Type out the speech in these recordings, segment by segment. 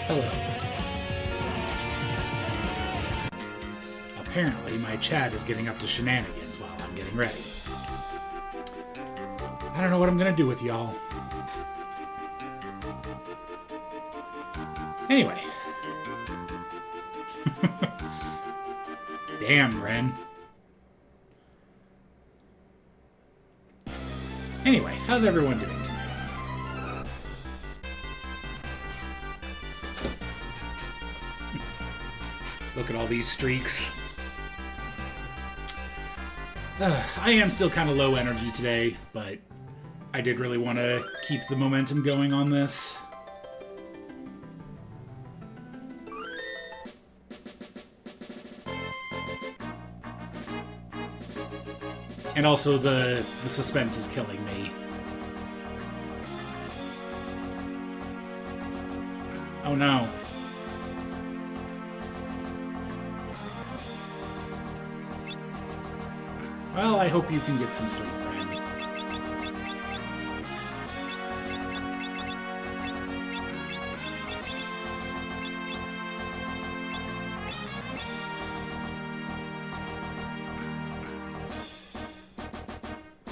Hello. Apparently, my chat is getting up to shenanigans while I'm getting ready. I don't know what I'm gonna do with y'all. Anyway. Damn, Ren. Anyway, how's everyone doing tonight? Look at all these streaks. I am still kind of low energy today, but I did really want to keep the momentum going on this. And also the suspense is killing me. Oh no. Well, I hope you can get some sleep, Ren.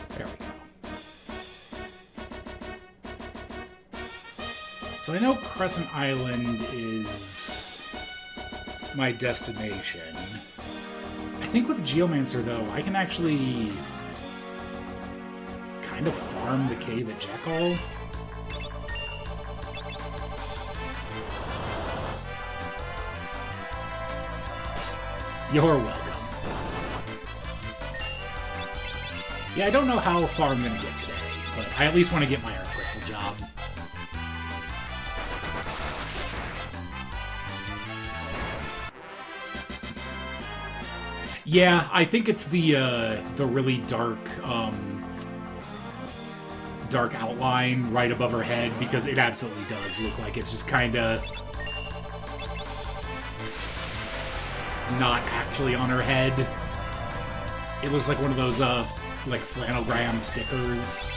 There we go. So I know Crescent Island is my destination. I think with Geomancer, though, I can actually kind of farm the cave at Jackal. You're welcome. Yeah, I don't know how far I'm going to get today, but I at least want to get my Earth Crystal job. Yeah, I think it's the really dark dark outline right above her head, because it absolutely does look like it's just kind of not actually on her head. It looks like one of those like flannelgram stickers.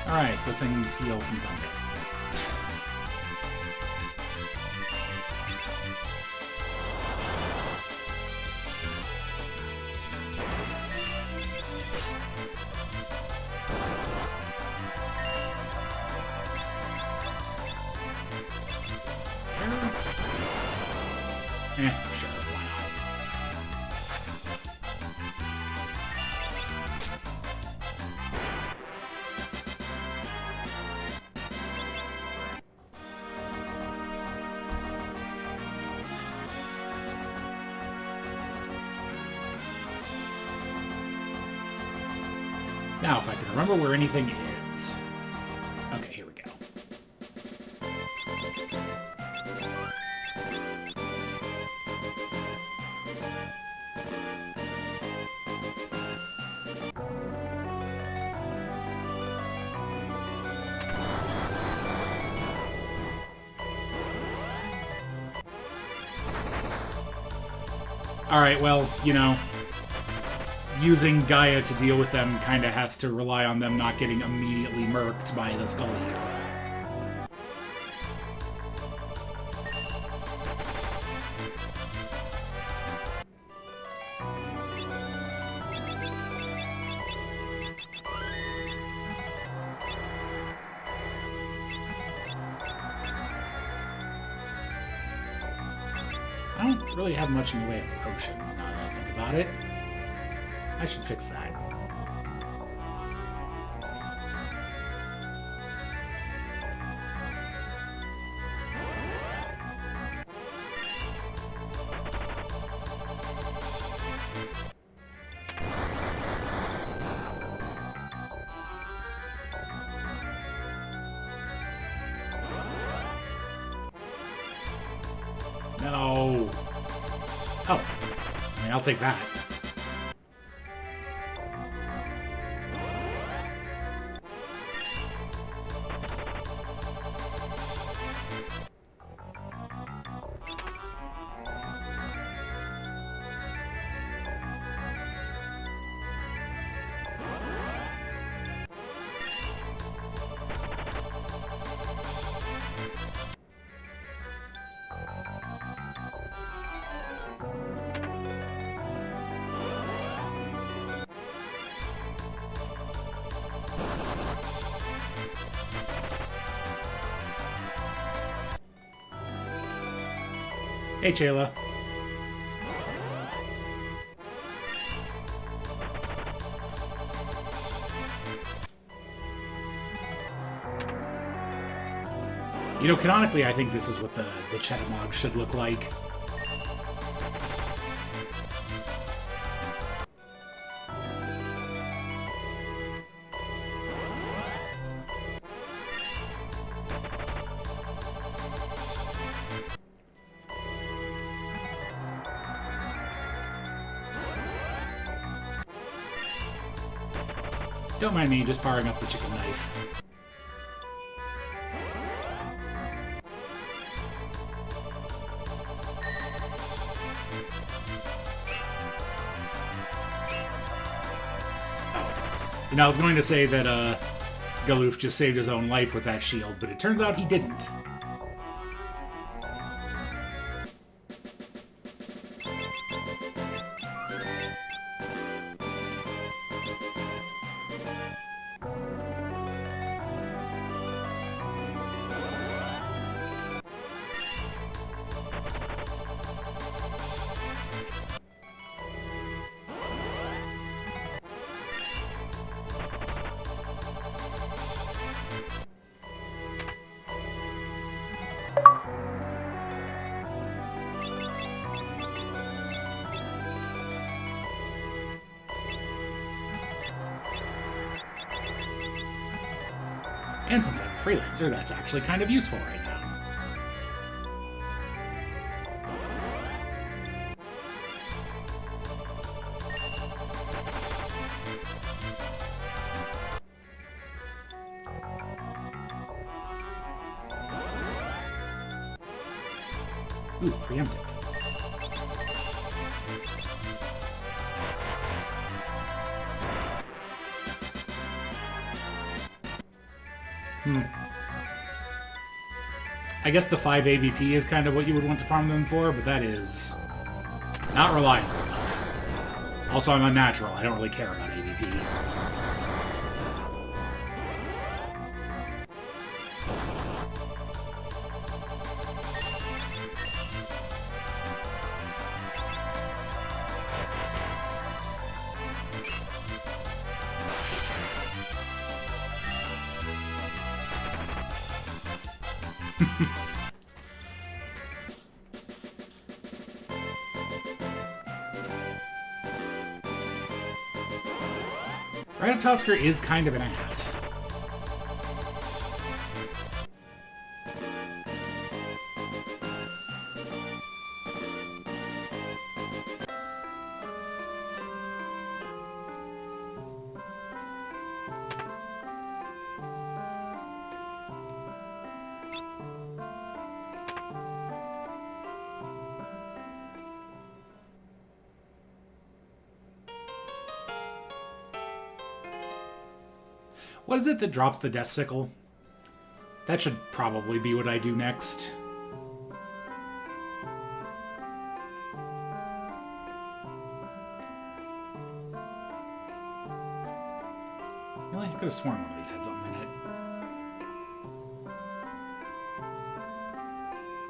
Alright, those things heal from thunder. Sure, why not? Now, if I can remember where anything is. Okay, here we go. Alright, well, you know, using Gaia to deal with them kind of has to rely on them not getting immediately murked by the Skull Eater. I don't really have much in the way of potions now that I think about it. I should fix that. No. Oh. I mean, I'll take that. Hey, Chayla. You know, canonically, I think this is what the Chetamog should look like. Don't mind me just powering up the chicken knife. Oh. You know, I was going to say that, Galoof just saved his own life with that shield, but it turns out he didn't. And since I'm a freelancer, that's actually kind of useful right now. Ooh, preemptive. I guess the 5 ABP is kind of what you would want to farm them for, but that is not reliable enough. Also, I'm unnatural. I don't really care about ABP. Ratatoskr is kind of an ass. What is it that drops the Death Sickle? That should probably be what I do next. Really? I could have sworn one of these had something in it.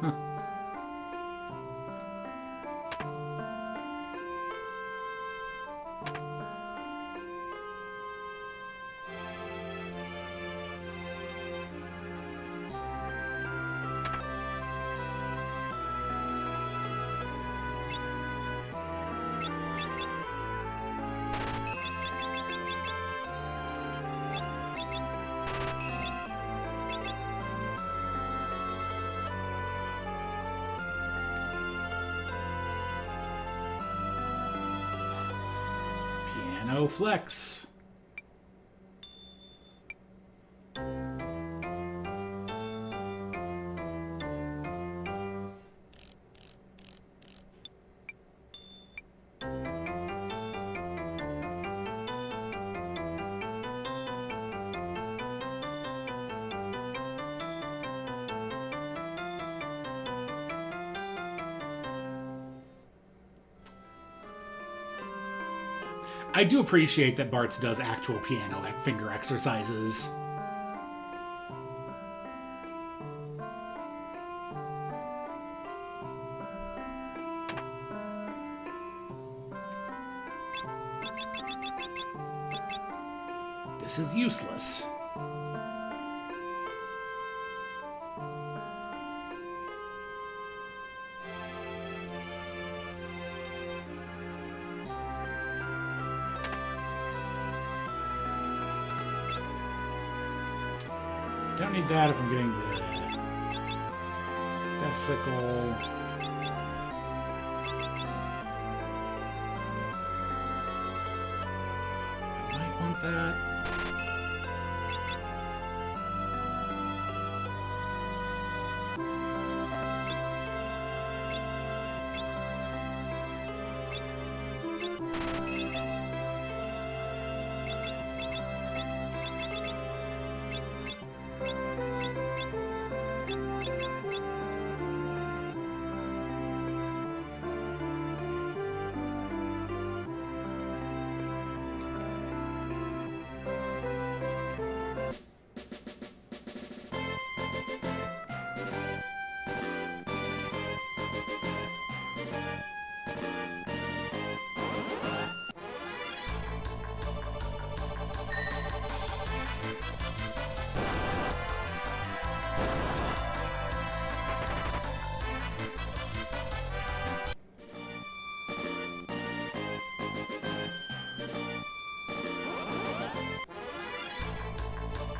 Huh. Piano Flex. I do appreciate that Bartz does actual piano finger exercises. This is useless. Don't need that if I'm getting the Death Sickle. I might want that.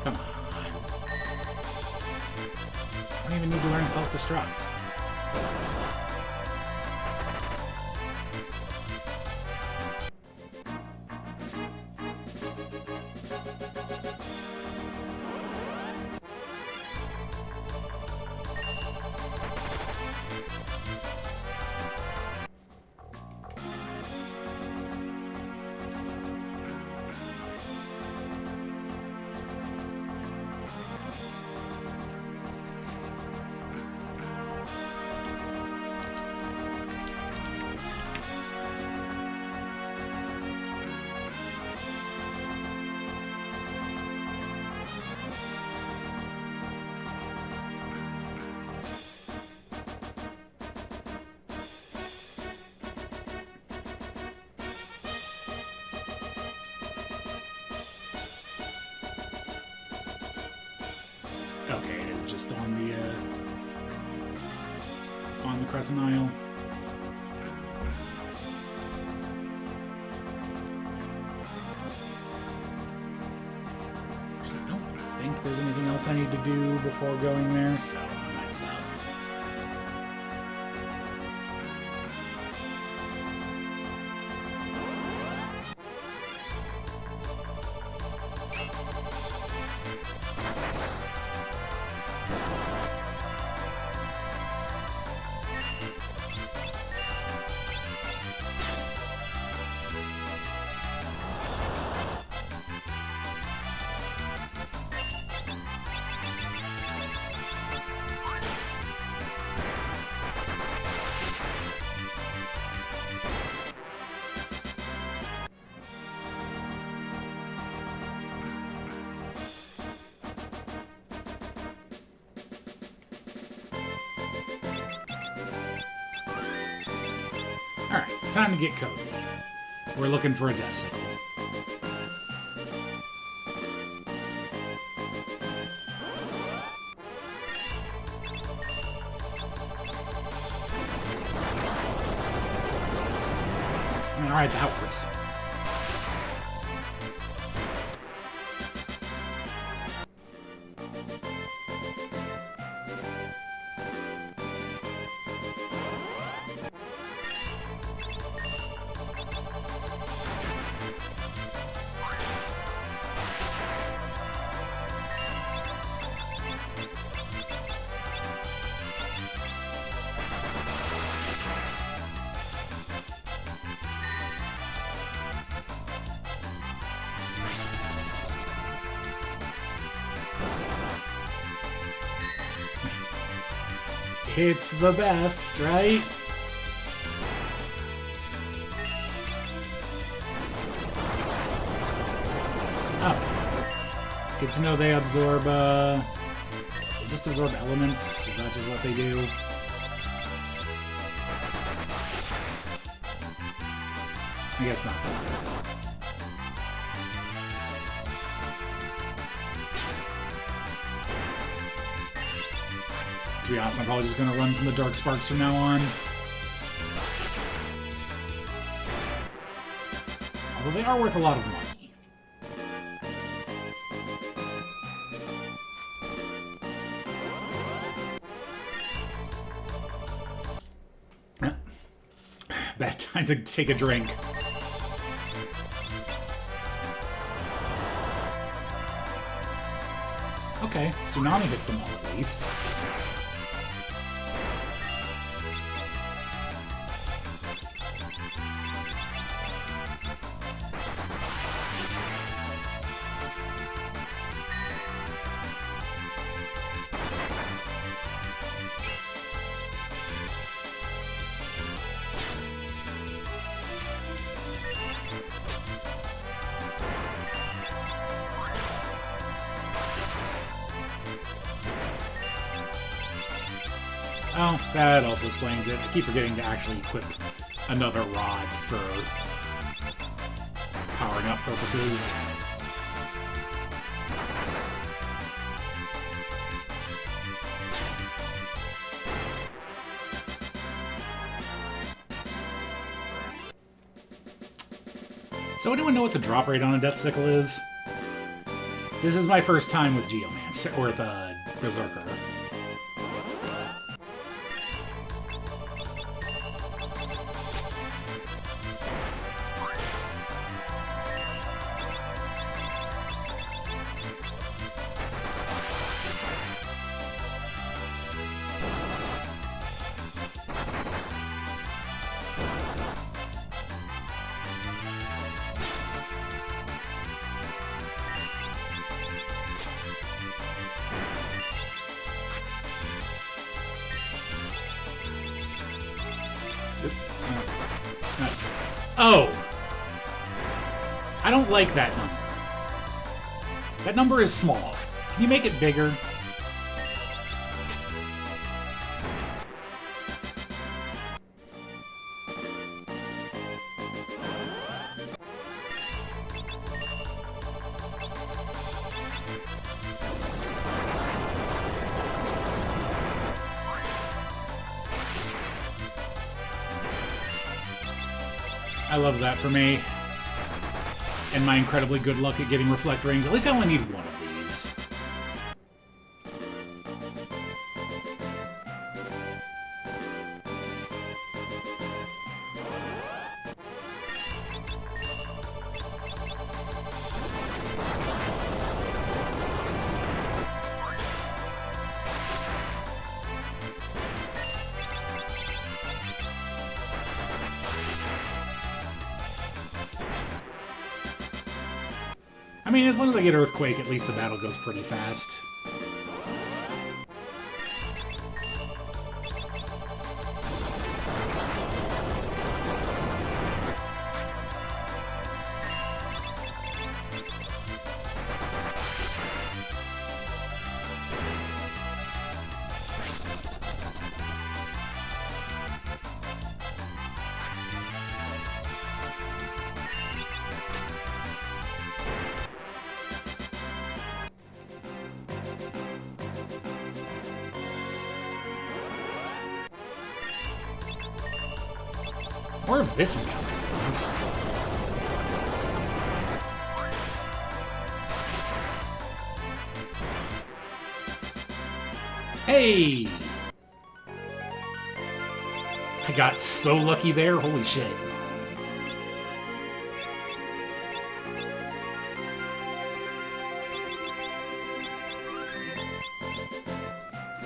Come on. I don't even need to learn self-destruct. Okay, it is just on the Crescent Isle. Actually, I don't think there's anything else I need to do before going there, so I might as well. Alright, time to get cozy. We're looking for a Death Sickle. Alright, that works. It's the best, right? Oh. Good to know they absorb, they just absorb elements. Is that just what they do? I guess not. To be honest, I'm probably just going to run from the Dark Sparks from now on. Although they are worth a lot of money. Bad time to take a drink. Okay, Tsunami hits them all at least. Oh, that also explains it. I keep forgetting to actually equip another rod for powering up purposes. So anyone know what the drop rate on a Death Sickle is? This is my first time with Geomancer, or the Berserker. Oh! I don't like that number. That number is small. Can you make it bigger? I love that for me. And my incredibly good luck at getting Reflect Rings. At least I only need one of these. I mean, as long as I get Earthquake, at least the battle goes pretty fast. More of this encounter, please. Hey! I got so lucky there, holy shit.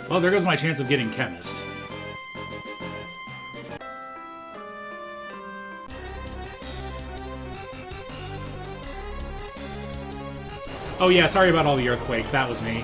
Well, there goes my chance of getting Chemist. Oh yeah, sorry about all the earthquakes, that was me.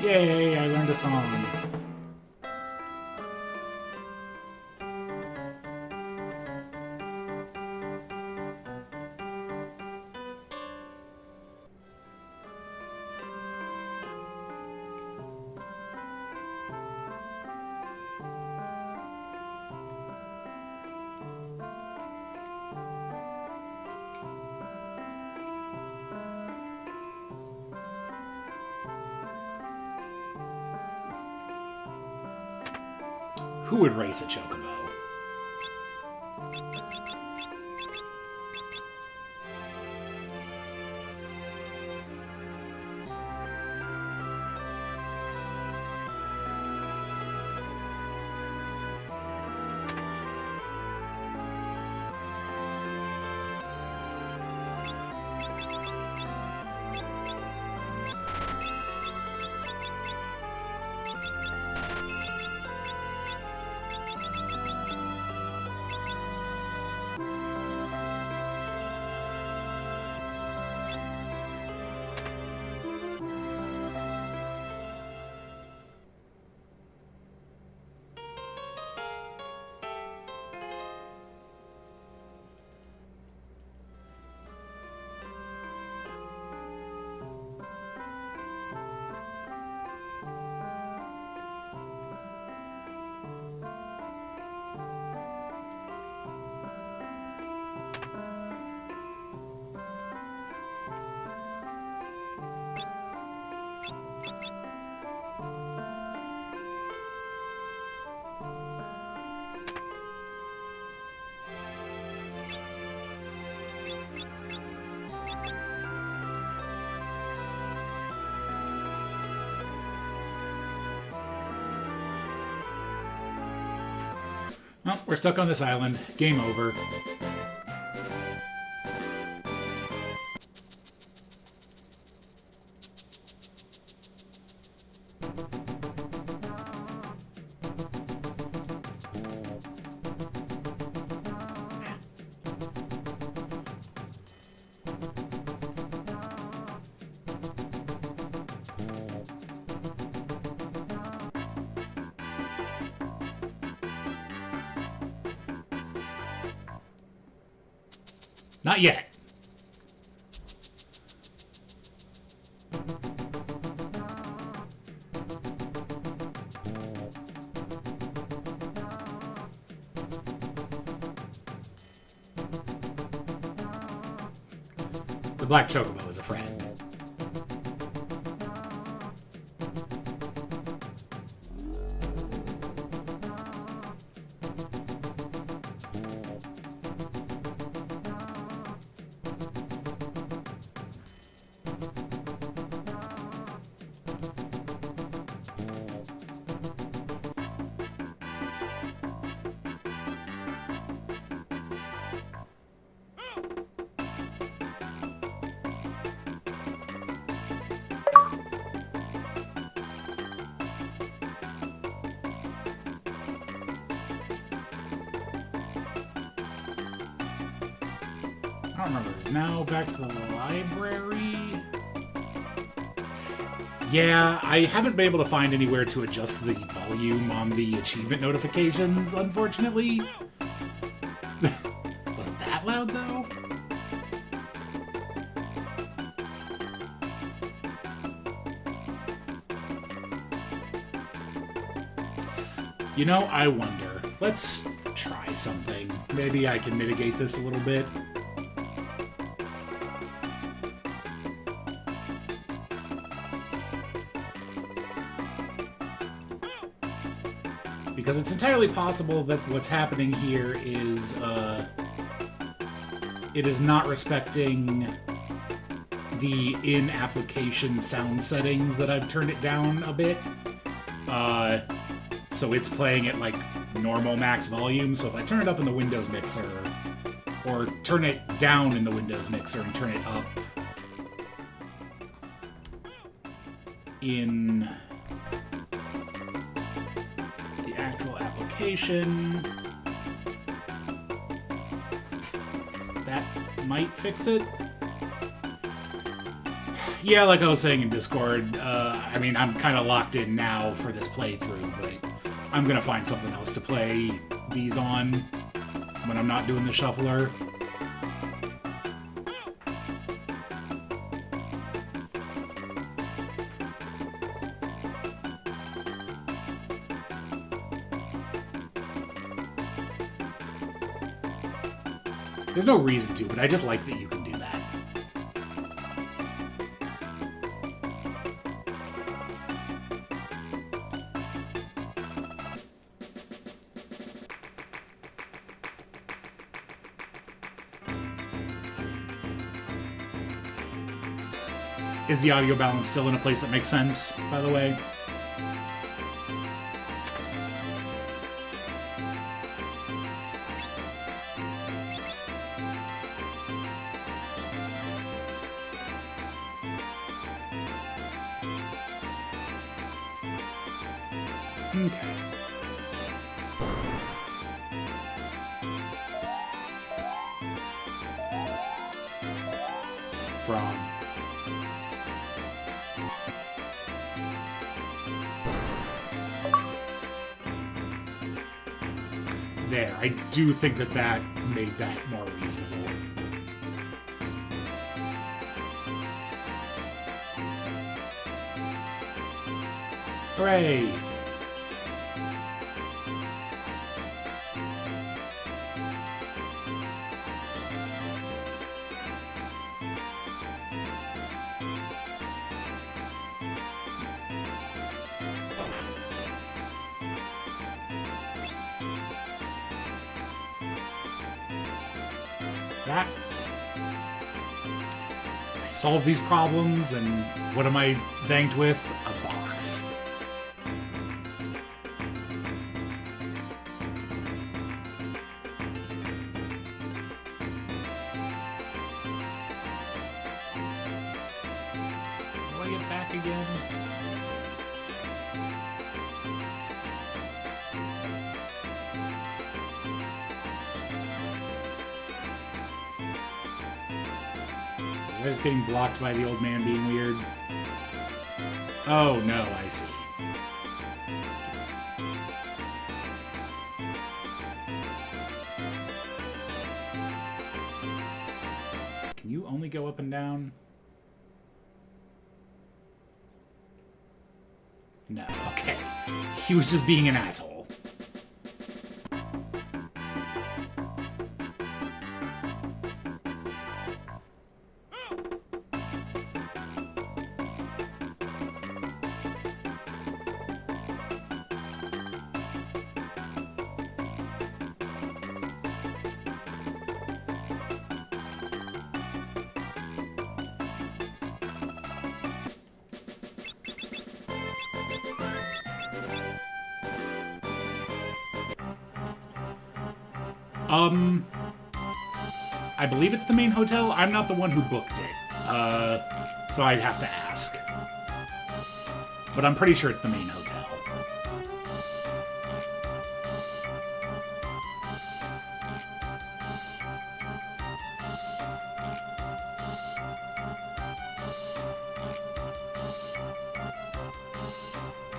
Yay, I learned a song. Who would race a chocobo? Well, we're stuck on this island. Game over. Not yet. The black chocobo is a friend. I don't remember. It's now back to the library. Yeah, I haven't been able to find anywhere to adjust the volume on the achievement notifications, unfortunately. Was it that loud, though? You know, I wonder. Let's try something. Maybe I can mitigate this a little bit. Because it's entirely possible that what's happening here is, it is not respecting the in-application sound settings that I've turned it down a bit. So it's playing at, like, normal max volume, so if I turn it up in the Windows mixer, or turn it down in the Windows mixer and turn it up in the actual application, that might fix it. Yeah, like I was saying in Discord, I mean, I'm kind of locked in now for this playthrough, but I'm gonna find something else to play these on when I'm not doing the shuffler. There's no reason to, but I just like that you can do that. Is the audio balance still in a place that makes sense, by the way? Okay. From there. I do think that that made that more reasonable. Hooray! That. I solve these problems, and what am I thanked with? A box. How do I get back again? I was getting blocked by the old man being weird. Oh, no, I see. Can you only go up and down? No, okay. He was just being an asshole. I believe it's the main hotel. I'm not the one who booked it, so I'd have to ask. But I'm pretty sure it's the main hotel.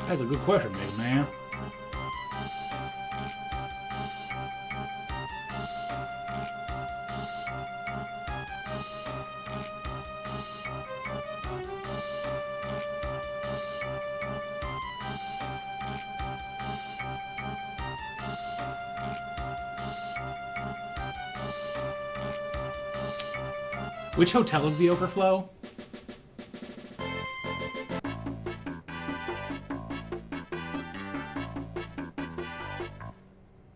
That's a good question, big man. Which hotel is the overflow?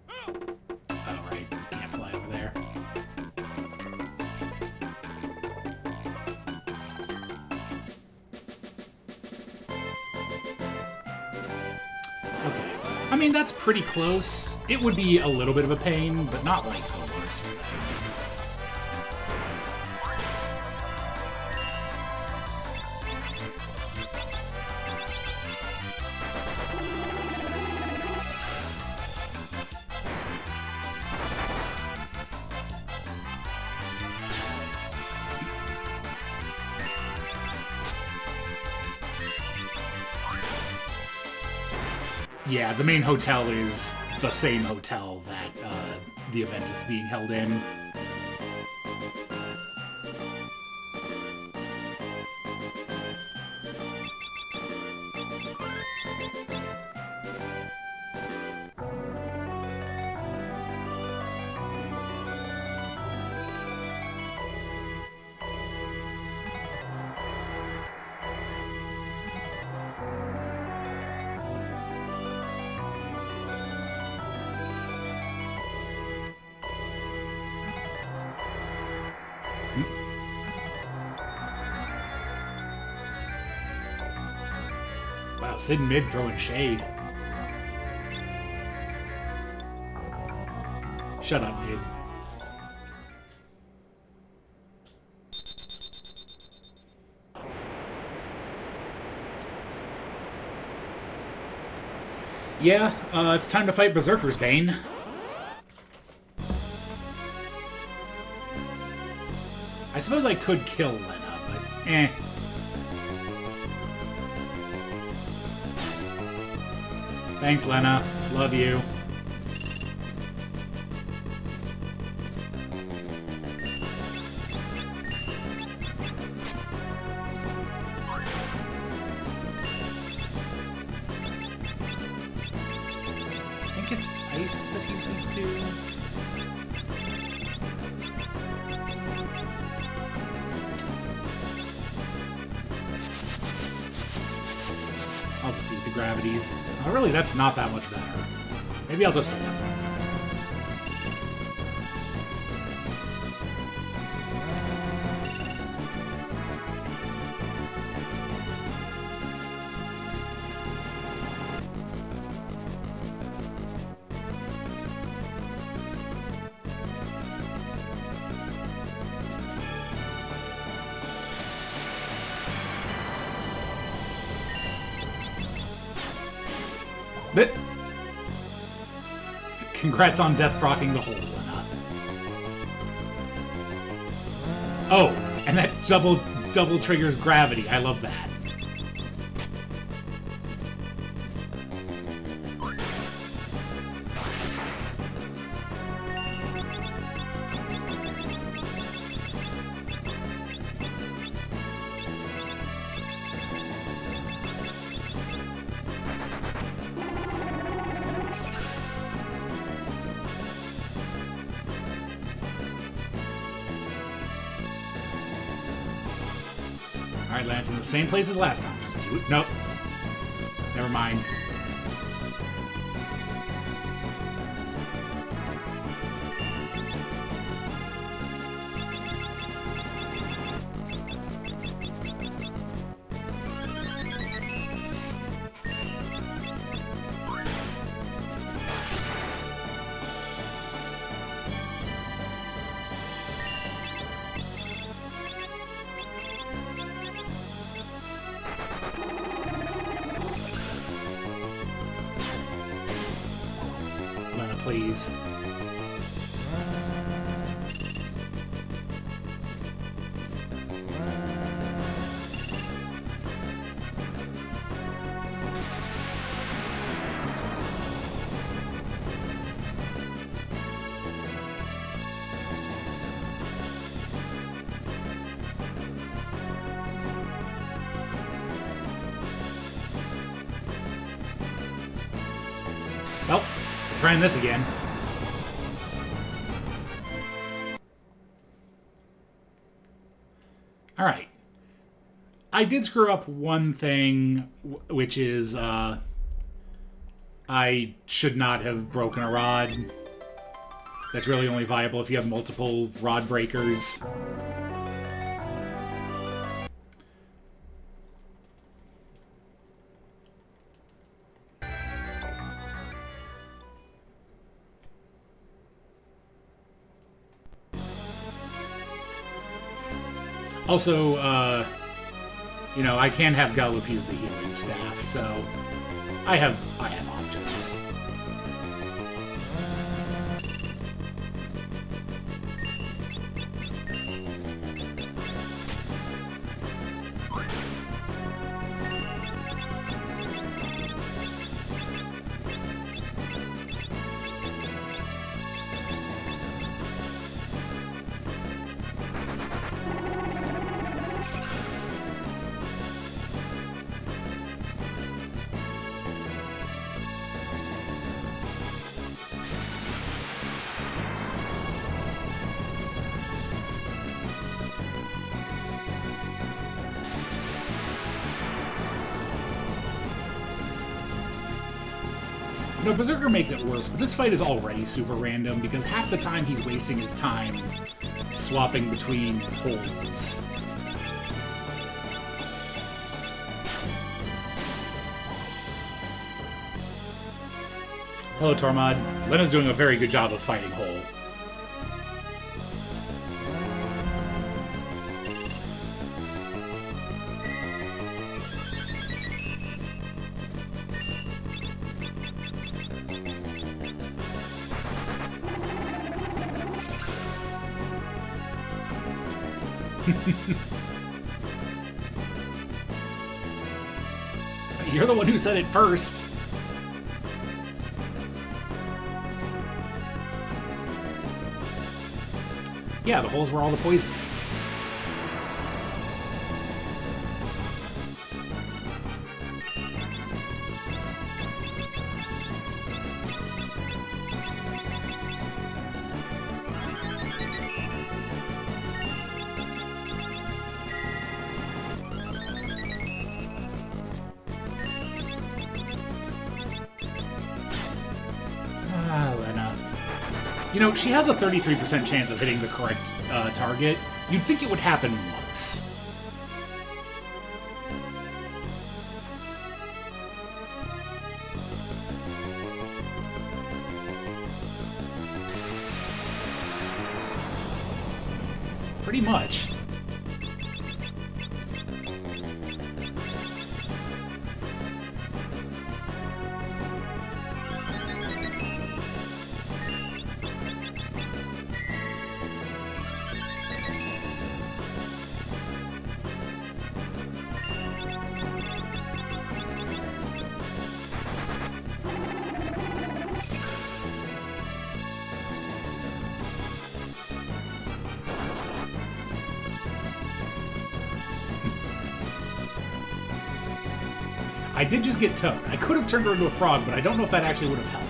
Oh, right. You can't fly over there. Okay. I mean, that's pretty close. It would be a little bit of a pain, but not like the worst. Yeah, the main hotel is the same hotel that the event is being held in. Wow, Sid Mid throwing shade. Shut up, Mid. Yeah, it's time to fight Berserker's Bane. I suppose I could kill Lena, but eh. Thanks, Lena. Love you. I think it's ice that he's weak to. I'll just eat the gravities. Oh, really, that's not that much better. Maybe I'll just hit him. But congrats on death procking the hole, Lena. Oh, and that double triggers gravity. I love that. Alright, Lance, in the same place as last time. Just do it. Nope. Never mind. Please. Well, trying this again. Alright. I did screw up one thing, which is, I should not have broken a rod. That's really only viable if you have multiple rod breakers. Also, you know, I can have Galuf use the healing staff, so I have options. No, Berserker makes it worse, but this fight is already super random because half the time he's wasting his time swapping between holes. Hello, Tormod. Lena's doing a very good job of fighting Hole. You're the one who said it first. Yeah, the hole's where all the poison is. You know, she has a 33% chance of hitting the correct target. You'd think it would happen once. Pretty much. I did just get Toad. I could have turned her into a frog, but I don't know if that actually would have helped.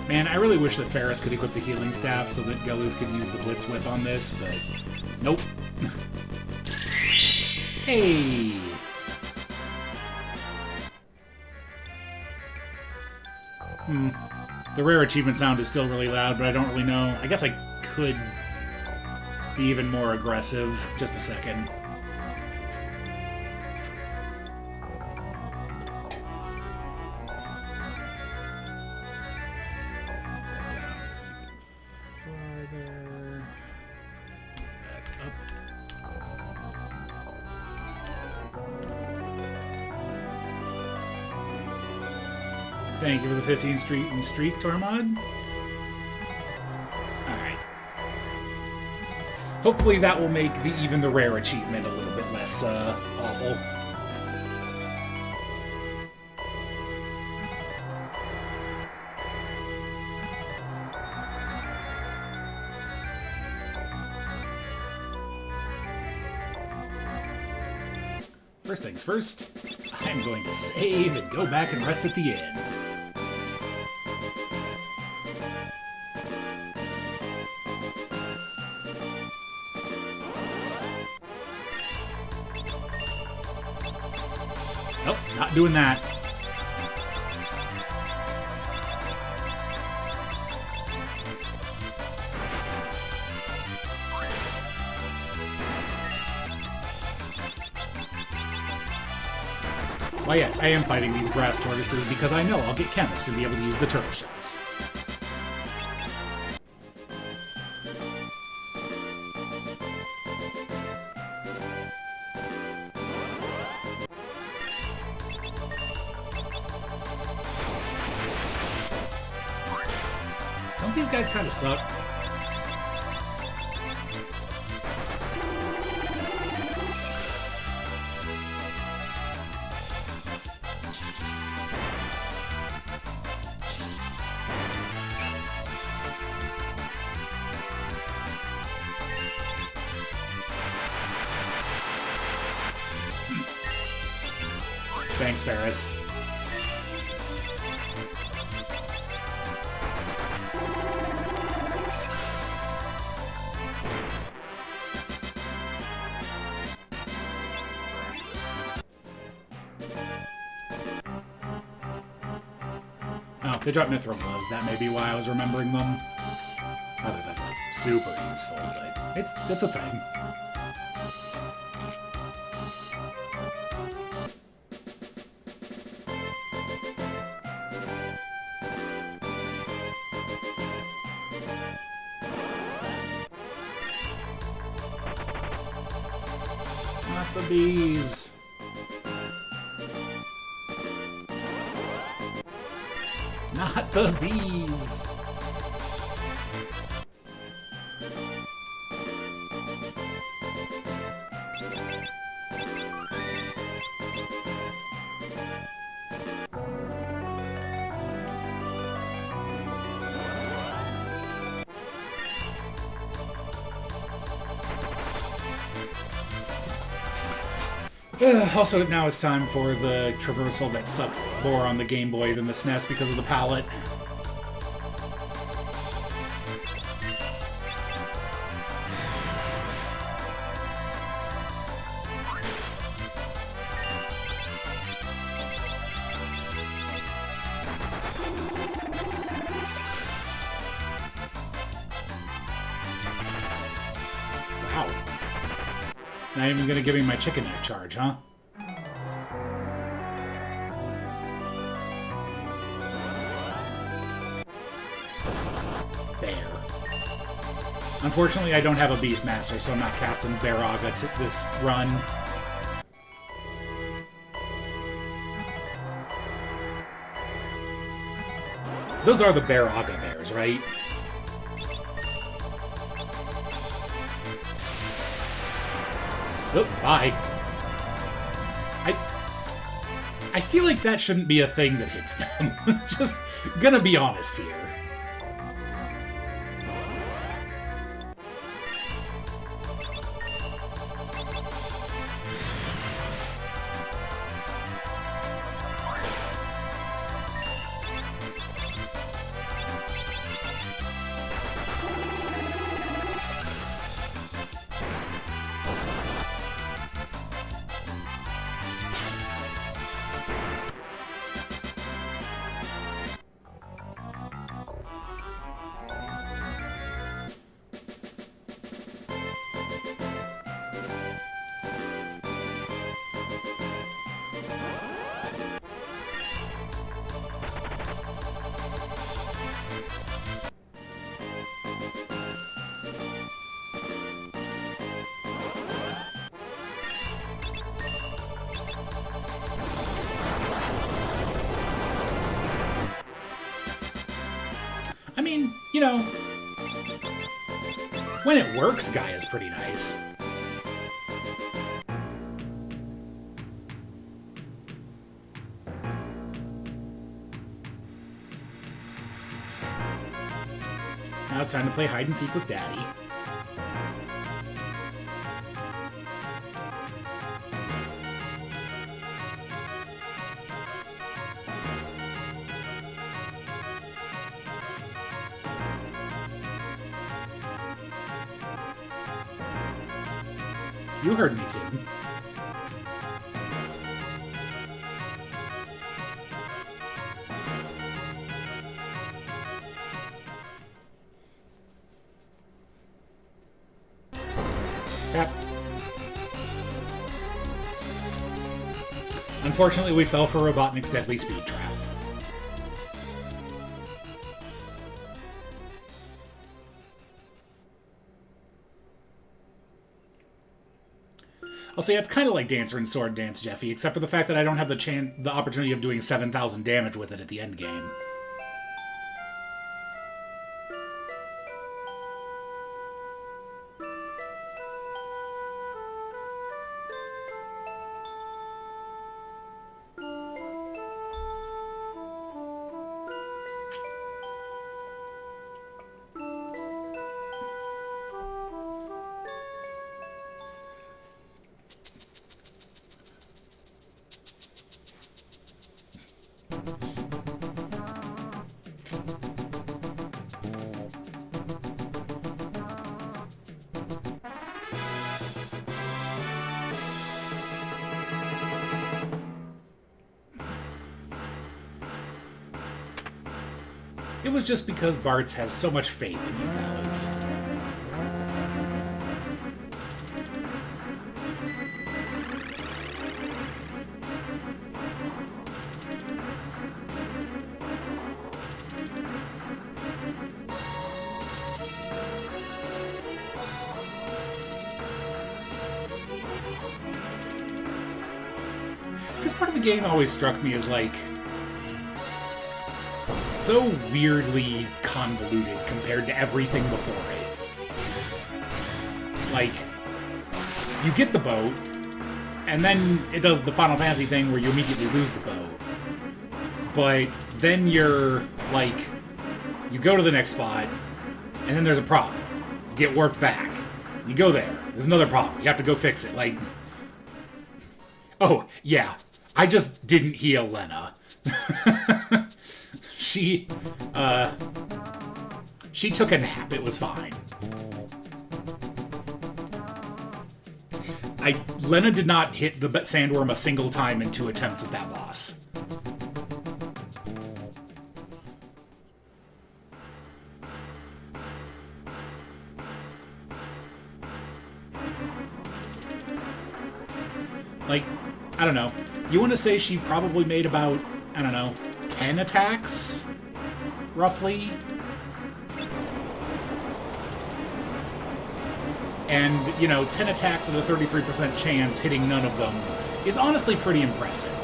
Man, I really wish that Ferris could equip the healing staff so that Galuf could use the Blitz Whip on this, but nope. Hey! The rare achievement sound is still really loud, but I don't really know. I guess I could be even more aggressive. Just a second. Thank you for the 15 streak, Tormod. Alright. Hopefully that will make even the rare achievement a little bit less awful. First things first, I'm going to save and go back and rest at the end. Nope, not doing that. Why yes, I am fighting these grass tortoises because I know I'll get Chemist and be able to use the turtle shells. Don't these guys kind of suck? Thanks, Ferris. Oh, they dropped Mithril Gloves. That may be why I was remembering them. Not that that's like super useful, but it's a thing. Not the bees. Not the bees. Also, now it's time for the traversal that sucks more on the Game Boy than the SNES because of the palette. Wow. Not even gonna give me my chicken neck charge, huh? Bear. Unfortunately, I don't have a Beastmaster, so I'm not casting Bearaga to this run. Those are the Bearaga bears, right? Oh, bye. I feel like that shouldn't be a thing that hits them. Just gonna be honest here. I mean, you know, when it works, Guy is pretty nice. Now it's time to play hide and seek with Daddy. You heard me too. Yep. Unfortunately, we fell for Robotnik's deadly speed trap. Also, yeah, it's kind of like Dancer and Sword Dance, Jeffy, except for the fact that I don't have the opportunity of doing 7,000 damage with it at the end game. It was just because Bartz has so much faith in you, Valoof. This part of the game always struck me as, like, so weirdly convoluted compared to everything before it. Like, you get the boat, and then it does the Final Fantasy thing where you immediately lose the boat. But then you're, like, you go to the next spot, and then there's a problem. You get warped back. You go there. There's another problem. You have to go fix it. Like, oh, yeah. I just didn't heal Lena. She took a nap. It was fine. Lena did not hit the sandworm a single time in 2 attempts at that boss. Like, I don't know. You want to say she probably made about, I don't know, 10 attacks? Roughly? And, you know, 10 attacks at a 33% chance hitting none of them is honestly pretty impressive.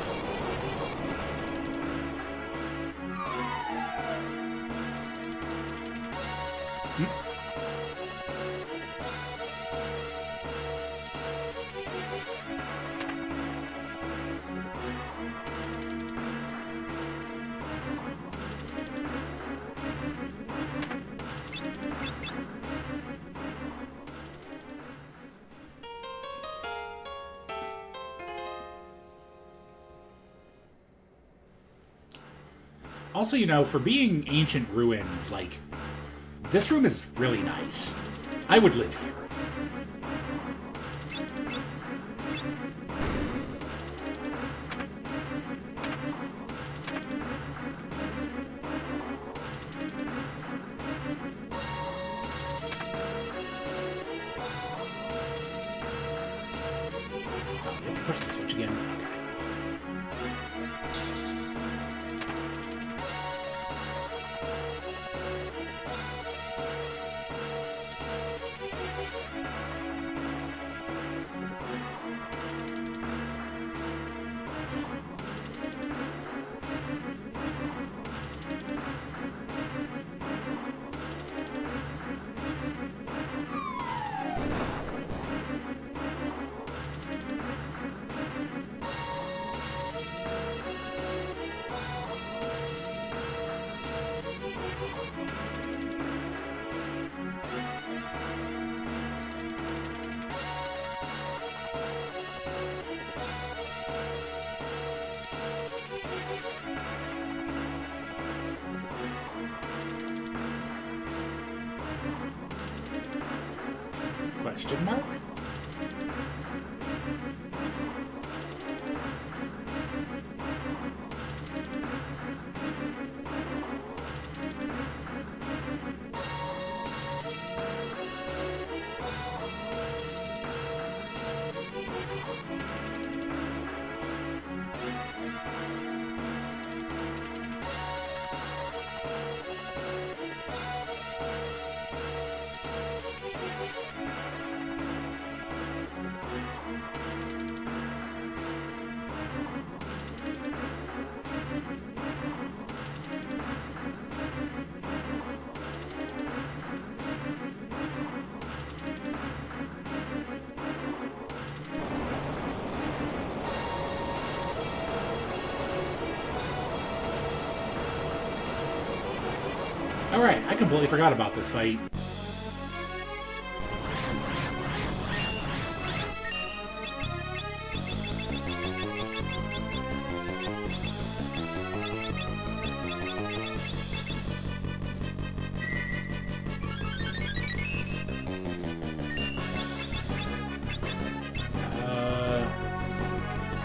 Also, you know, for being ancient ruins, like, this room is really nice. I would live here. Oh, you have to push the switch again. Okay. Question mark? Alright, I completely forgot about this fight.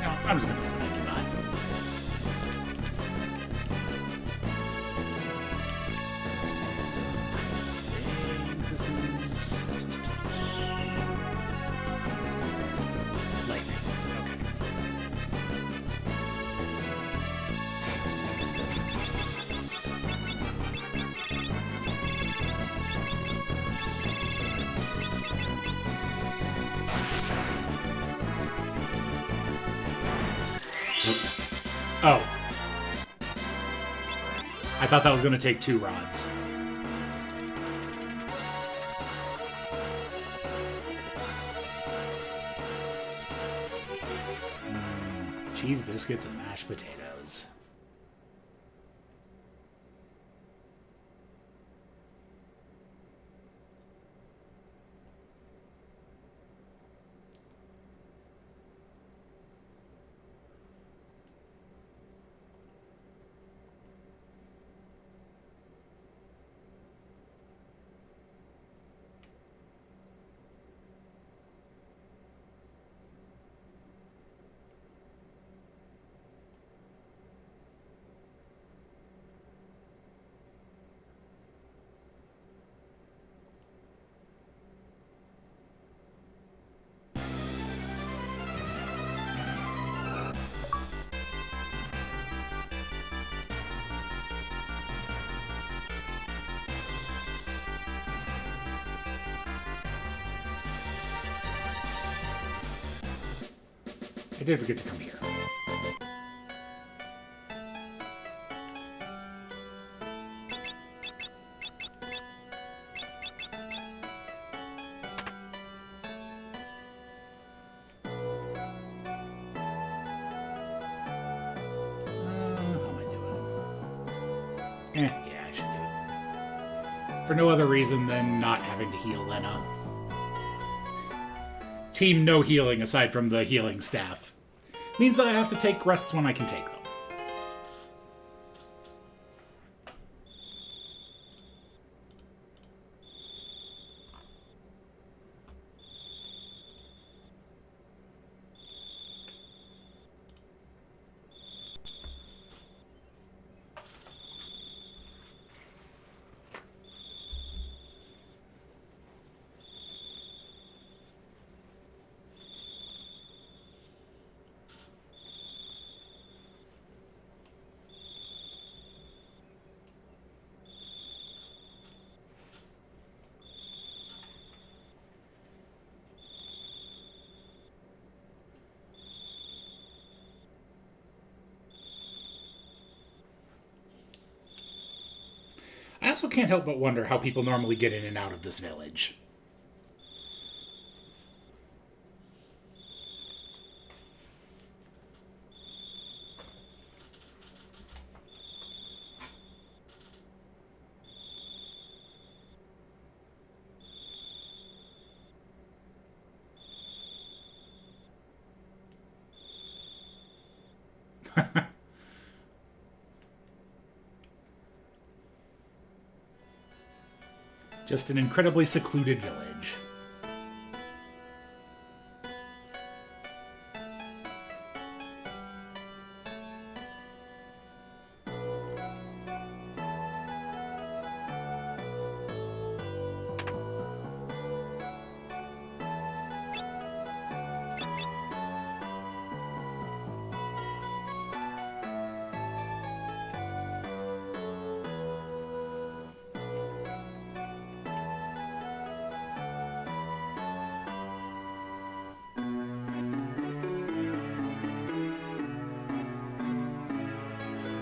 No, I'm just gonna thank you, Oh. I thought that was going to take 2 rods. Cheese biscuits and mashed potatoes. I did forget to come here. How am I doing? Yeah, I should do it. For no other reason than not having to heal Lena. Team no healing aside from the healing staff. Means that I have to take rests when I can take them. I also can't help but wonder how people normally get in and out of this village. Just an incredibly secluded village.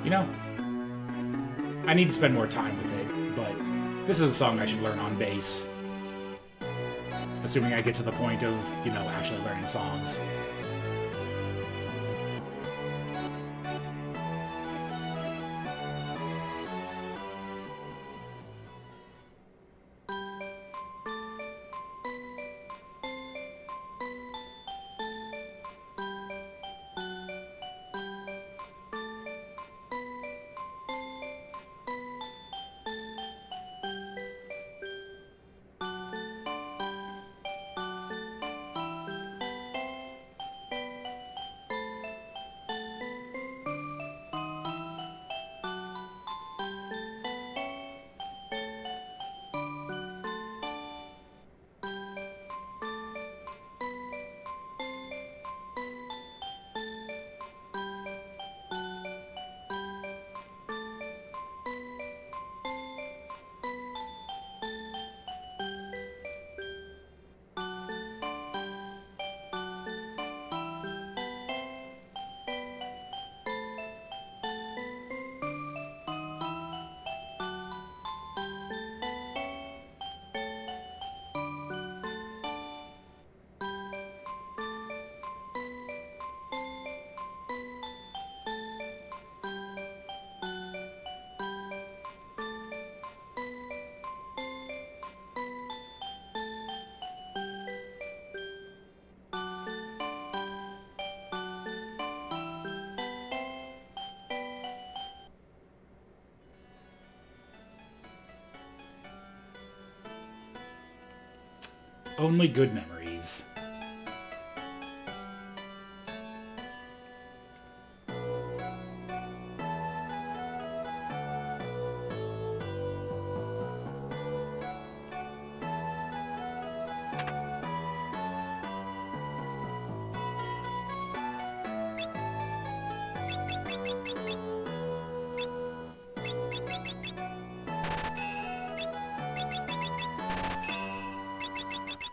You know, I need to spend more time with it, but this is a song I should learn on bass. Assuming I get to the point of, you know, actually learning songs. Only good memories.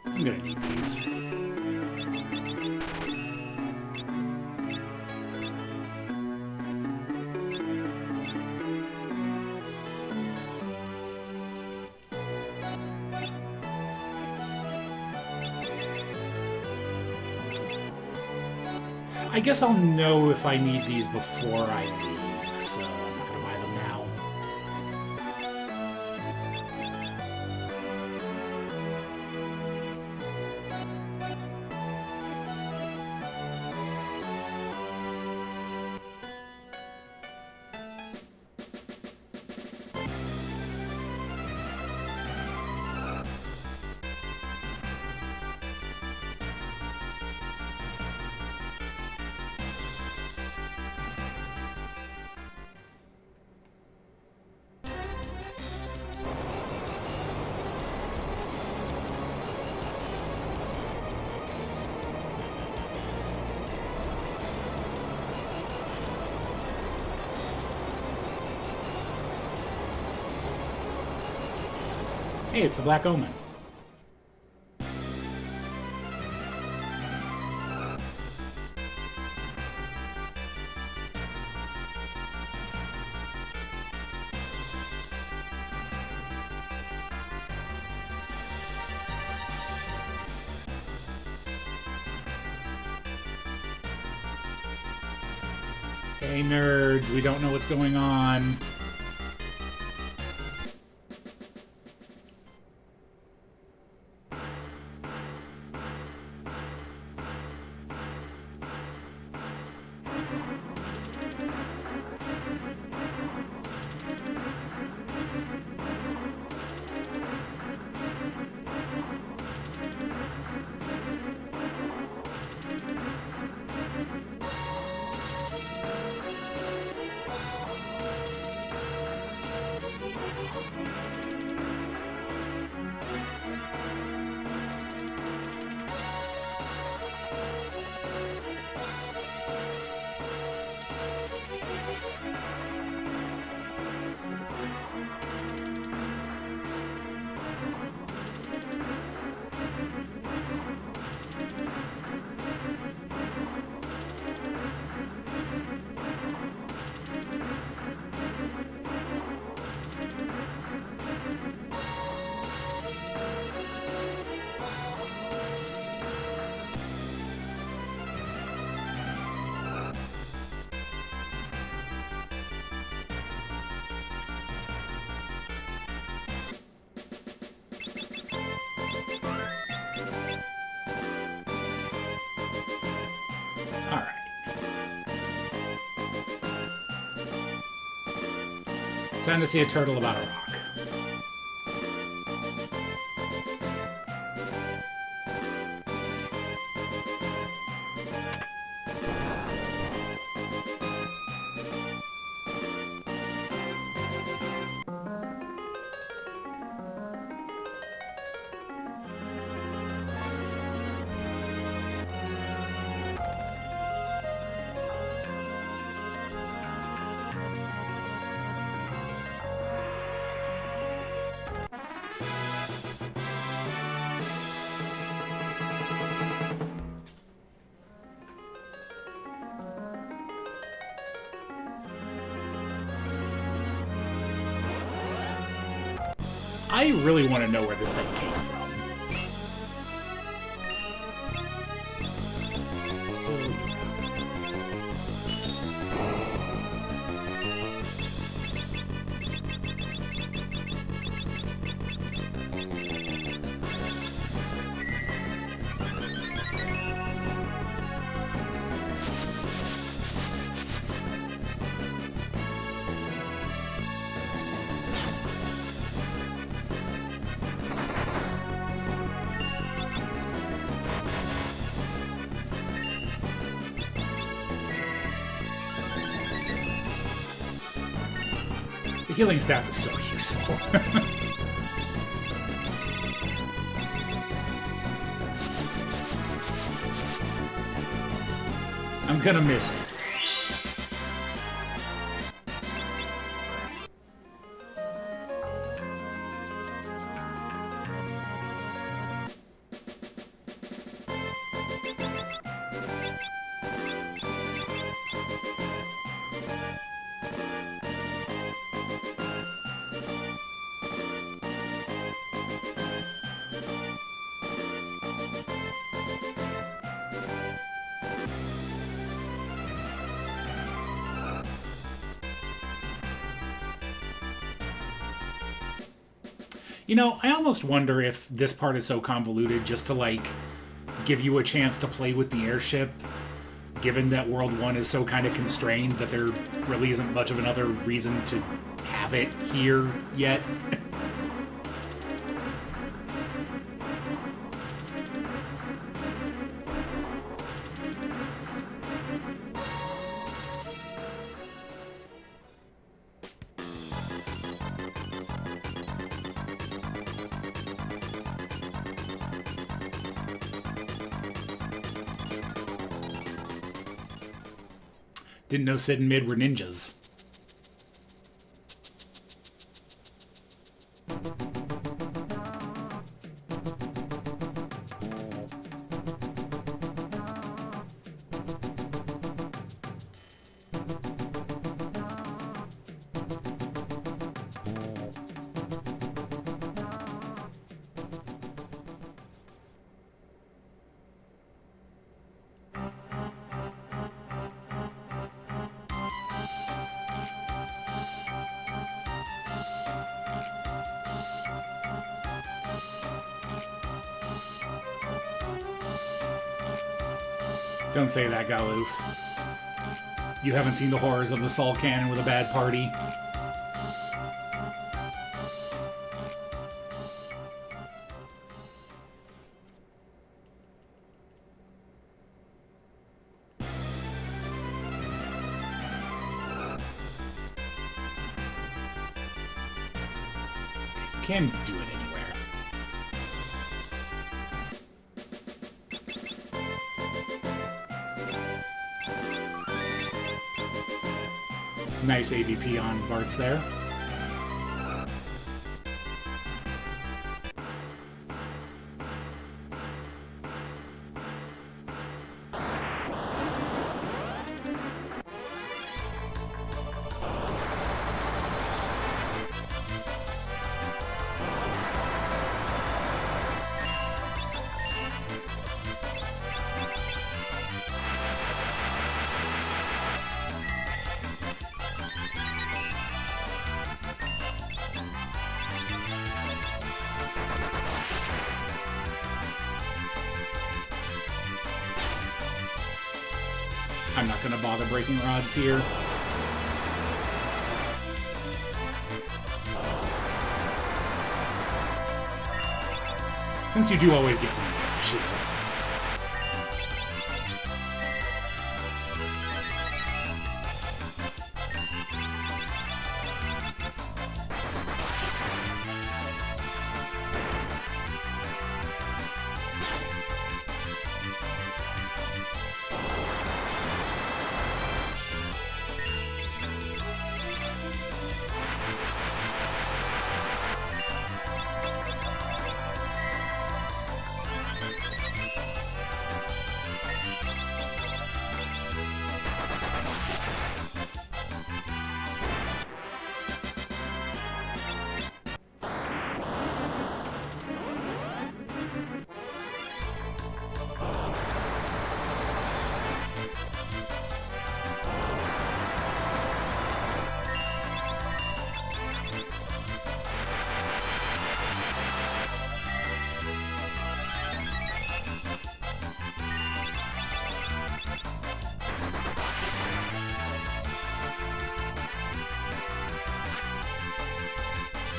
I'm gonna need these. I guess I'll know if I need these before I leave, so I'm not gonna buy them now. Hey, it's the Black Omen. Hey, nerds, we don't know what's going on. Time to see a turtle about a rock. I really want to know where this thing came from. healing staff is so useful. I'm gonna miss it. You know, I almost wonder if this part is so convoluted just to, like, give you a chance to play with the airship, given that World 1 is so kind of constrained that there really isn't much of another reason to have it here yet. Didn't know Sid and Mid were ninjas. Don't say that, Galoof. You haven't seen the horrors of the Sol Cannon with a bad party. You can do it anywhere. Nice AVP on Bart's there. I'm not going to bother breaking rods here. Since you do always get one slash here.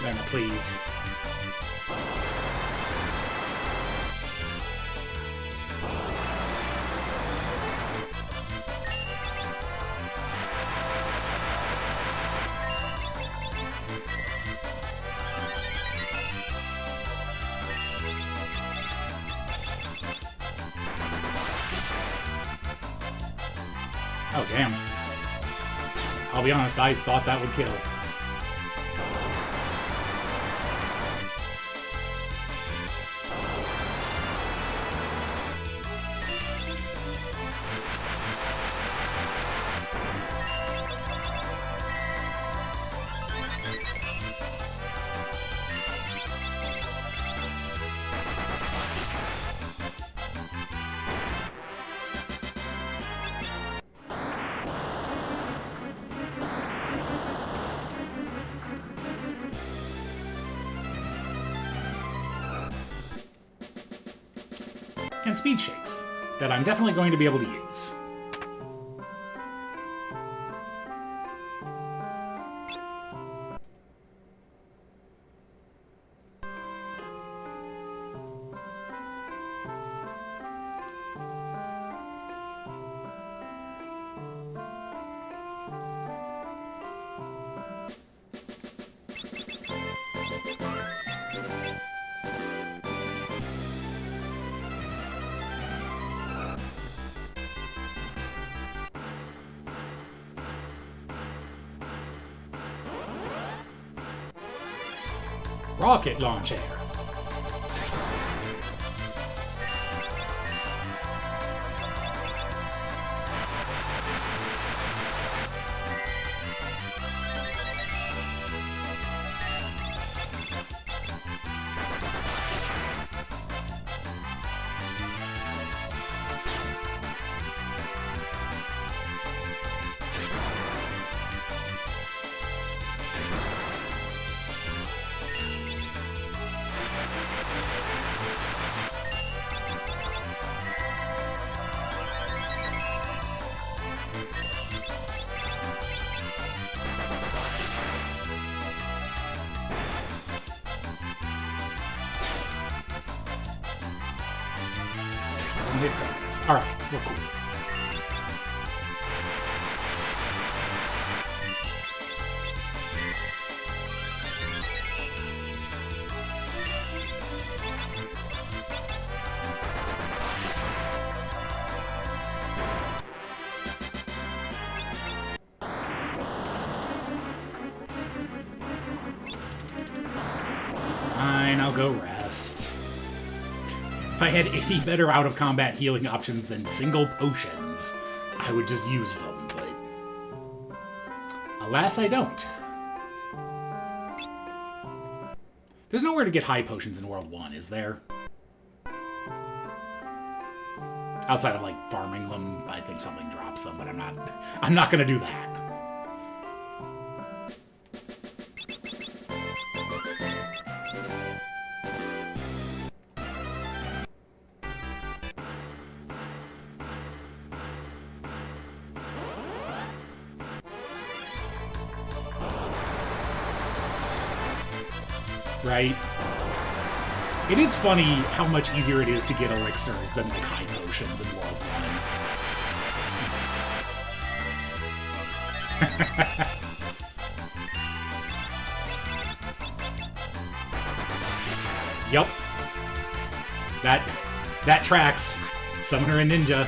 Then, please. Oh, damn. I'll be honest, I thought that would kill. And speed shakes that I'm definitely going to be able to use. Rocket launcher. Alright, we're cool. Fine, I'll go rest. If I had any better out-of-combat healing options than single potions, I would just use them, but alas, I don't. There's nowhere to get high potions in World 1, is there? Outside of, like, farming them, I think something drops them, but I'm not gonna do that. Right? It is funny how much easier it is to get elixirs than, like, high potions in World 1. Yup. That tracks. Summoner and Ninja.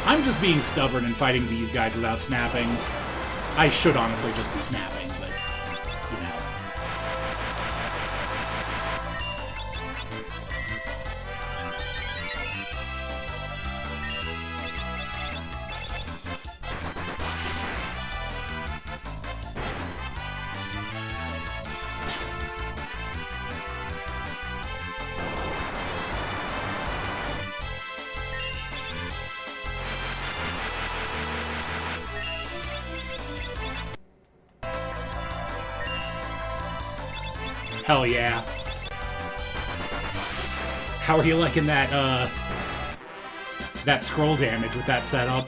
I'm just being stubborn and fighting these guys without snapping. I should honestly just be snapping, but, you know. Hell yeah. How are you liking that, that scroll damage with that setup?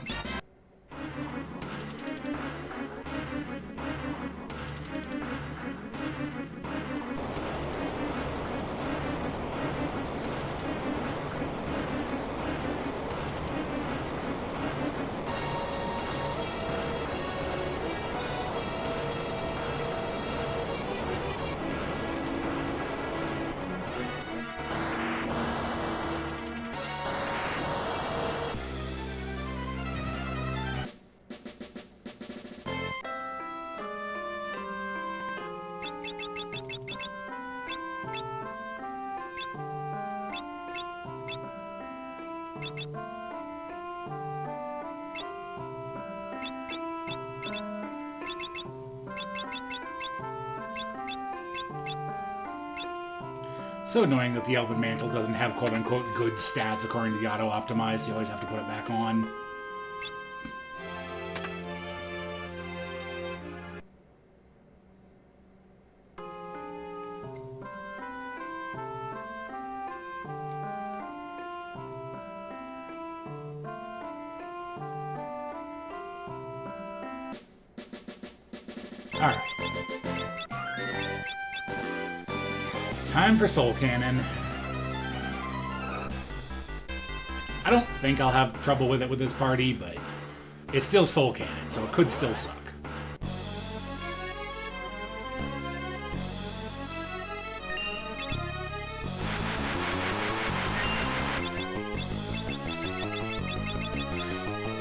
so annoying that the Elven Mantle doesn't have quote-unquote good stats according to the auto-optimized. You always have to put it back on. Alright. Time for Soul Cannon. I don't think I'll have trouble with it with this party, but it's still Soul Cannon, so it could still suck.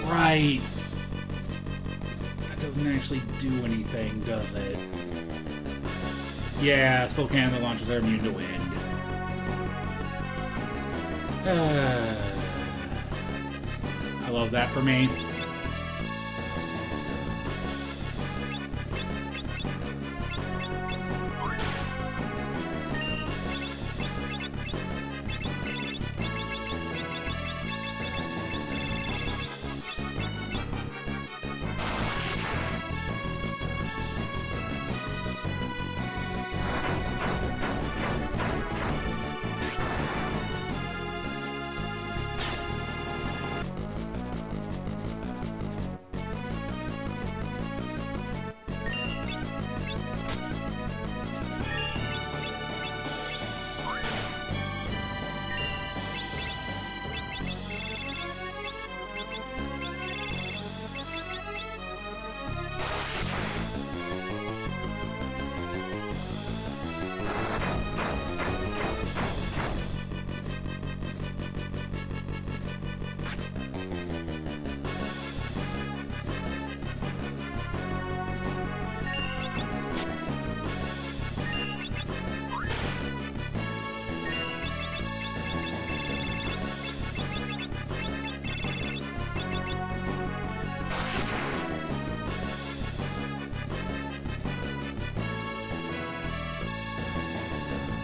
Right. That doesn't actually do anything, does it? Yeah, Soul Cannon, the launchers are immune to wind. I love that for me.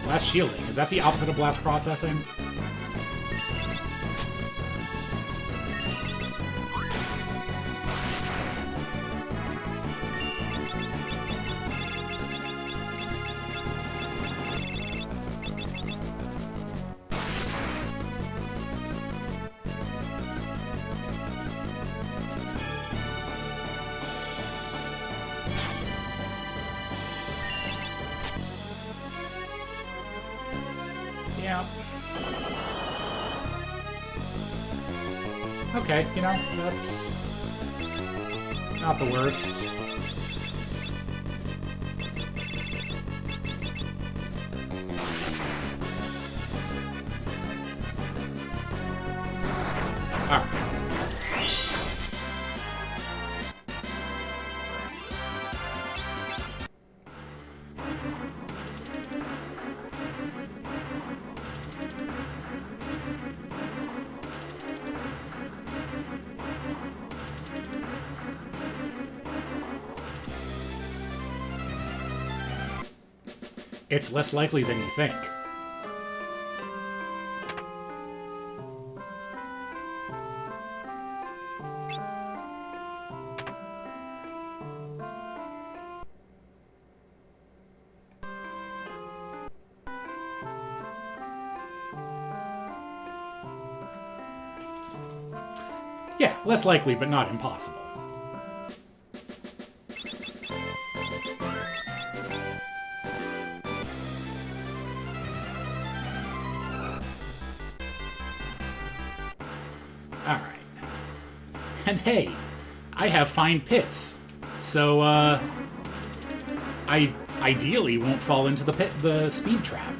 Blast shielding. Is that the opposite of blast processing? Yeah. Okay, you know, that's not the worst. Alright. It's less likely than you think. Yeah, less likely, but not impossible. Alright. And hey, I have fine pits, so, I ideally won't fall into the speed trap.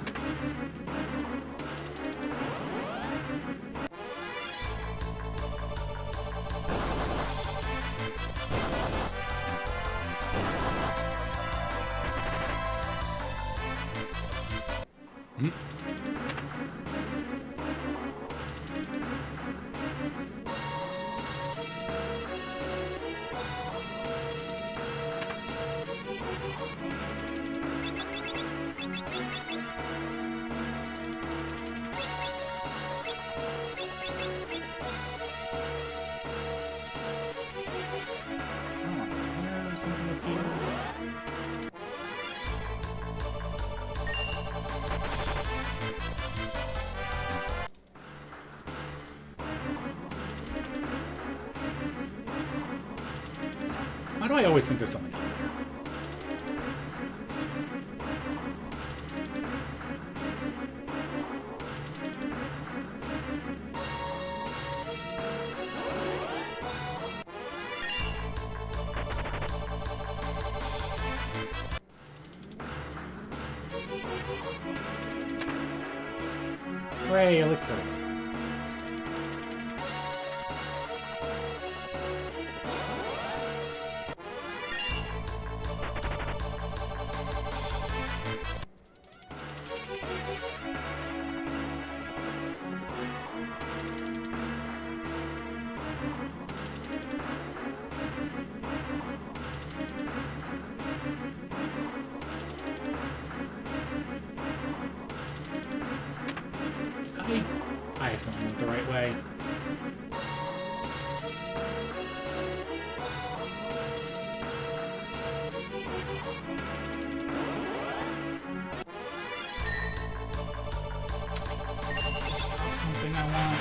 Why do I always think there's something up there? Hooray, elixir. I accidentally went the right way. Stop something I want.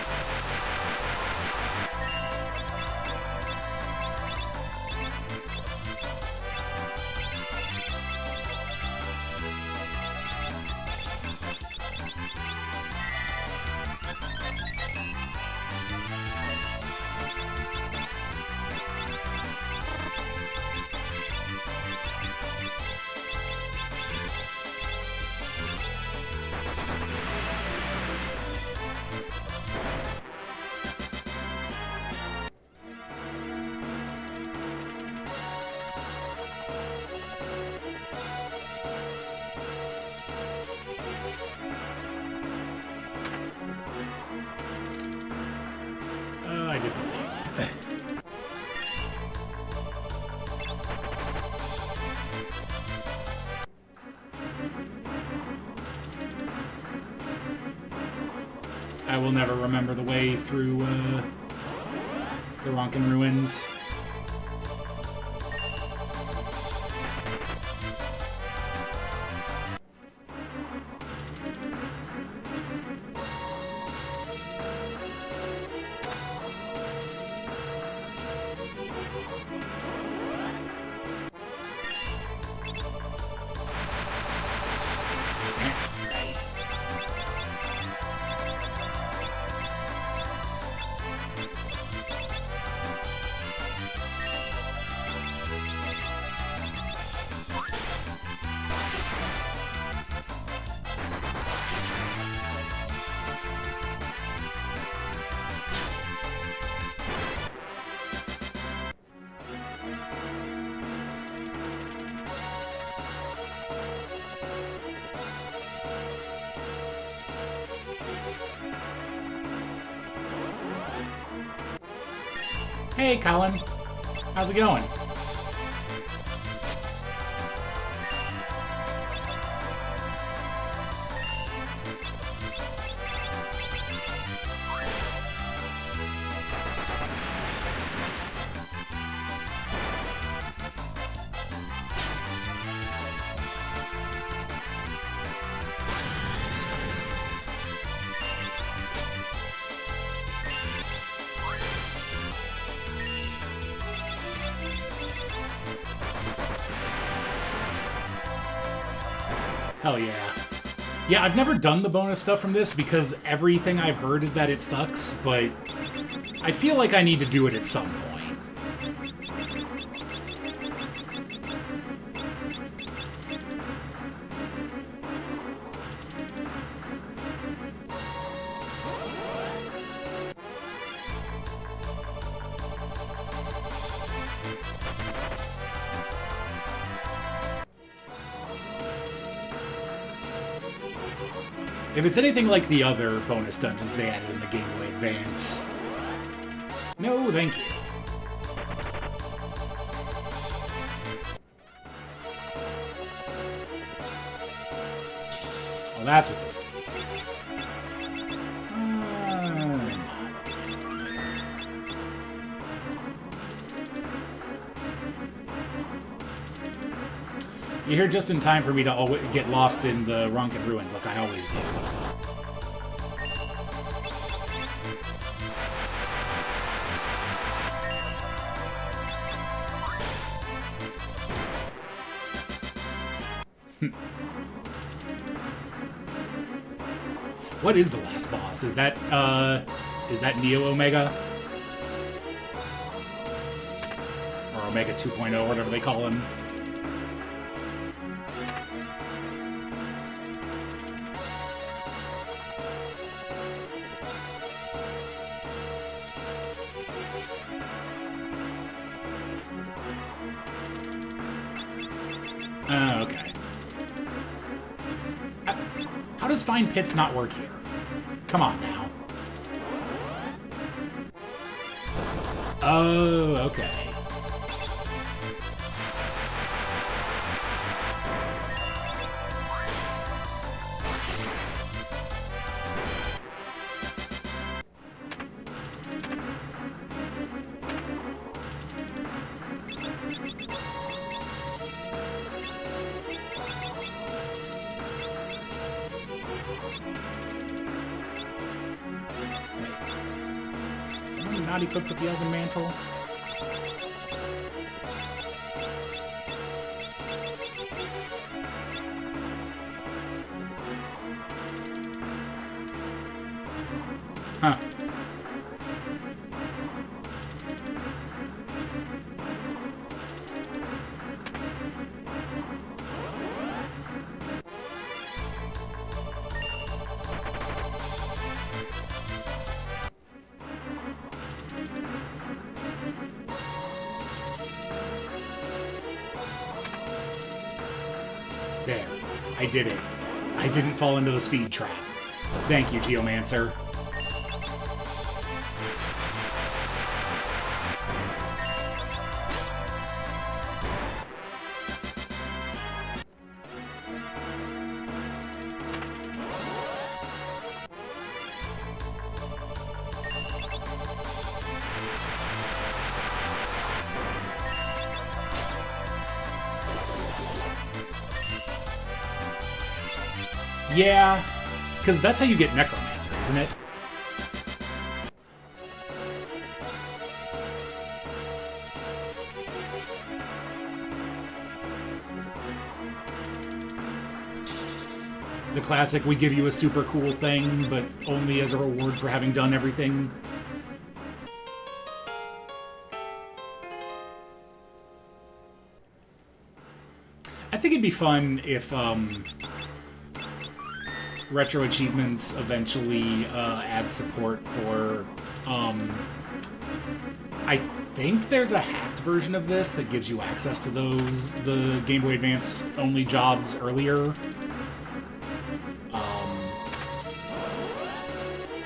I did the thing. I will never remember the way through the Ronkin Ruins. Hey, Colin. How's it going? Hell yeah. Yeah, I've never done the bonus stuff from this because everything I've heard is that it sucks, but I feel like I need to do it at some point. If it's anything like the other bonus dungeons they added in the Game Boy Advance, no thank you. Well, that's what this is. You're here just in time for me to get lost in the Ronkin ruins like I always do. What is the last boss? Is that Neo Omega? Or Omega 2.0, whatever they call him. Okay. How does Find Pits not work here? Come on now. Oh, okay. Not equipped with the Elven Mantle. Huh. There. I did it. I didn't fall into the speed trap. Thank you, Geomancer. Yeah, because that's how you get Necromancer, isn't it? The classic, we give you a super cool thing, but only as a reward for having done everything. I think it'd be fun if, Retro Achievements eventually add support for, I think there's a hacked version of this that gives you access to the Game Boy Advance only jobs earlier.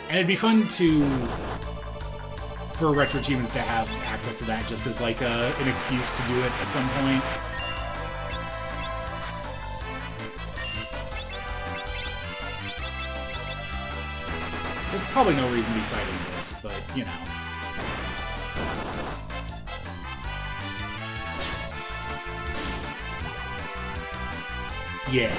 And it'd be fun for Retro Achievements to have access to that just as like an excuse to do it at some point. There's probably no reason to be fighting this, but, you know. Yeah.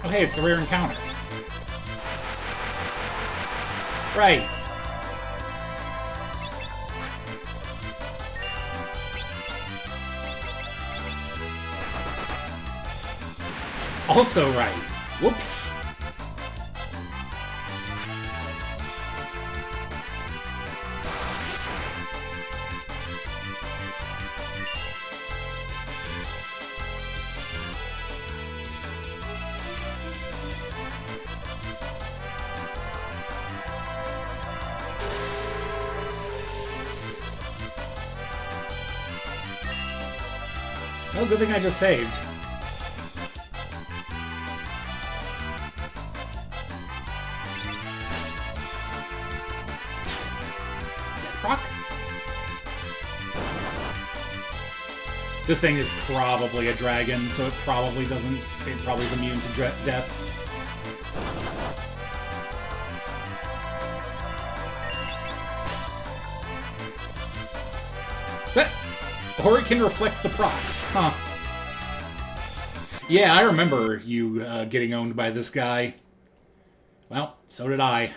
Oh, hey, it's the rare encounter. Right. Also right. Whoops. Oh, good thing I just saved. Rock. This thing is probably a dragon, so it probably doesn't. It probably is immune to death. Or it can reflect the procs, huh? Yeah, I remember you getting owned by this guy. Well, so did I.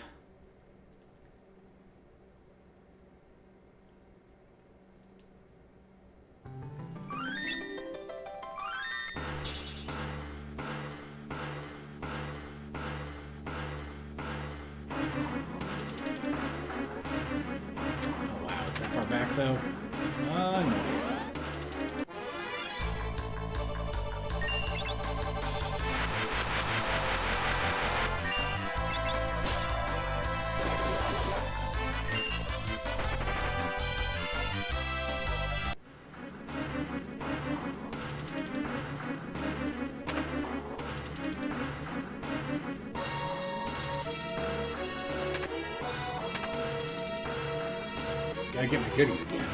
Oh wow, it's that far back though? No. Gotta get my goodies again.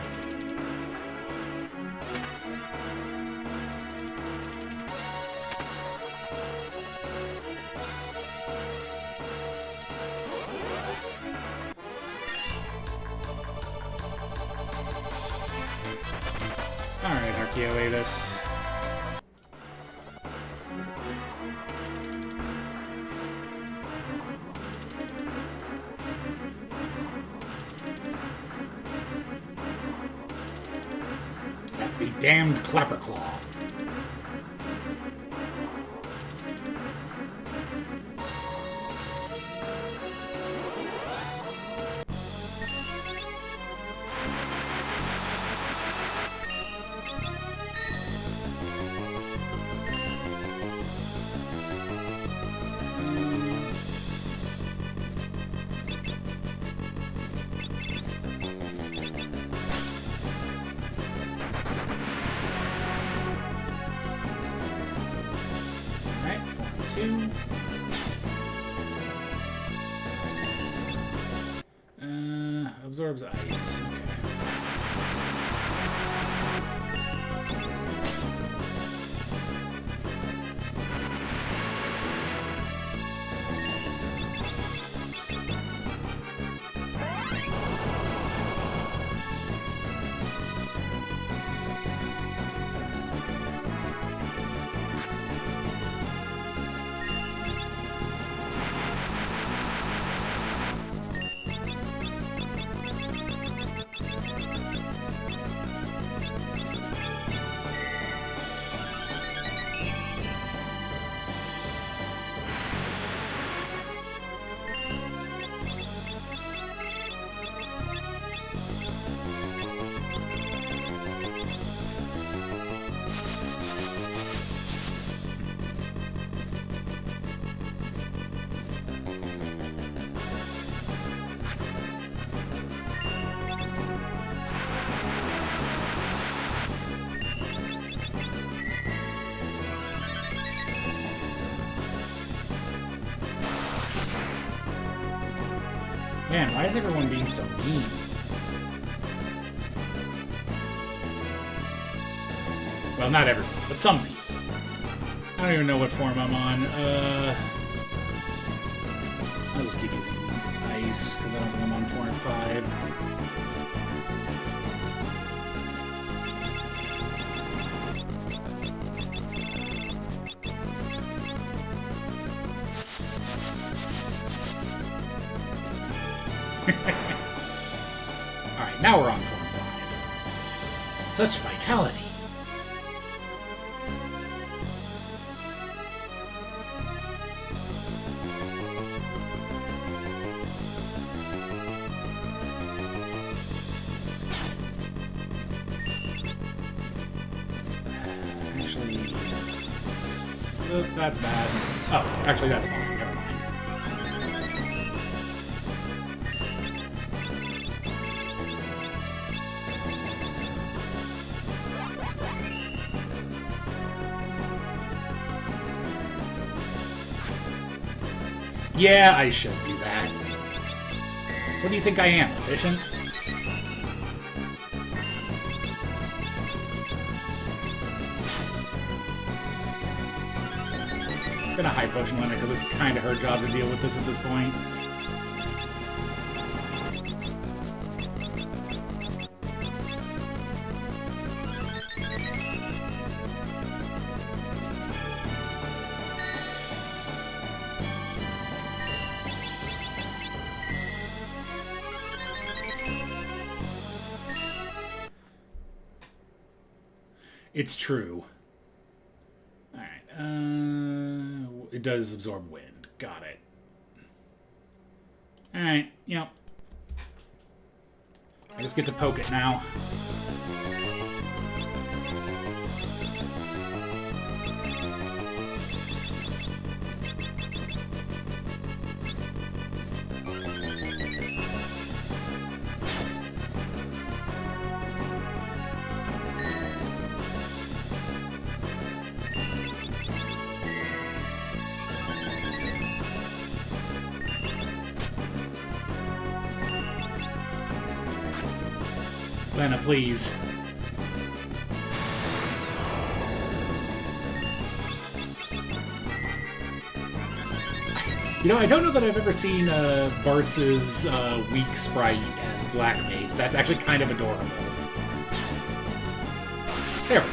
Alright, Archaeoavis. That be damned Clapperclaw. Absorbs ice. Okay, that's fine. Man, why is everyone being so mean? Well, not everyone, but some people. I don't even know what form I'm on. I'll just keep using ice, because I don't think I'm on 4 and 5. Alright, now we're on 4 and 5. Such vitality. Actually, that's bad. Oh, actually that's fine. Never mind. Yeah, I should do that. What do you think I am, efficient? I'm gonna high potion limit because it's kind of her job to deal with this at this point. It's true. Alright, it does absorb wind. Got it. Alright, yep. I just get to poke it now. Lena, please. You know, I don't know that I've ever seen Bart's weak sprite as Black Mage. That's actually kind of adorable. There we go.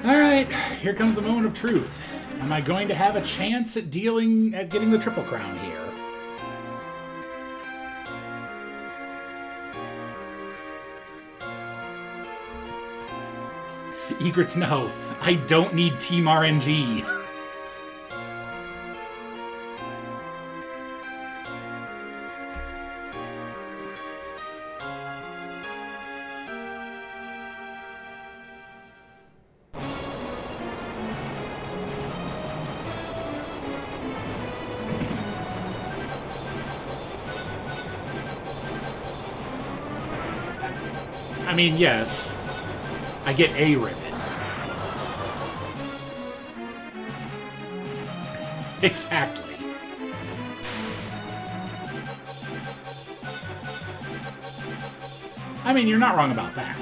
Alright, here comes the moment of truth. Am I going to have a chance at getting the Triple Crown here? Egrets, no. I don't need Team RNG. I mean, yes, I get a ribbon. Exactly. I mean, you're not wrong about that.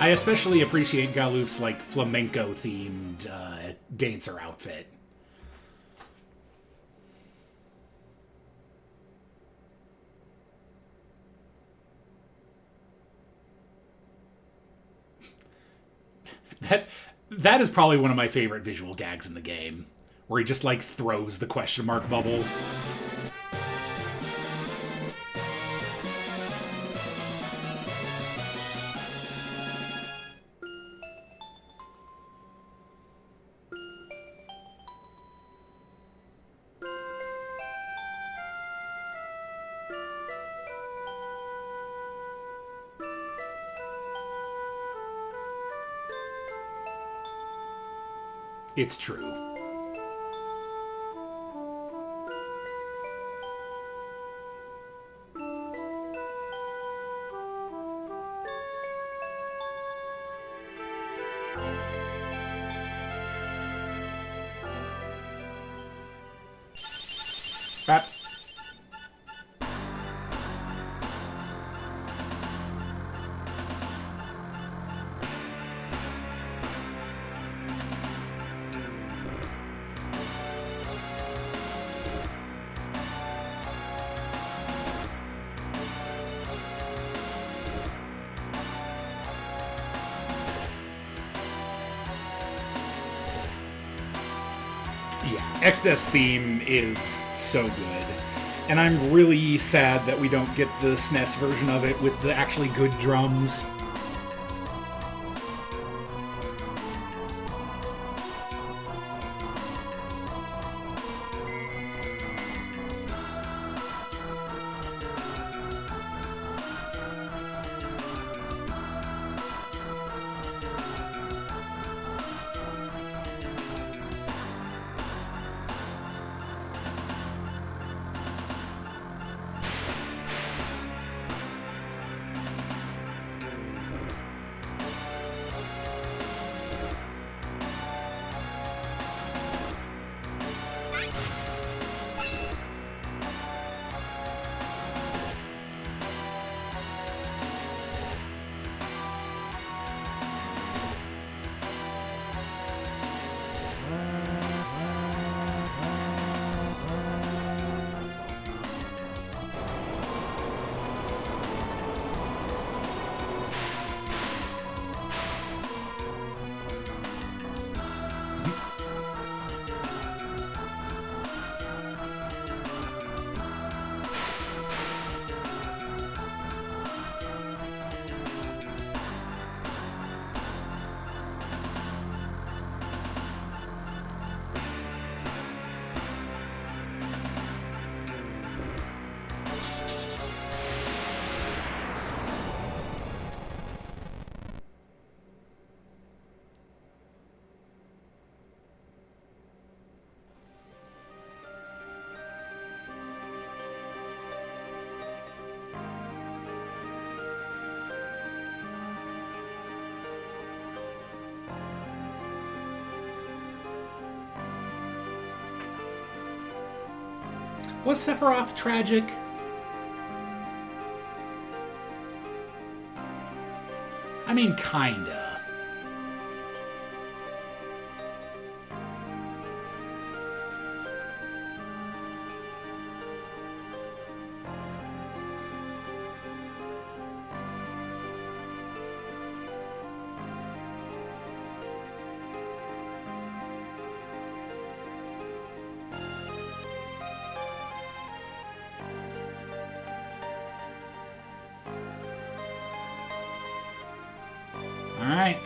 I especially appreciate Galuf's, like, flamenco-themed dancer outfit. That is probably one of my favorite visual gags in the game, where he just, like, throws the question mark bubble. It's true. Bap. Exodus theme is so good. And I'm really sad that we don't get the SNES version of it with the actually good drums. Was Sephiroth tragic? I mean, kinda. Alright.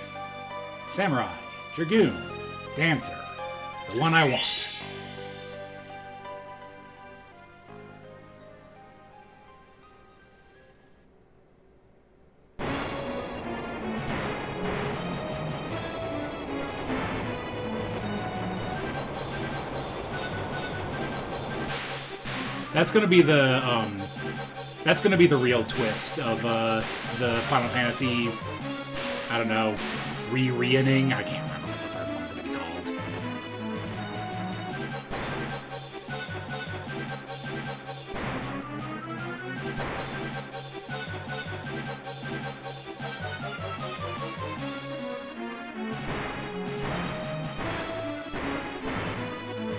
Samurai, Dragoon, Dancer. The one I want. That's gonna be the, that's gonna be the real twist of, the Final Fantasy, I don't know, re-inning? I can't remember what the third one's gonna be called.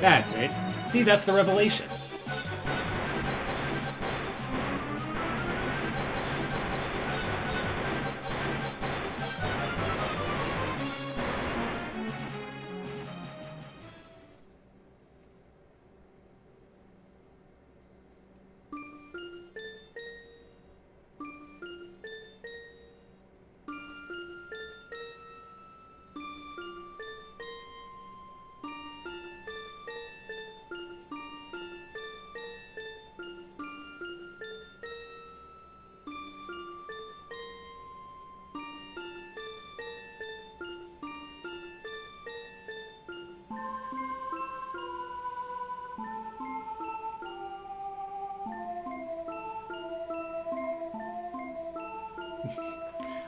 That's it. See, that's the revelation.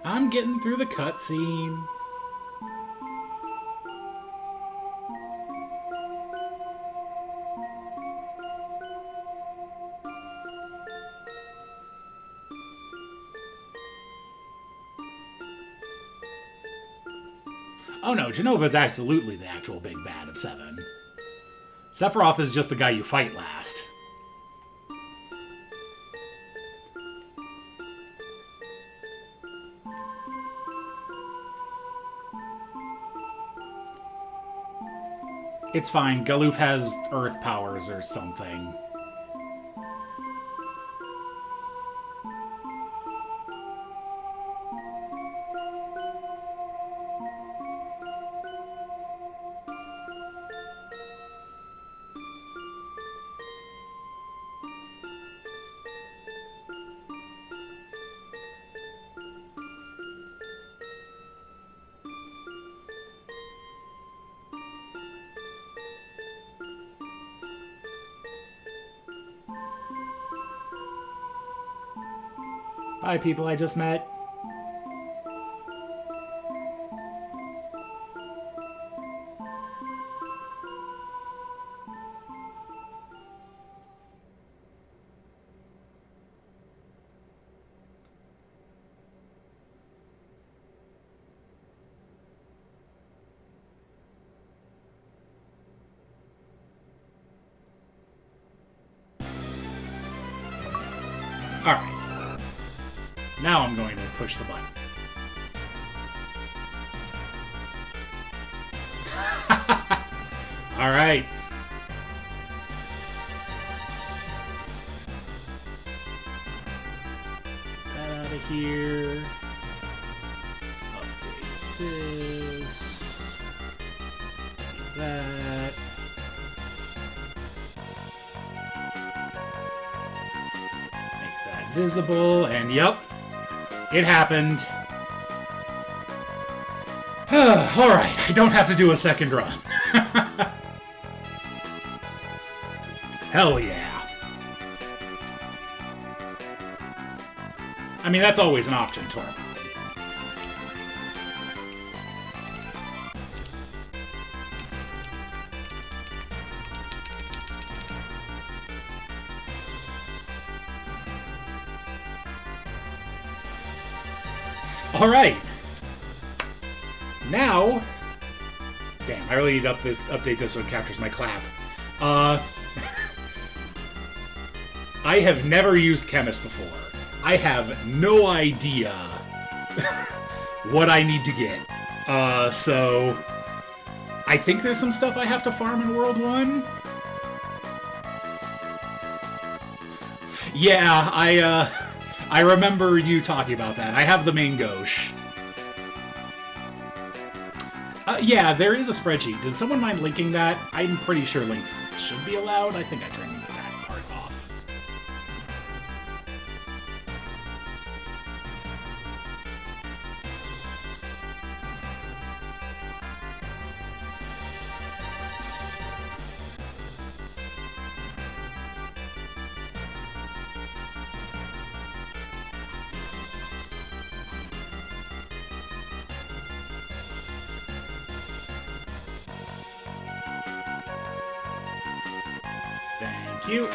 I'm getting through the cutscene. Oh no, Genova's absolutely the actual big bad of 7. Sephiroth is just the guy you fight last. It's fine, Galoof has earth powers or something. Bye, people I just met. Alright. Now I'm going to push the button. Alright. Get out of here. Update this. Do that. Make that visible, and yep. It happened. Alright, I don't have to do a second run. Hell yeah. I mean, that's always an option, Tormund. Alright. Now... Damn, I really need to update this so it captures my clap. I have never used Chemist before. I have no idea what I need to get. So... I think there's some stuff I have to farm in World 1. Yeah, I remember you talking about that. I have the main gauche. Yeah, there is a spreadsheet. Does someone mind linking that? I'm pretty sure links should be allowed. I think I turned that part off. Thank you.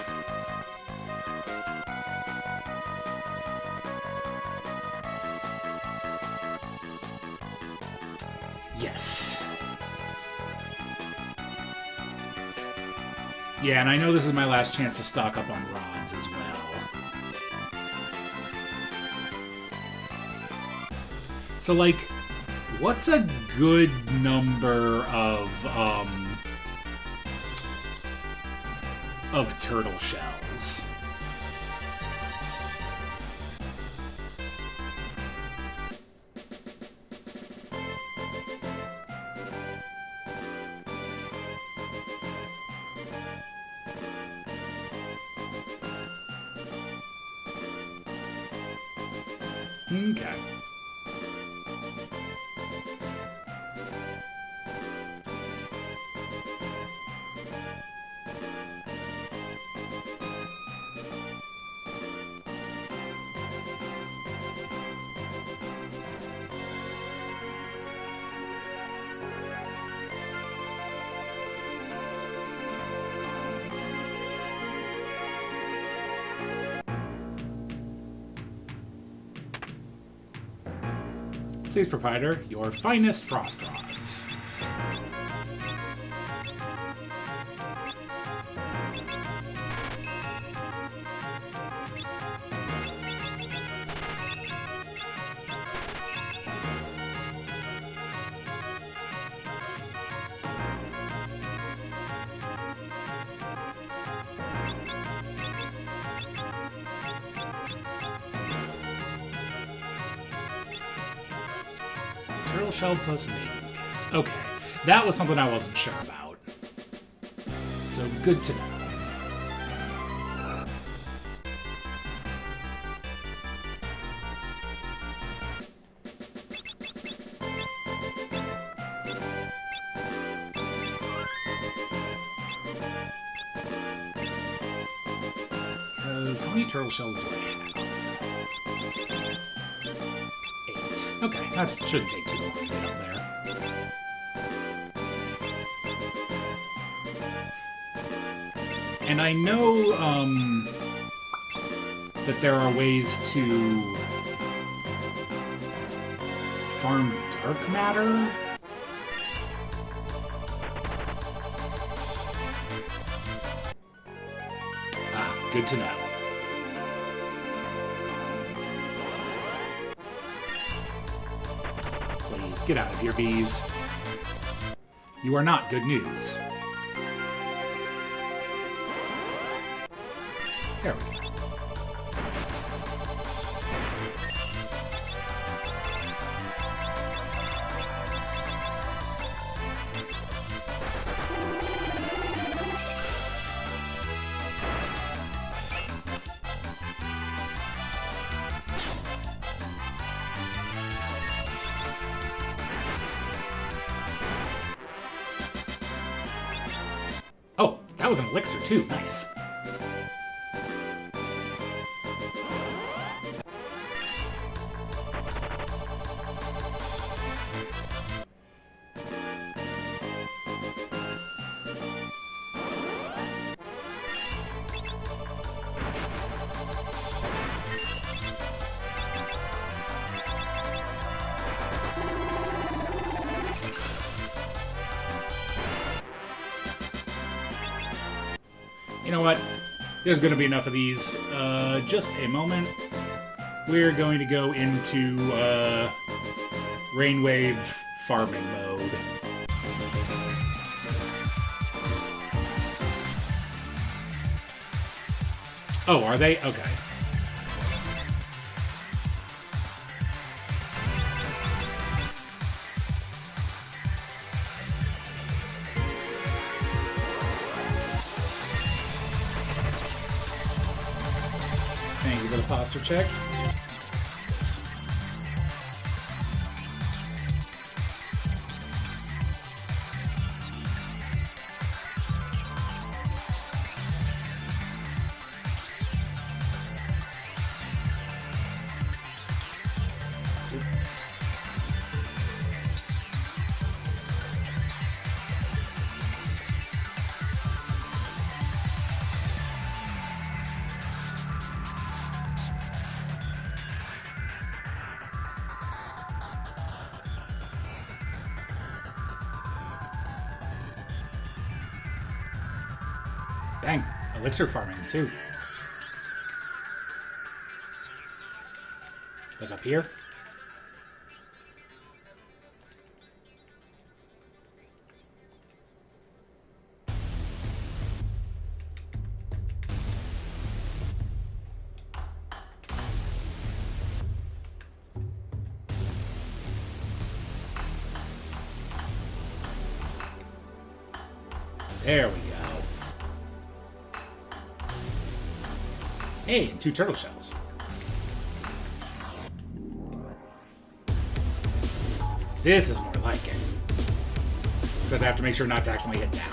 Yes. Yeah, and I know this is my last chance to stock up on rods as well. So, like, what's a good number of turtle shells? Okay. Please, proprietor, your finest frost rods. Turtle shell plus maiden's kiss. Okay, that was something I wasn't sure about. So good to know. Because how many turtle shells do I have? 8. Okay, that shouldn't take too long to get up there. And I know that there are ways to farm dark matter. Ah, good to know. Please, get out of here, bees. You are not good news. There we go. Oh, that was an elixir too. Nice. know what? There's going to be enough of these. Just a moment. We're going to go into Rainwave farming mode. Oh, are they? Okay. Thank you for the posture check. Dang, elixir farming too. Look up here. There we go. Hey, and 2 turtle shells. This is more like it. Except I have to make sure not to accidentally hit down.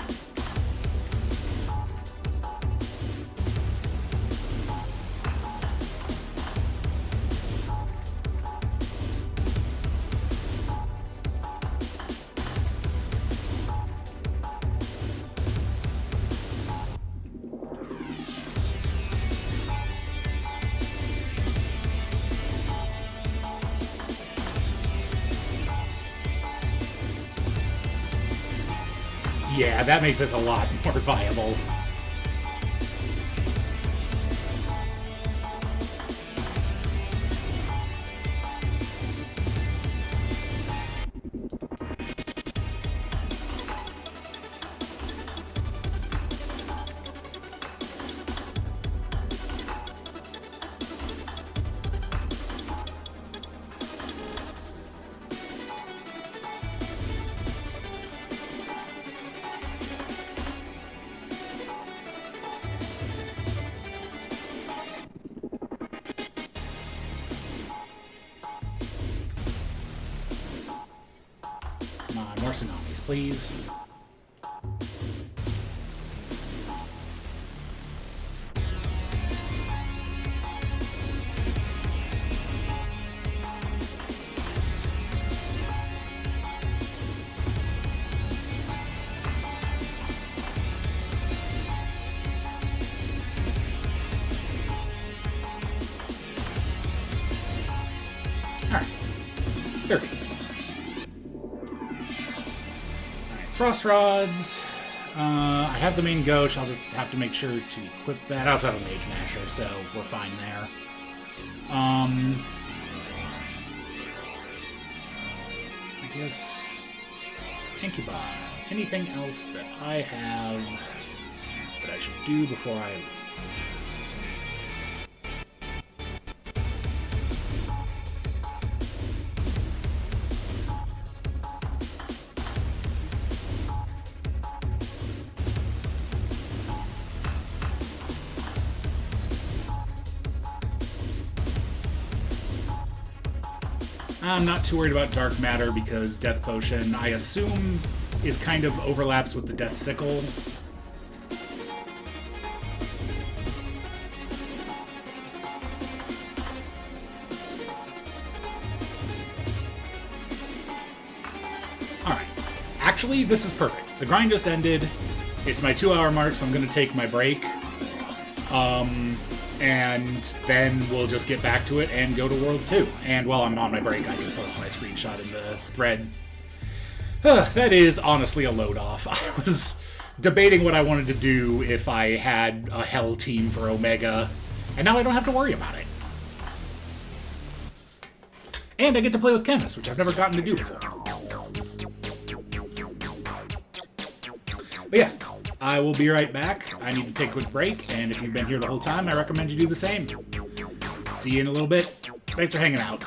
Yeah, that makes this a lot more viable. More tsunamis, please. Alright. 30. Frost rods. I have the main gauche. I'll just have to make sure to equip that. I also have a mage masher, so we're fine there. I guess Incubi. Anything else that I have that I should do before I leave? I'm not too worried about Dark Matter because Death Potion, I assume, is kind of overlaps with the Death Sickle. Alright. Actually, this is perfect. The grind just ended. It's my 2-hour mark, so I'm going to take my break. And then we'll just get back to it and go to World 2. And while I'm on my break, I can post my screenshot in the thread. That is honestly a load off. I was debating what I wanted to do if I had a Hell team for Omega, and now I don't have to worry about it. And I get to play with Chemist, which I've never gotten to do before. But yeah, I will be right back. I need to take a quick break, and if you've been here the whole time, I recommend you do the same. See you in a little bit. Thanks for hanging out.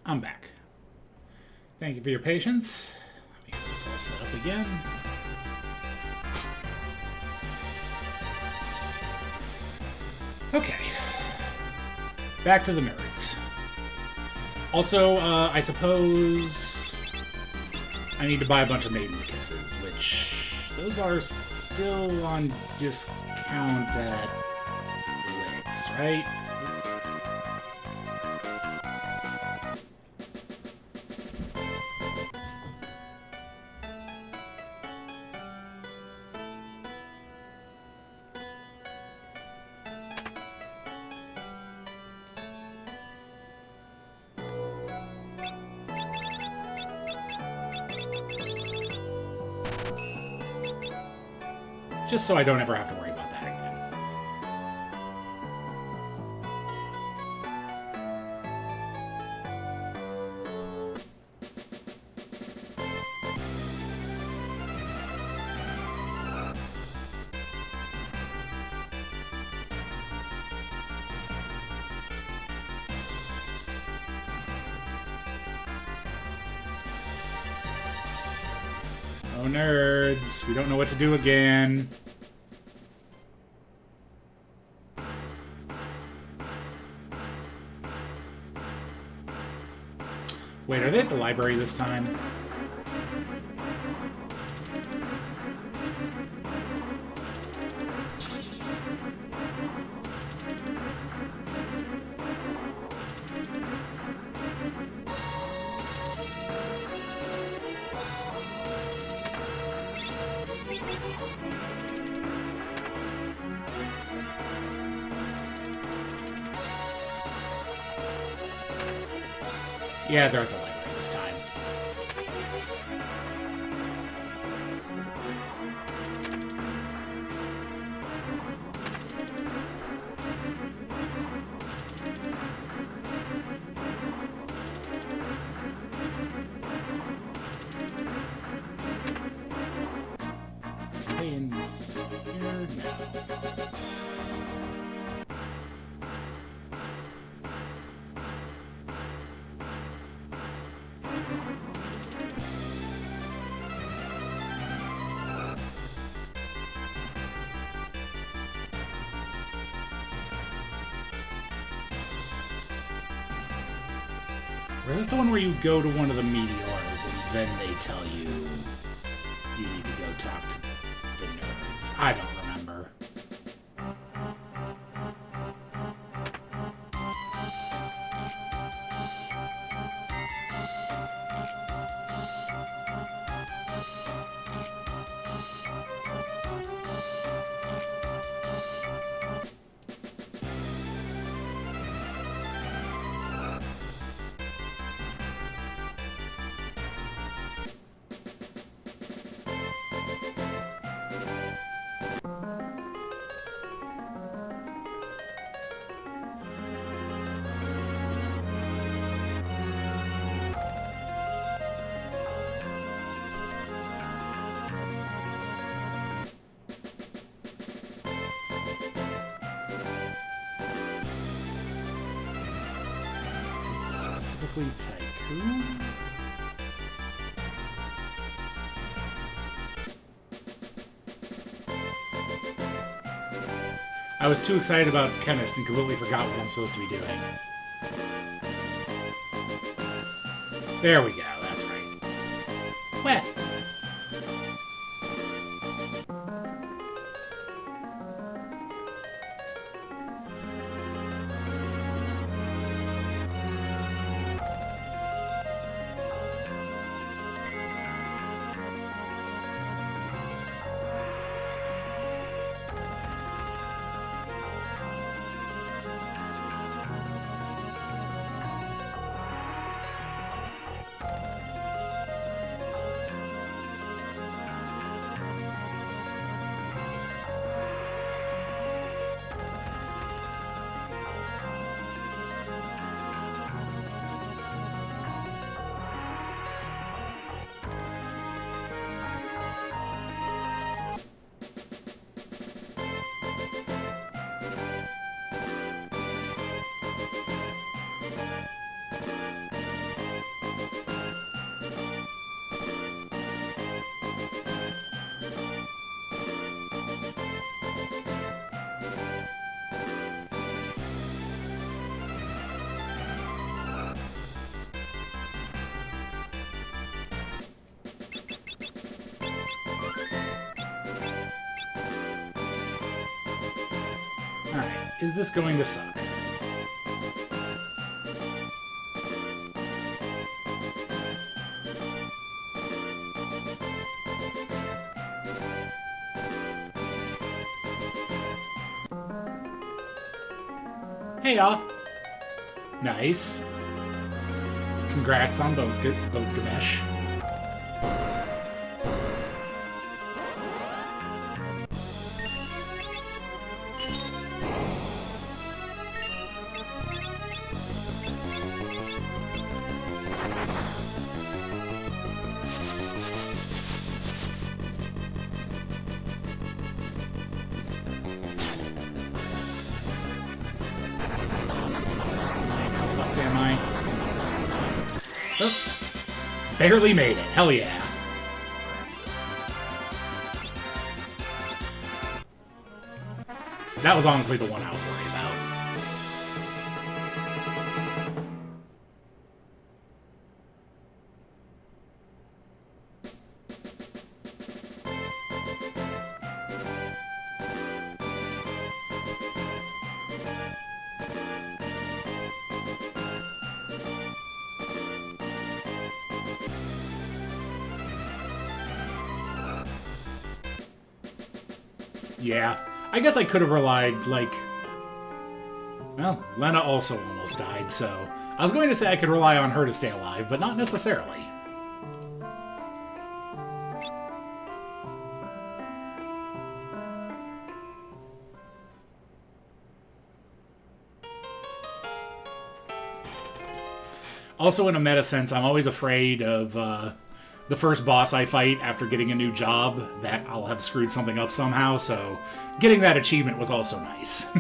I'm back. Thank you for your patience. Let me get this all set up again. Okay. Back to the nerds. Also, I suppose I need to buy a bunch of Maiden's Kisses, which those are still on discount at Licks, right? Just so I don't ever have to worry about that again. Oh, nerds. We don't know what to do again. Wait, are they at the library this time? Yeah, they're at the library this time. Are they in here? No. Or is this the one where you go to one of the meteors and then they tell you you need to go talk to the nerds? I don't remember. Specifically Tycoon? I was too excited about Chemist and completely forgot what I'm supposed to be doing. There we go, that's right. Wet! Is this going to suck? Hey, y'all. Nice. Congrats on Boat Ganesh. Barely made it. Hell yeah. That was honestly the one I was worried about. Yeah, I guess I could have relied, like... Well, Lena also almost died, so... I was going to say I could rely on her to stay alive, but not necessarily. Also, in a meta sense, I'm always afraid of, the first boss I fight after getting a new job, that I'll have screwed something up somehow, so getting that achievement was also nice.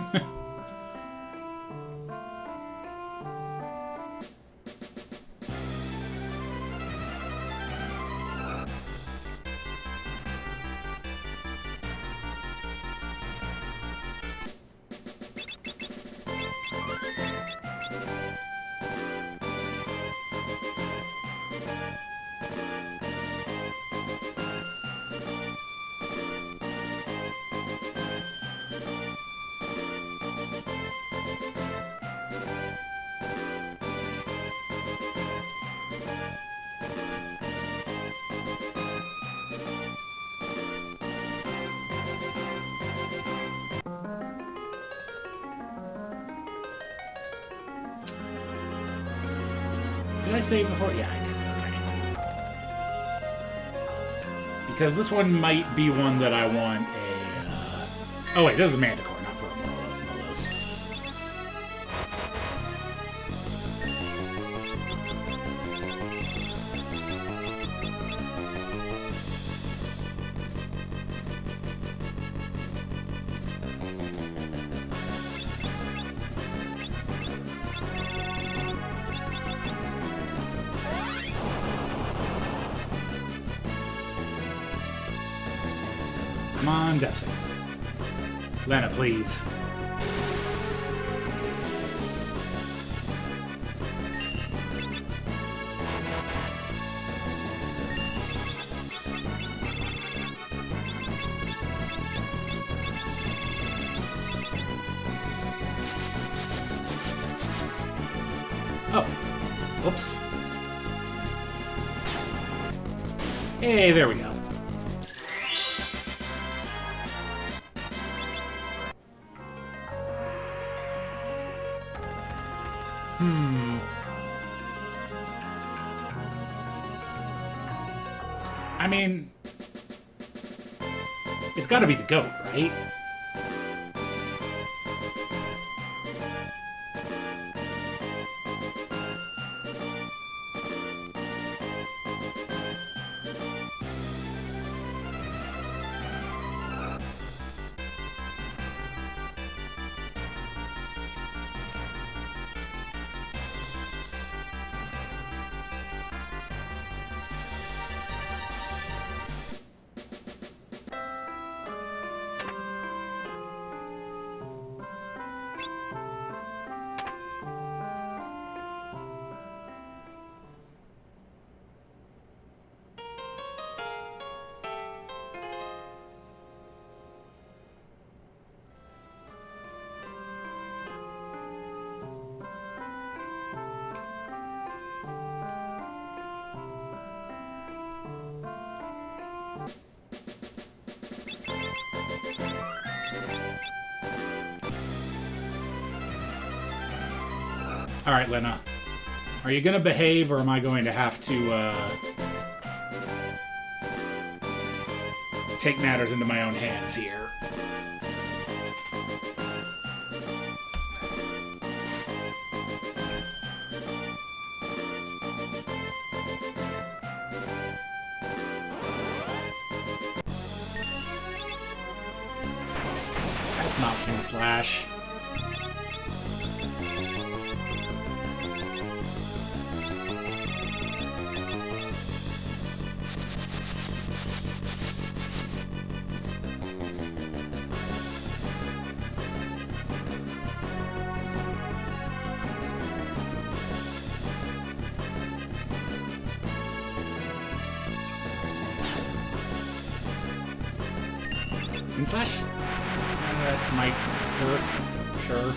Did I save before? Yeah, I did. Okay. Because this one might be one that I want a... Oh wait, this is Manticore, not Molos. Come on, Dessa. Lena, please. Oh. Oops. Hey, there we go. I mean, it's gotta be the goat, right? Alright, Lena. Are you gonna behave, or am I going to have to, take matters into my own hands here? That's not Pin Slash. Pin Slash? That might work. Sure.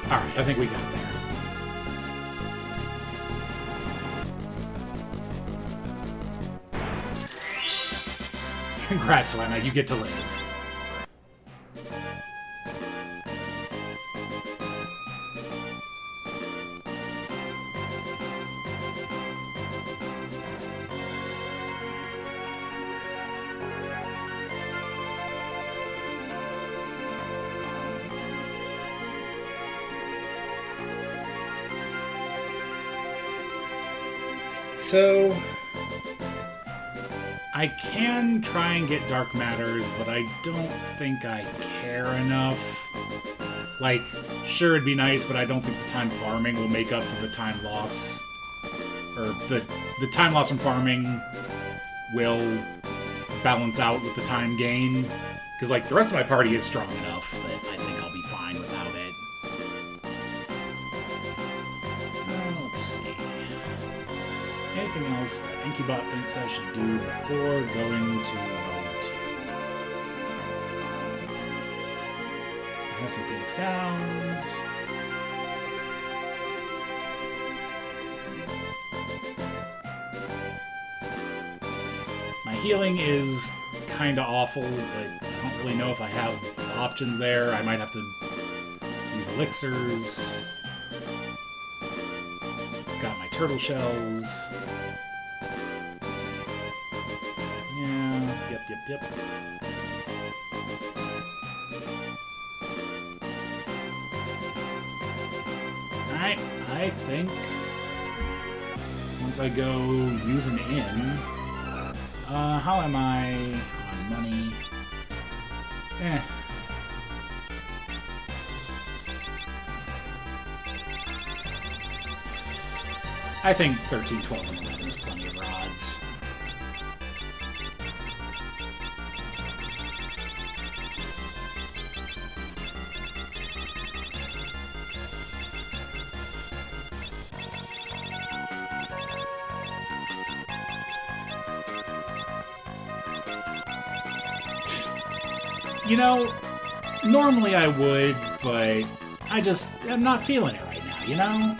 Alright, I think we got there. Congrats, Lena. You get to live. So, I can try and get Dark Matters, but I don't think I care enough. Like, sure, it'd be nice, but I don't think the time farming will make up for the time loss. Or the time loss from farming will balance out with the time gain. Because, like, the rest of my party is strong enough that I think I'll be fine without it. Let's see. Anything else that Inkybot thinks I should do before going to Road 2? I have some Phoenix Downs. My healing is kind of awful, but I don't really know if I have options there. I might have to use elixirs. Got my turtle shells. Yeah, yep. Alright, I think once I go use an inn, how am I on money? I think 13, 12, and 11 is plenty of rods. You know, normally I would, but I'm not feeling it right now, you know?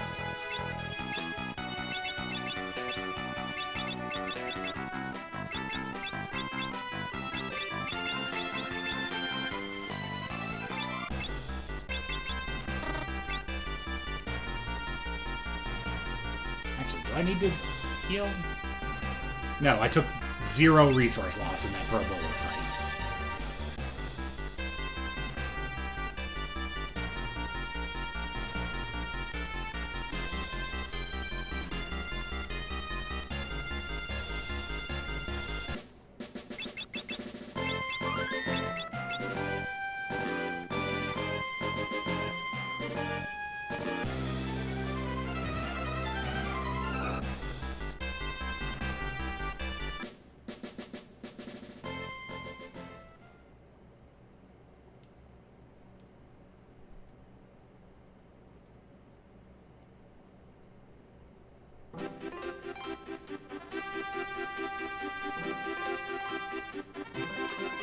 Actually, do I need to heal? No, I took 0 resource loss in that Pro Bowls fight.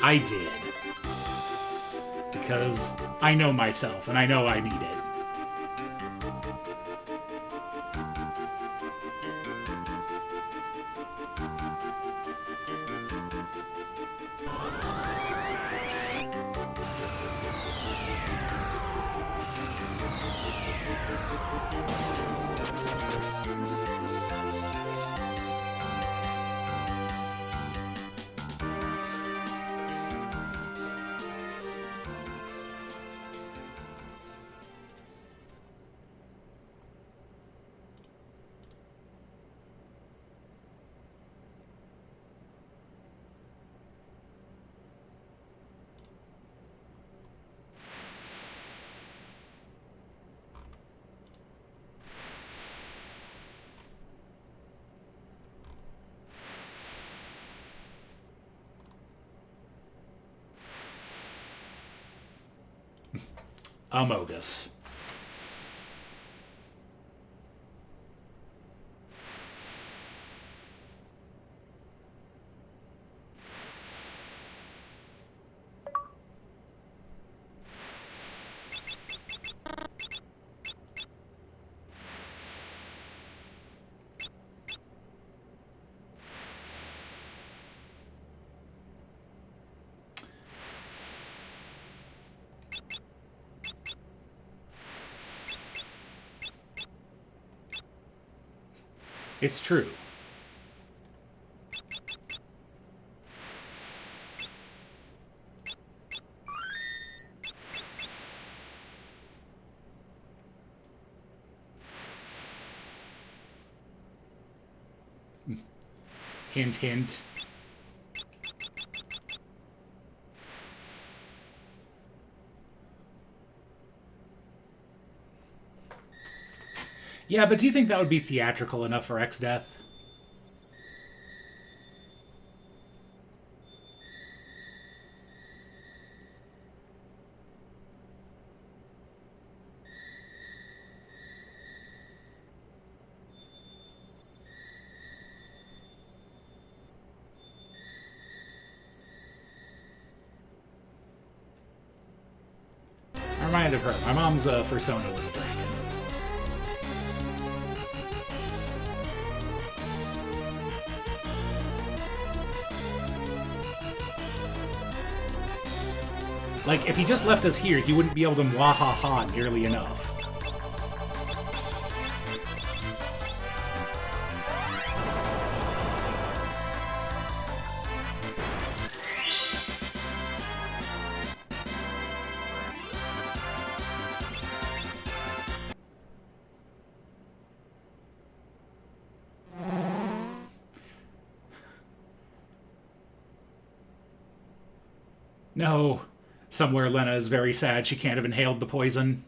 I did. Because I know myself, and I know I need it. Amogus. It's true. Hint, hint. Yeah, but do you think that would be theatrical enough for X-Death? I'm reminded of her. My mom's persona was a dragon. Like, if he just left us here, he wouldn't be able to mwahaha nearly enough. No. Somewhere Lena is very sad she can't have inhaled the poison.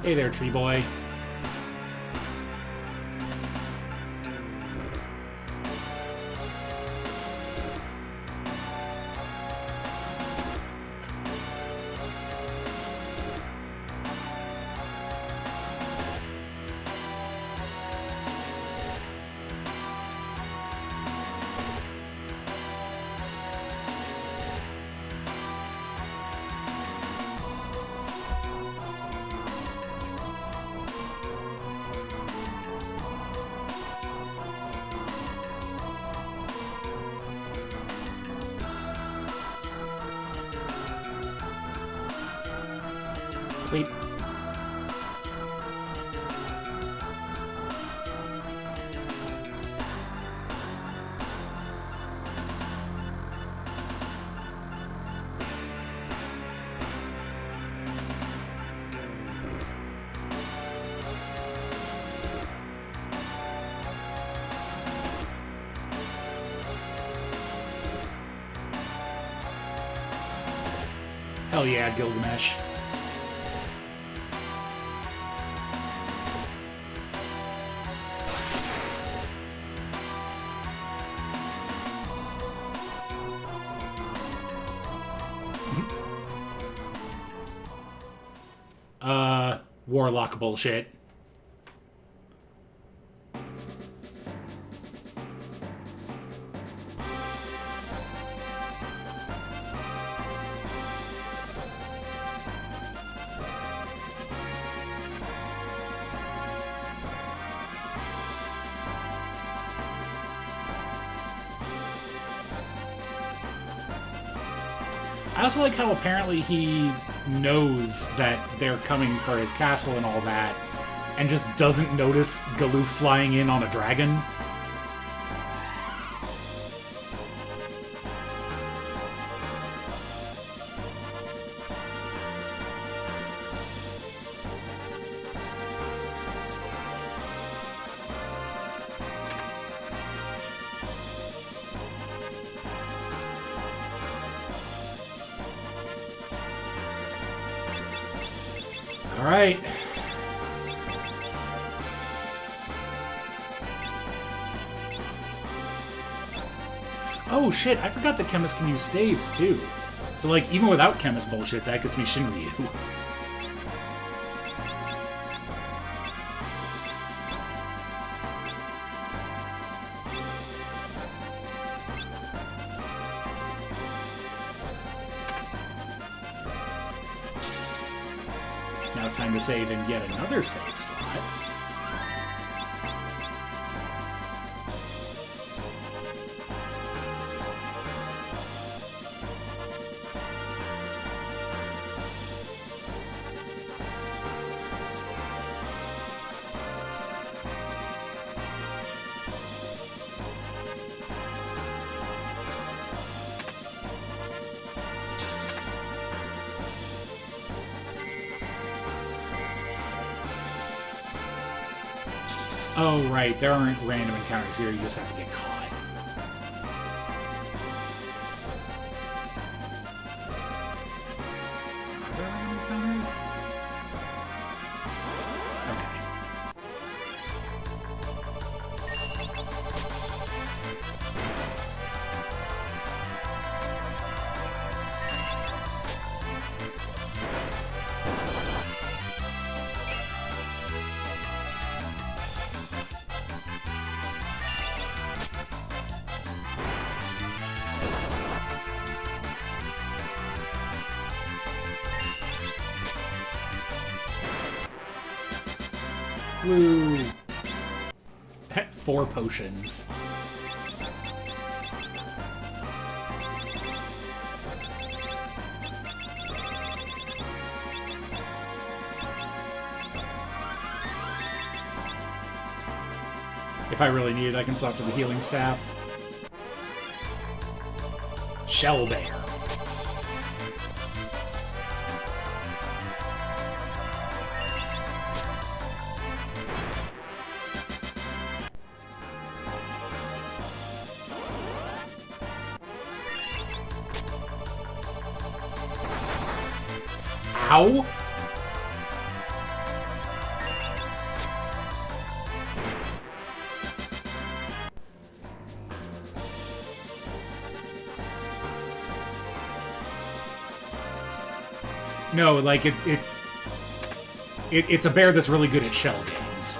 Hey there, tree boy. Wait. Hell yeah, Gilgamesh. Warlock bullshit. I also like how apparently he knows that they're coming for his castle and all that, and just doesn't notice Galoof flying in on a dragon. Alright. Oh shit, I forgot that Chemist can use staves too. So like, even without Chemist bullshit, that gets me Shinryu. Now time to save in yet another save slot. Oh, right. There aren't random encounters here. You just have to get caught. Are there random encounters? Woo! 4 potions. If I really need it, I can swap to the healing staff. Shell Bear. Ow! No, like it's a bear that's really good at shell games.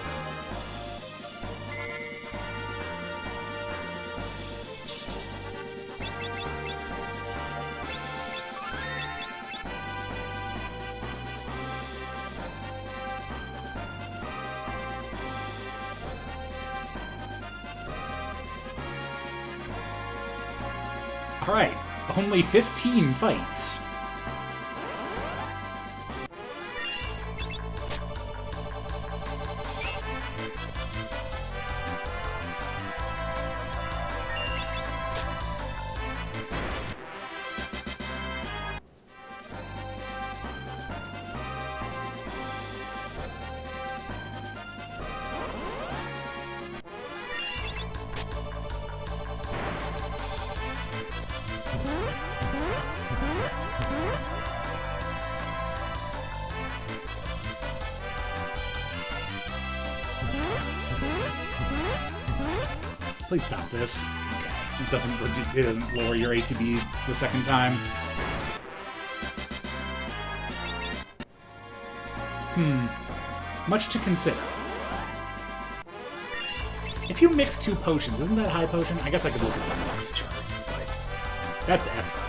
Alright, only 15 fights. Please stop this. Okay. It doesn't lower your ATB the second time. Much to consider. If you mix 2 potions, isn't that high potion? I guess I could look at the Lux chart, but that's effort.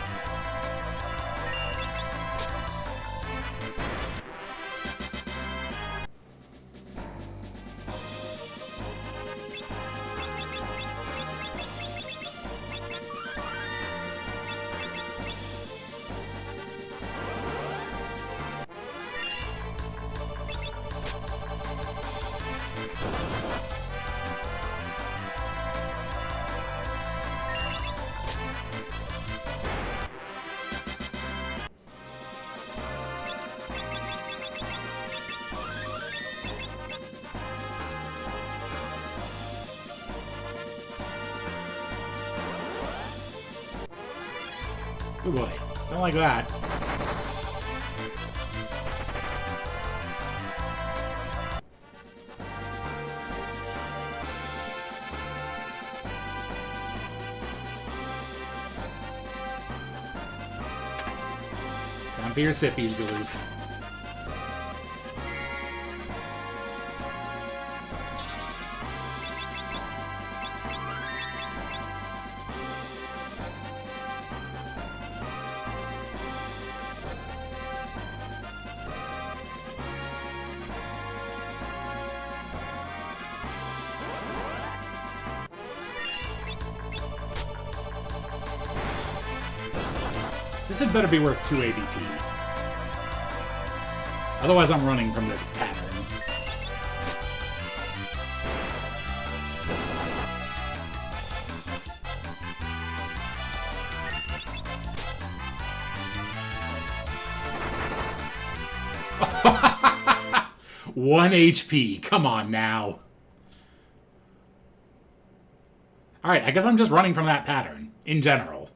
Oh boy, don't like that. Time for your sippies, Galoof. This had better be worth 2 ABP. Otherwise, I'm running from this pattern. One HP. Come on now. Alright, I guess I'm just running from that pattern, in general.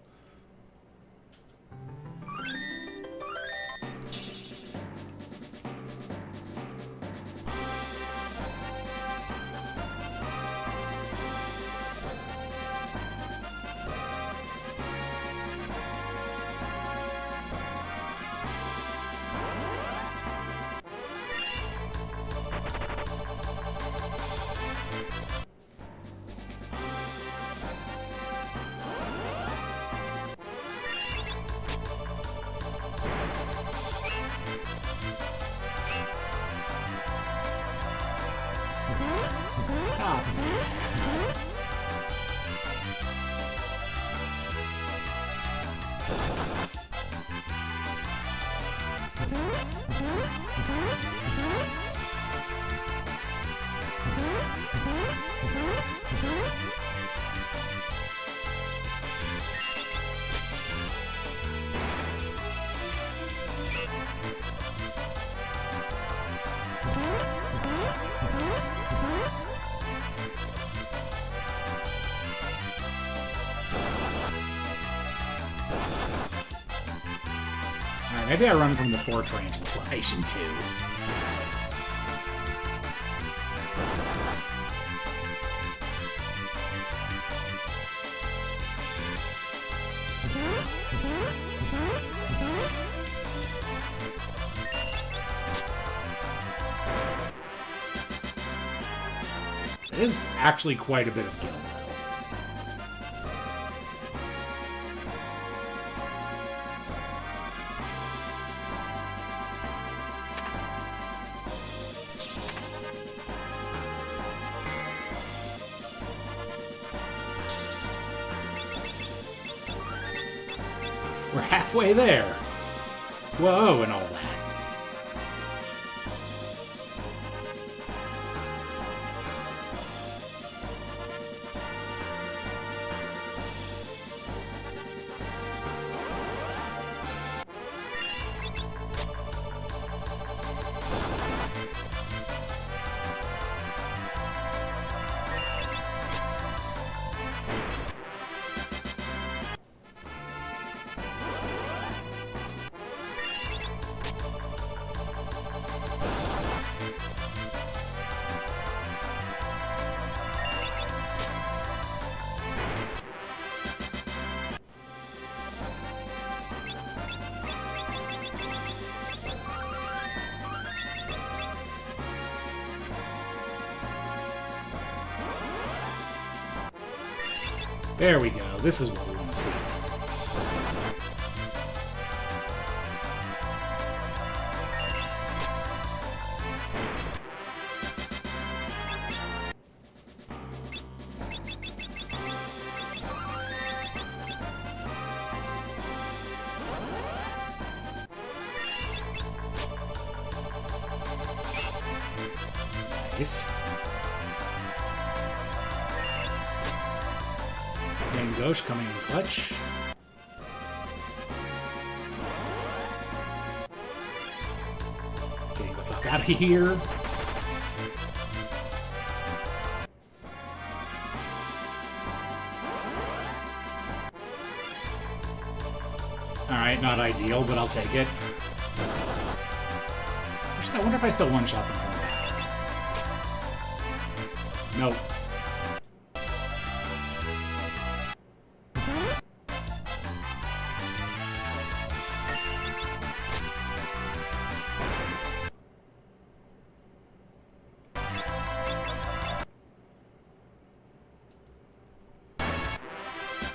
Stop. Alright, maybe I run from the 4-train transformation too. It is actually quite a bit of guild, though. We're halfway there. Whoa, and all that. There we go. This is what we want to see. Nice. Ghost coming in clutch. Getting the fuck out of here. Alright, not ideal, but I'll take it. Actually, I wonder if I still one-shot them from the back. Nope.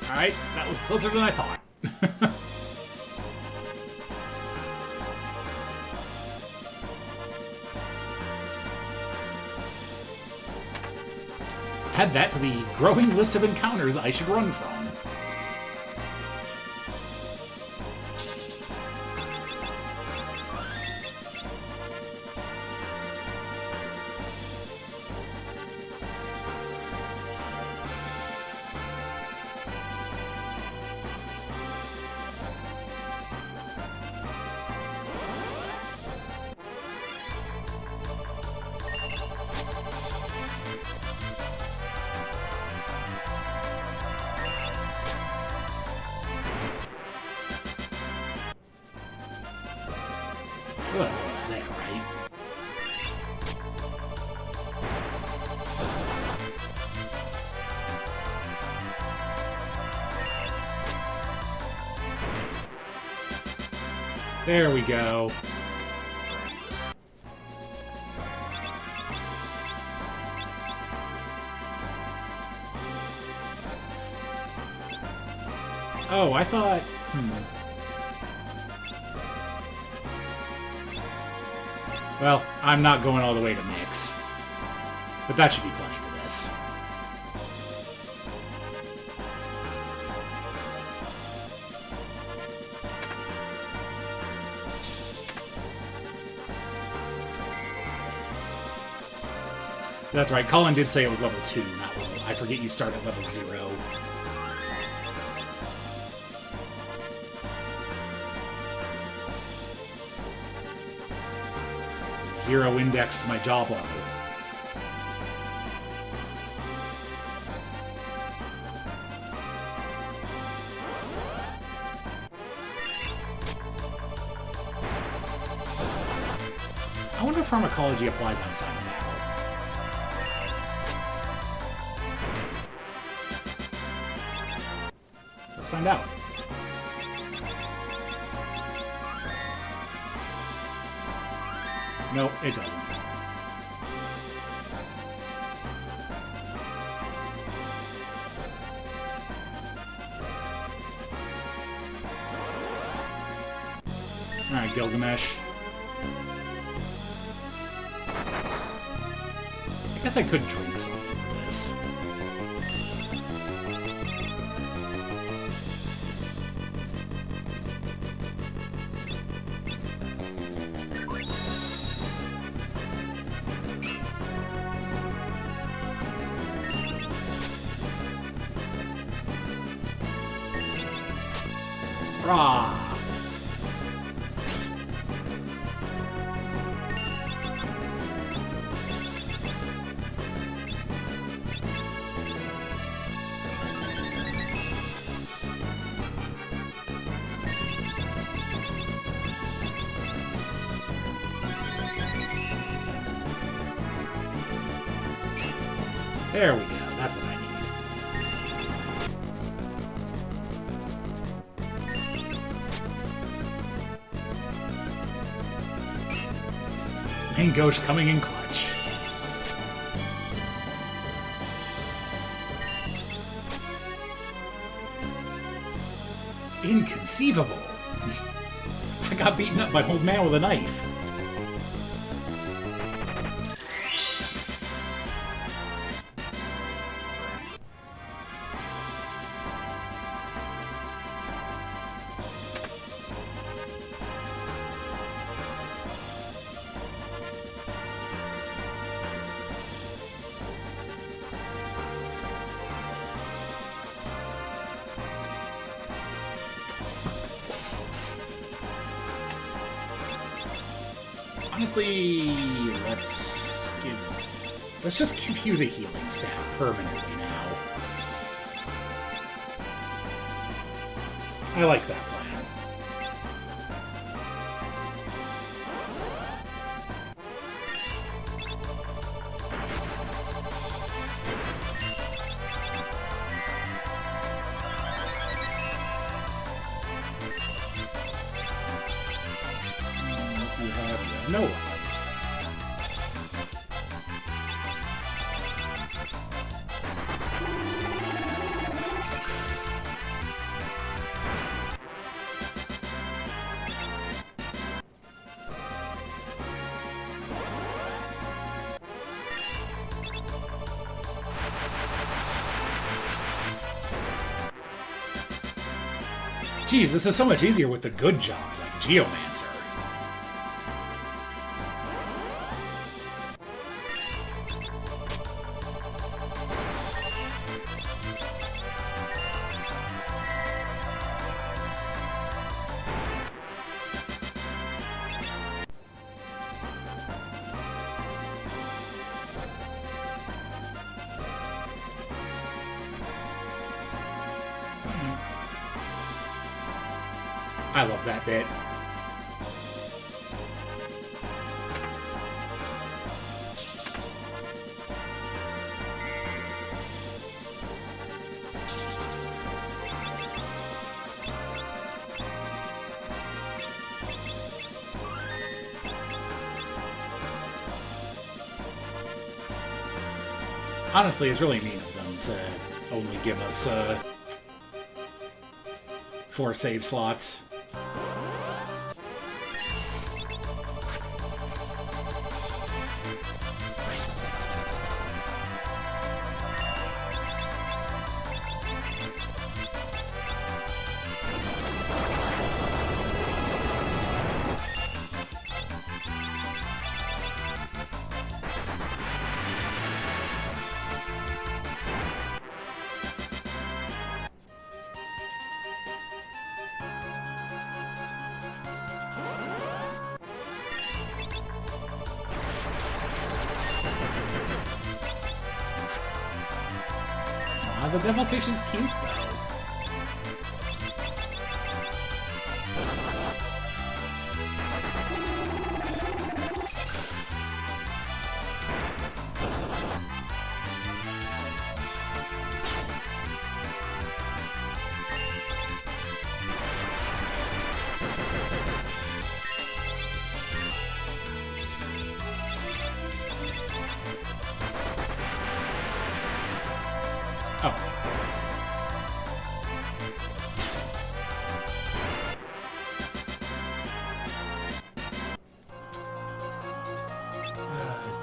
Alright, that was closer than I thought. Add that to the growing list of encounters I should run from. Well, it's there, right? There we go. Oh, I thought... Well, I'm not going all the way to mix. But that should be plenty for this. That's right, Colin did say it was level 2, not level... I forget you start at level 0. Zero index to my job level. I wonder if pharmacology applies outside of now. Let's find out. Nope, it doesn't. Alright, Gilgamesh. I guess I could drink something for this. Rah! There we go. That's what I need. Mangosh coming in clutch. Inconceivable. I got beaten up by an old man with a knife. Honestly, let's just give you the healing staff permanently now. I like that plan. What do you have here? No odds. Geez, this is so much easier with the good jobs like Geomancer. I love that bit. Honestly, it's really mean of them to only give us 4 save slots. The devilfish is cute, though. Oh.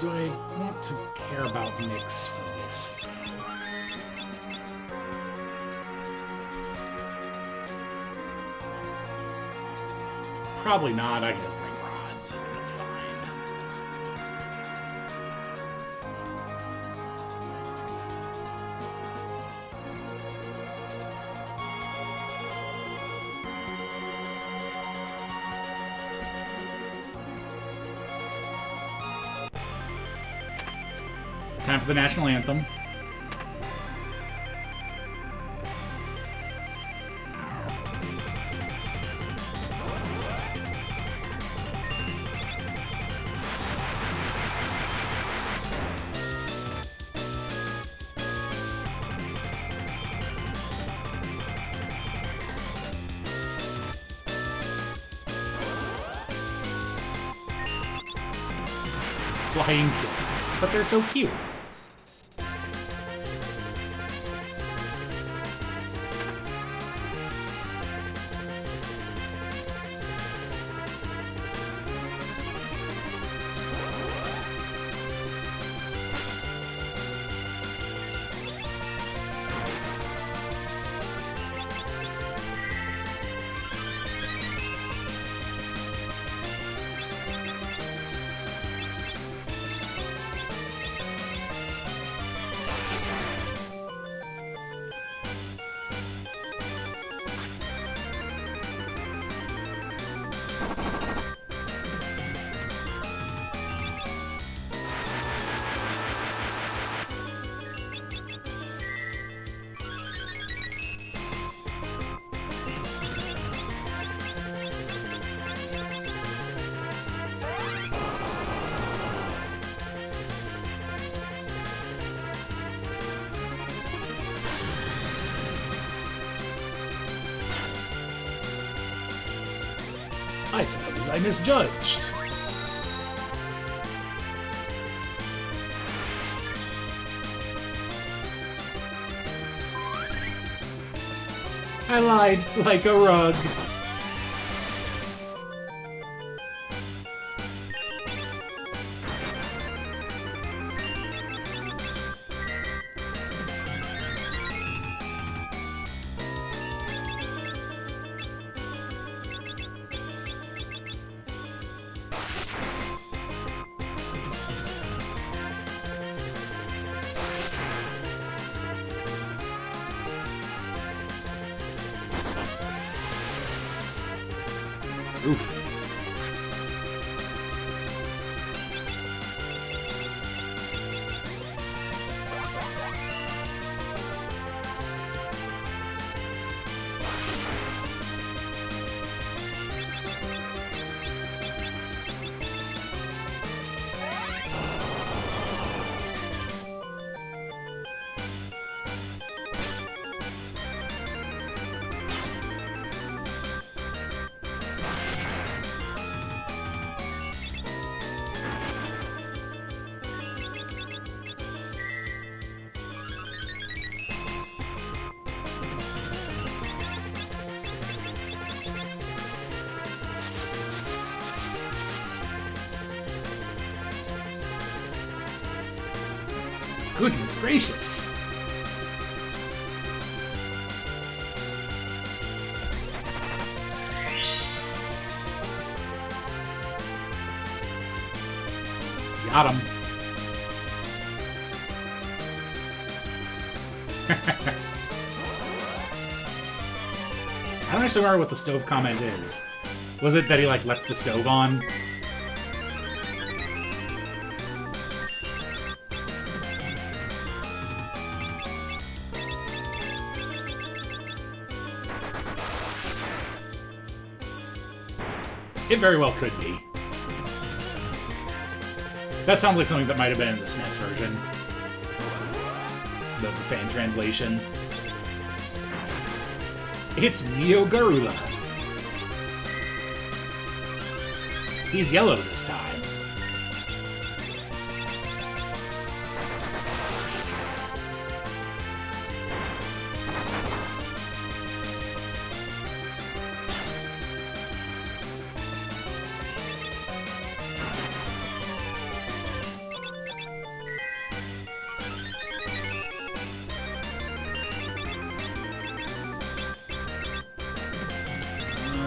Do I want to care about Nyx for this? Probably not. I can just bring rods and it'll be fine. Time for the national anthem. Flying kill. But they're so cute. I suppose I misjudged. I lied like a rug. Oof. Goodness gracious. Got him. I don't actually remember what the stove comment is. Was it that he, like, left the stove on? It very well could be. That sounds like something that might have been in the SNES version. The fan translation. It's Neo Garula. He's yellow this time.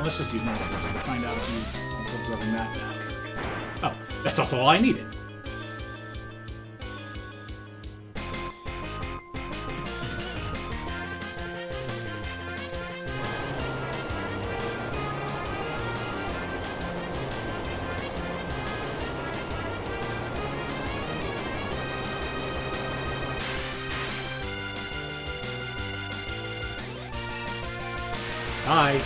Let's just use normal wizard to find out if he's also absorbing that now. Oh, that's also all I needed. Bye.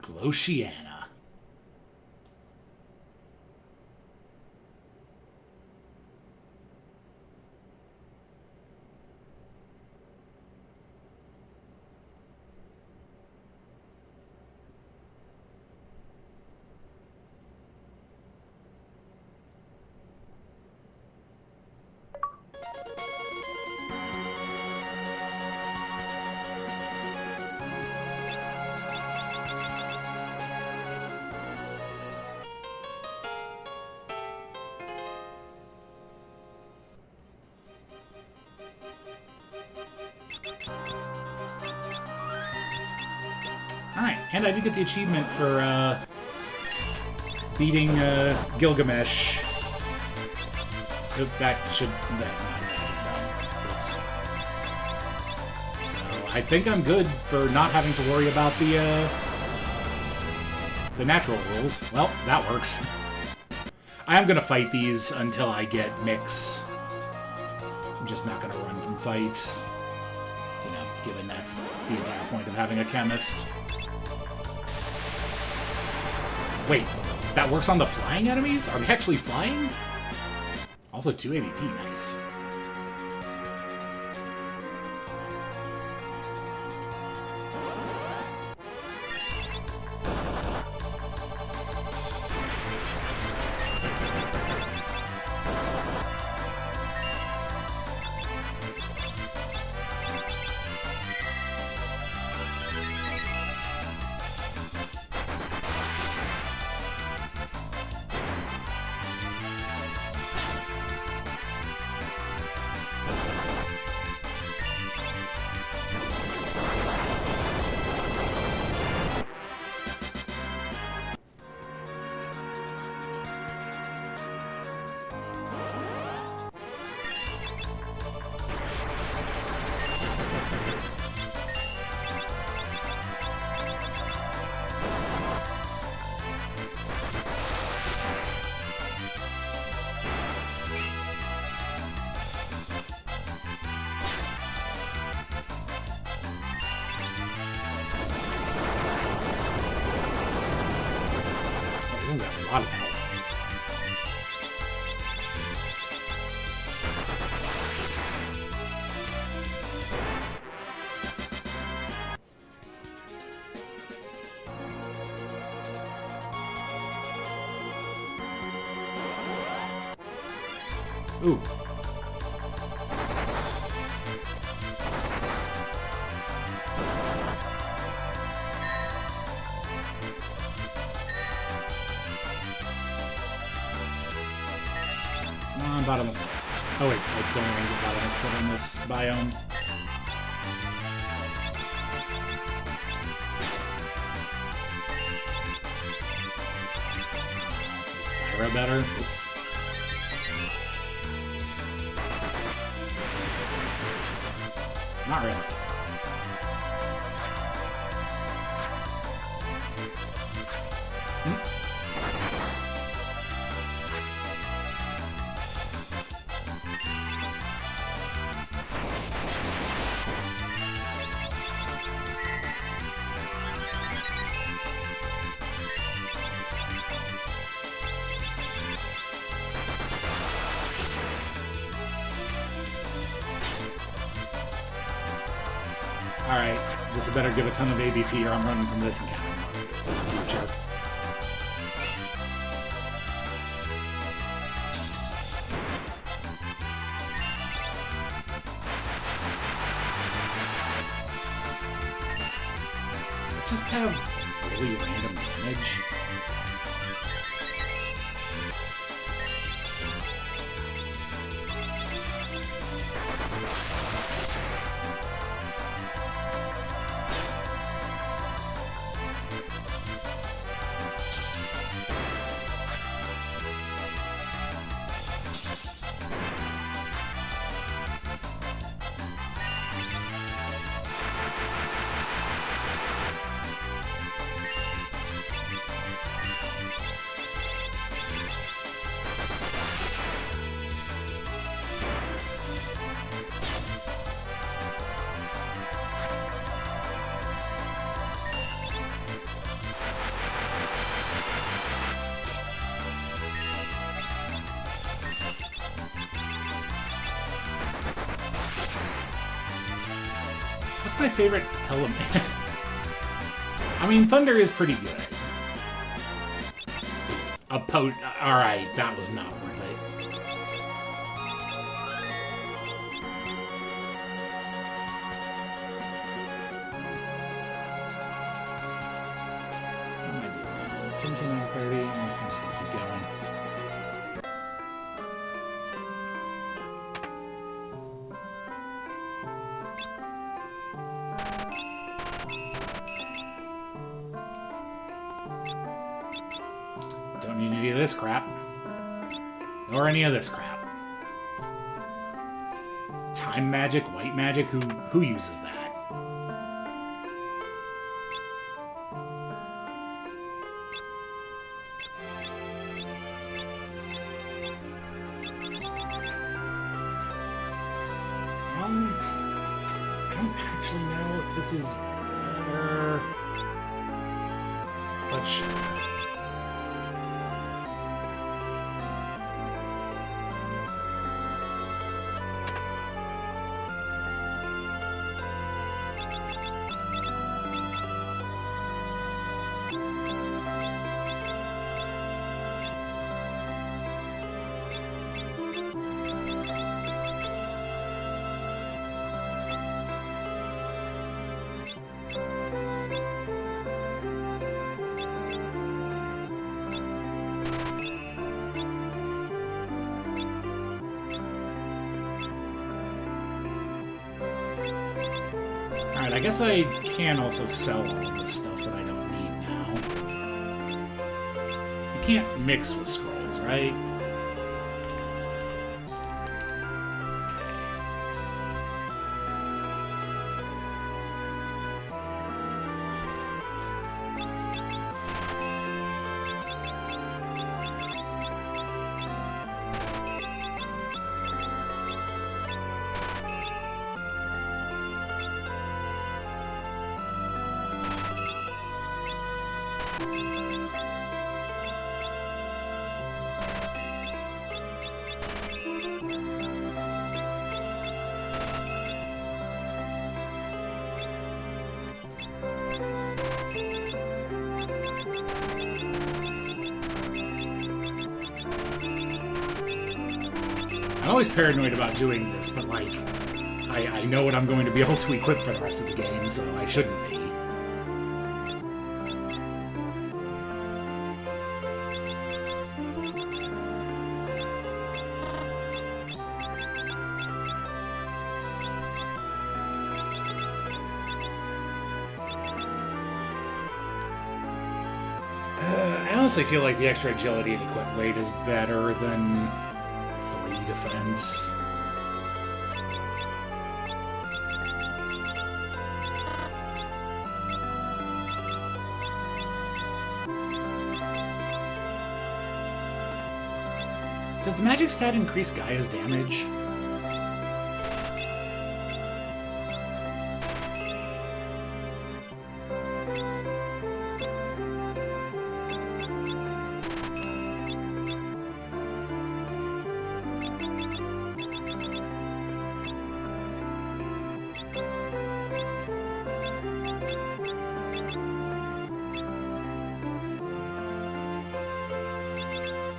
Gloshiana. Alright, and I did get the achievement for beating Gilgamesh. That should... Oops. So I think I'm good for not having to worry about the natural rules. Well, that works. I am going to fight these until I get Mix. I'm just not going to run from fights. You know, given that's the entire point of having a chemist. Wait, that works on the flying enemies? Are they actually flying? Also 2 AVP, nice. lot of health. Ooh. Bottomless pit. Oh wait, I don't want to get bottomless pit in this biome. Is Fyra better? Oops. Not really. Alright, this better give a ton of ABP or I'm running from this encounter. Future. Does it just have really random damage? What's my favorite element? I mean, thunder is pretty good. Alright, that was not worth it. What am I doing? 17 out of 30. I'm just gonna keep going. Don't need any of this crap. Nor any of this crap. Time magic, white magic, who uses that? I don't actually know if this is better. But sure. Alright, I guess I can also sell all of this stuff that I don't need now. You can't mix with scrolls, right? always paranoid about doing this, but, like, I know what I'm going to be able to equip for the rest of the game, so I shouldn't be. I honestly feel like the extra agility and equip weight is better than 3 defense. Does the magic stat increase Gaia's damage?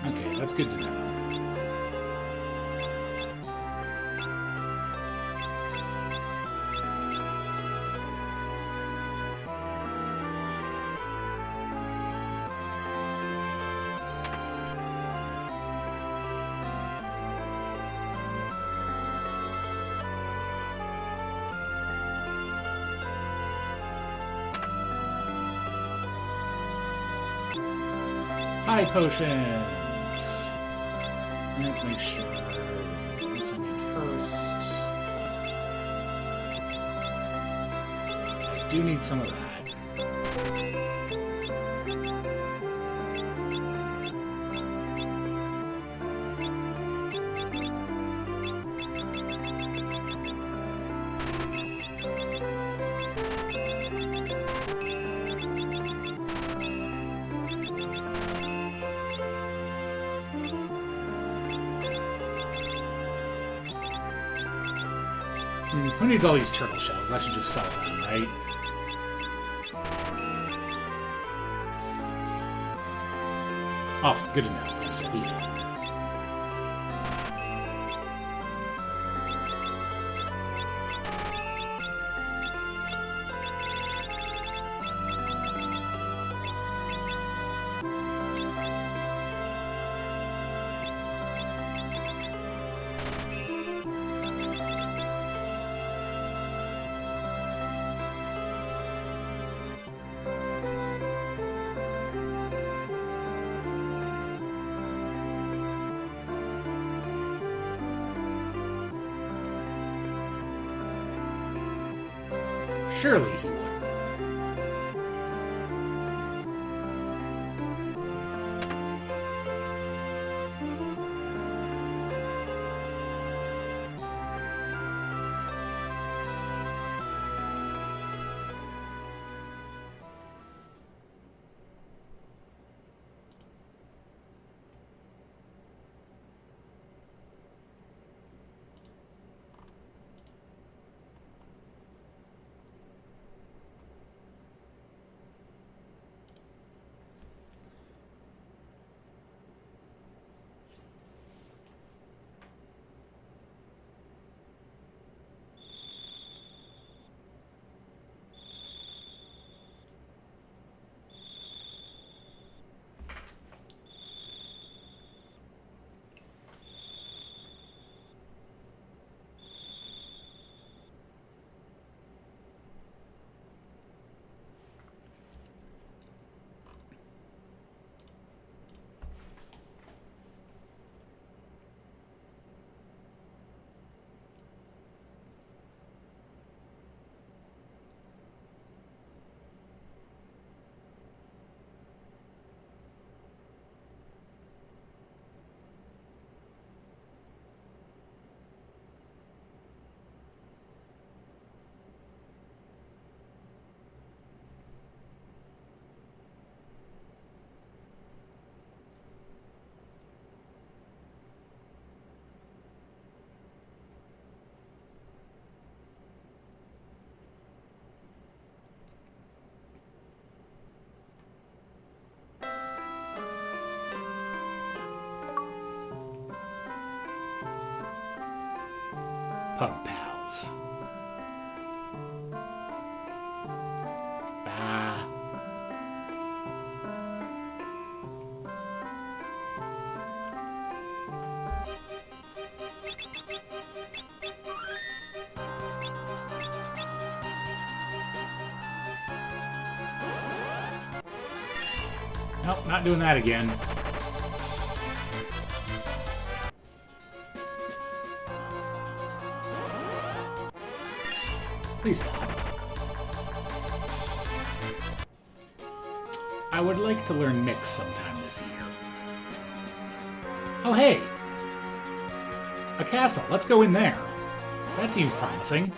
Okay, that's good to know. High potions! Let's make sure there's a need first. I do need some of that. Who needs all these turtle shells? I should just sell them, right? Awesome, good to know. Thanks, Jeffy. Surely he would. pug pals. Bah. Nope, not doing that again. Please stop. I would like to learn Mix sometime this year. Oh, hey! A castle. Let's go in there. That seems promising.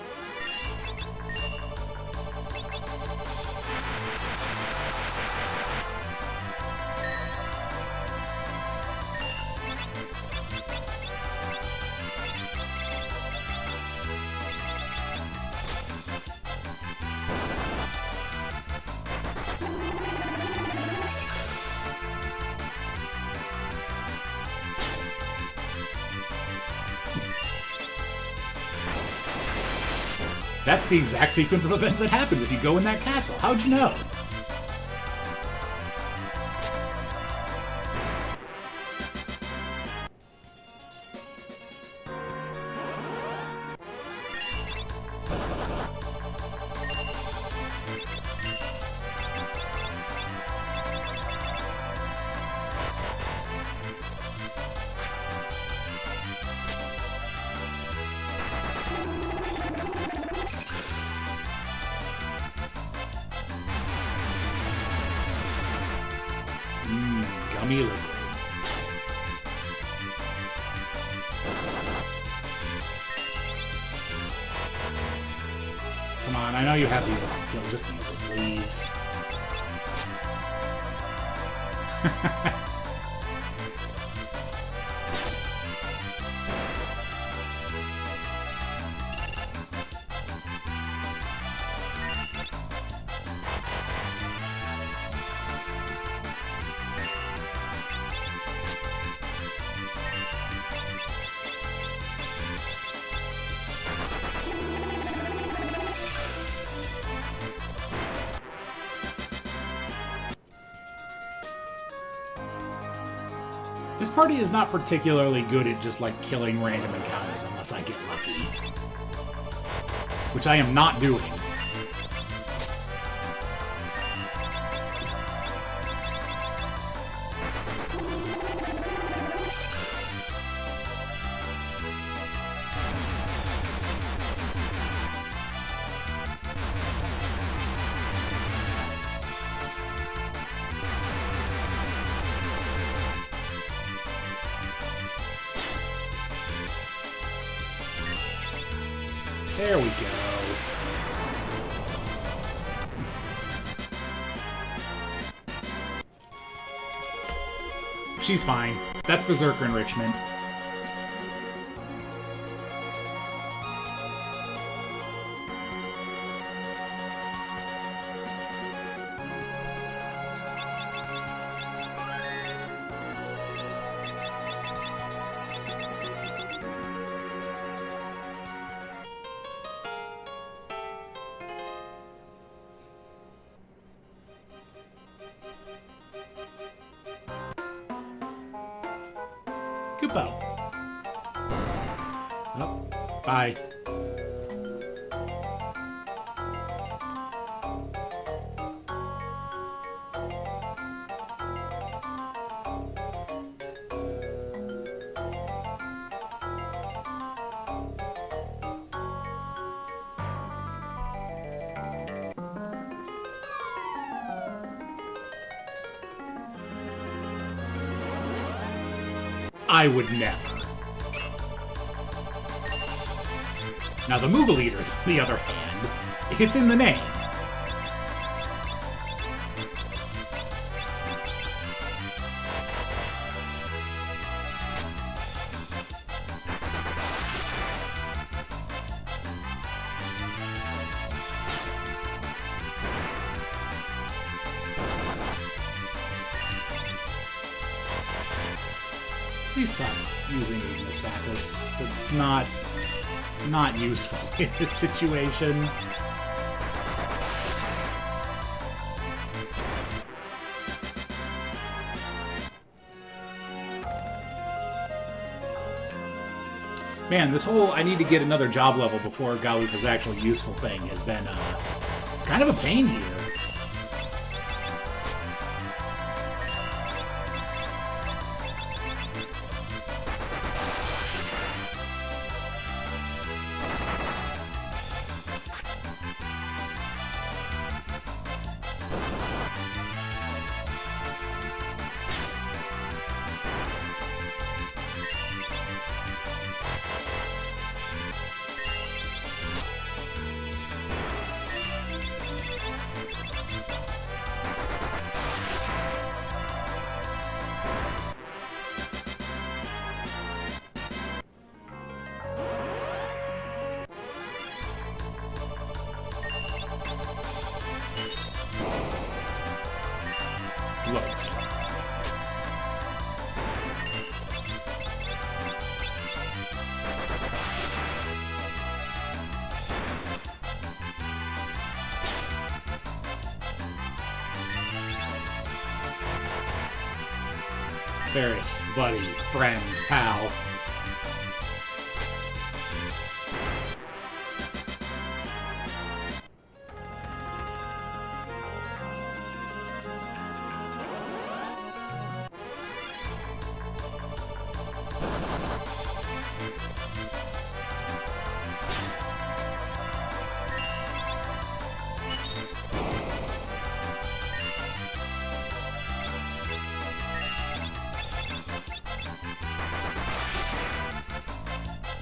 That's the exact sequence of events that happens if you go in that castle. How'd you know? Gummy liquid. Come on, I know you have the innocent kill. Just use it, please. This party is not particularly good at just, like, killing random encounters unless I get lucky. Which I am not doing. There we go. She's fine. That's Berserker enrichment. Kupo. Oh, bye. I would never. Now the Moogle Eaters, on the other hand, it's in the name. Please stop using Ignis Fatus. It's not not useful in this situation. Man, this whole I need to get another job level before Galuf is actually useful thing has been kind of a pain here. Loads. Ferris, buddy, friend, pal.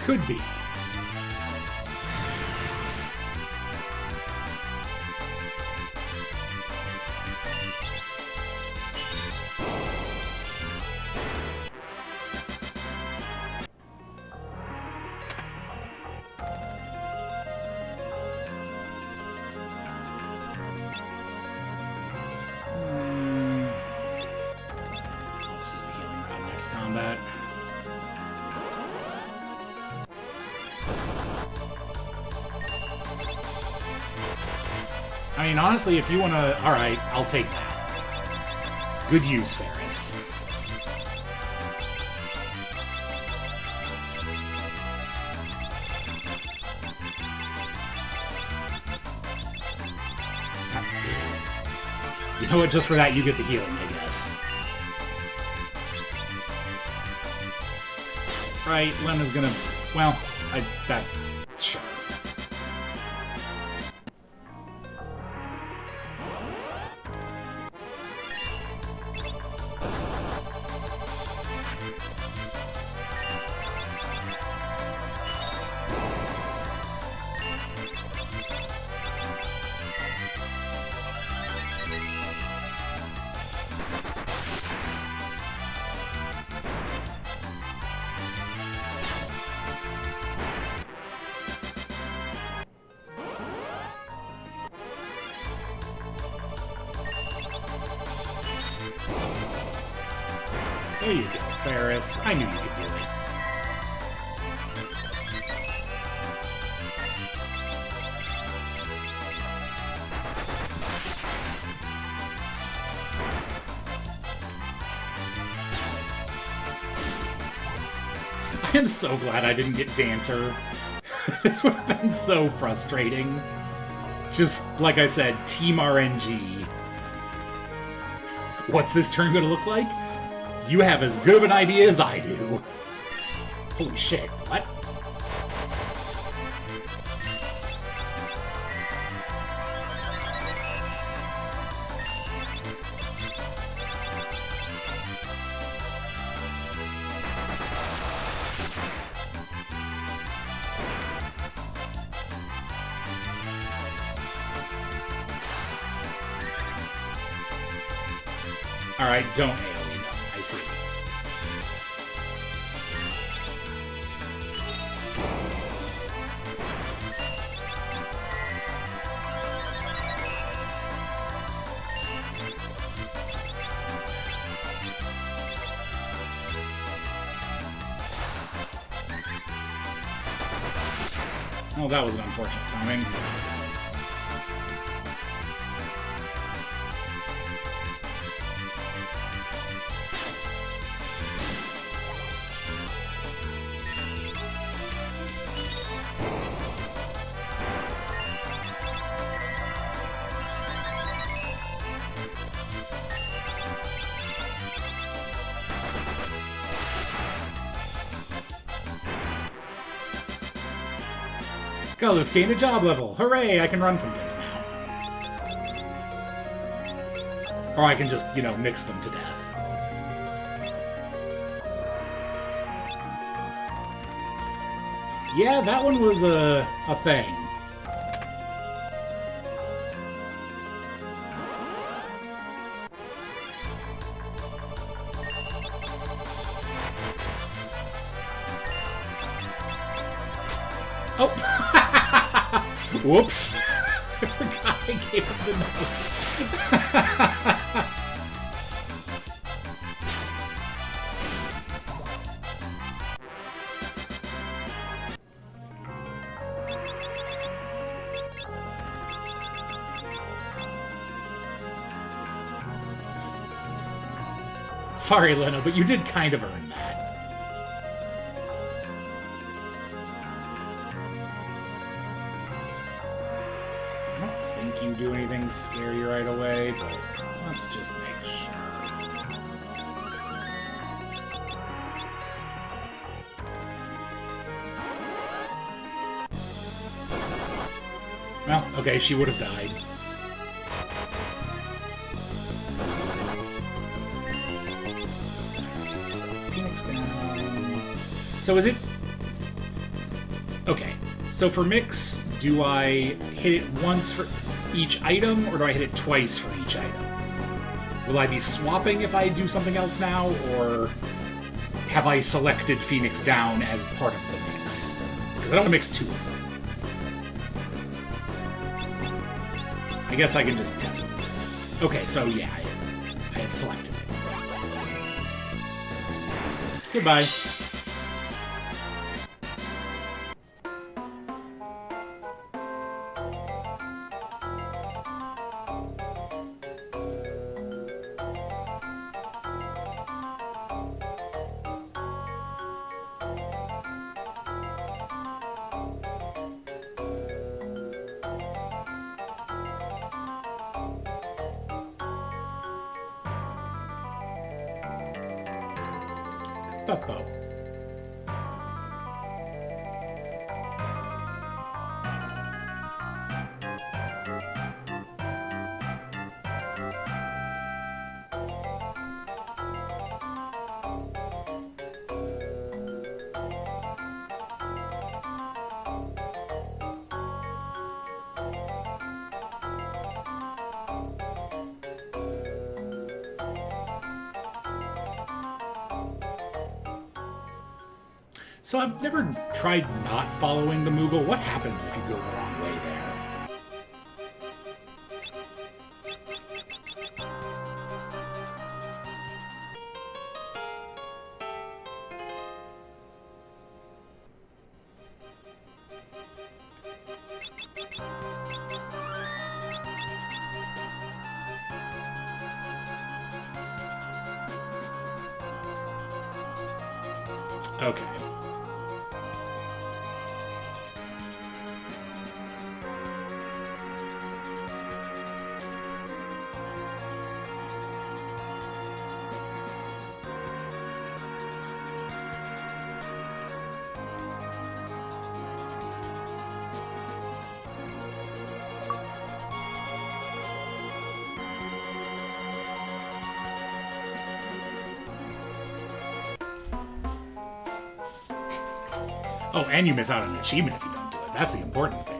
Could be. I'll just do the healing route next combat. I mean, honestly, if you want to... Alright, I'll take that. Good use, Ferris. You know what? Just for that, you get the healing, I guess. Right, Lena's gonna... Well, sure. There you go, Ferris. I knew you could do it. I am so glad I didn't get Dancer. This would have been so frustrating. Just, like I said, Team RNG. What's this turn gonna look like? You have as good of an idea as I do. Holy shit, what? Alright, don't AoE them. I see. Oh, that was an unfortunate timing. Galuf gained a job level. Hooray, I can run from things now. Or I can just, you know, mix them to death. Yeah, that one was a thing. Oh! Whoops! I forgot I gave him the note. Sorry, Leno, but you did kind of earn that. I don't think you do anything scary right away, but let's just make sure. Well, okay, she would have died. So, Phoenix down. So is it... Okay, so for mix, do I hit it once for each item, or do I hit it twice for each item? Will I be swapping if I do something else now, or have I selected Phoenix down as part of the mix? Because I don't want to mix two of them. I guess I can just test this. Okay, so yeah, I have selected it. Goodbye. Buppo. So I've never tried not following the Moogle. What happens if you go the wrong way there? Okay. Oh, and you miss out on an achievement if you don't do it. That's the important bit.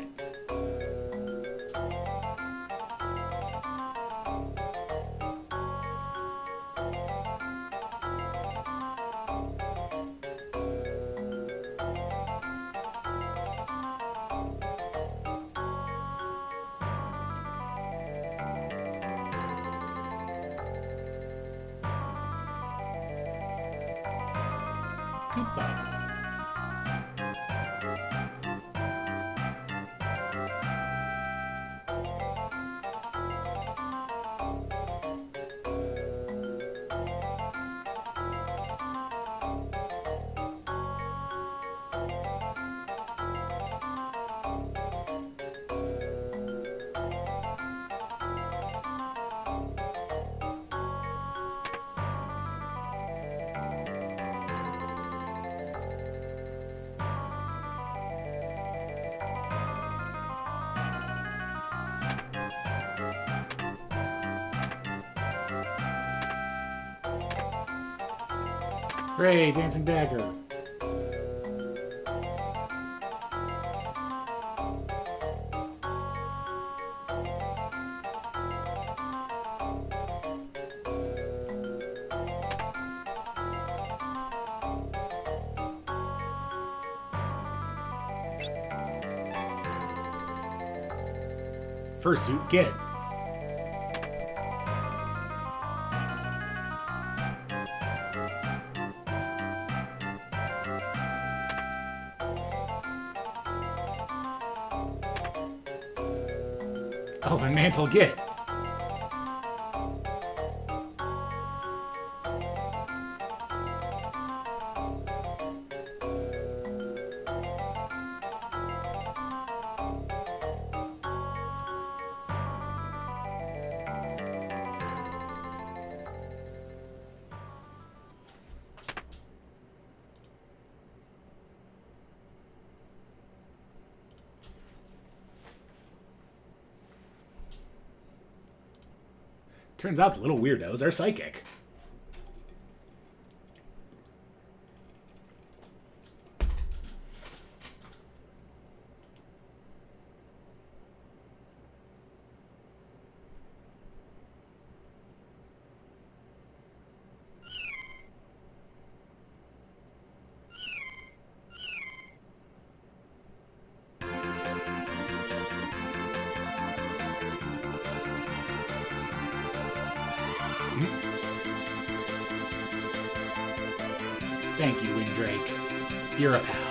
Goodbye. Hooray, dancing dagger. Fursuit get. Elven mantle get. Turns out the little weirdos are psychic. Thank you, Windrake. You're a pal.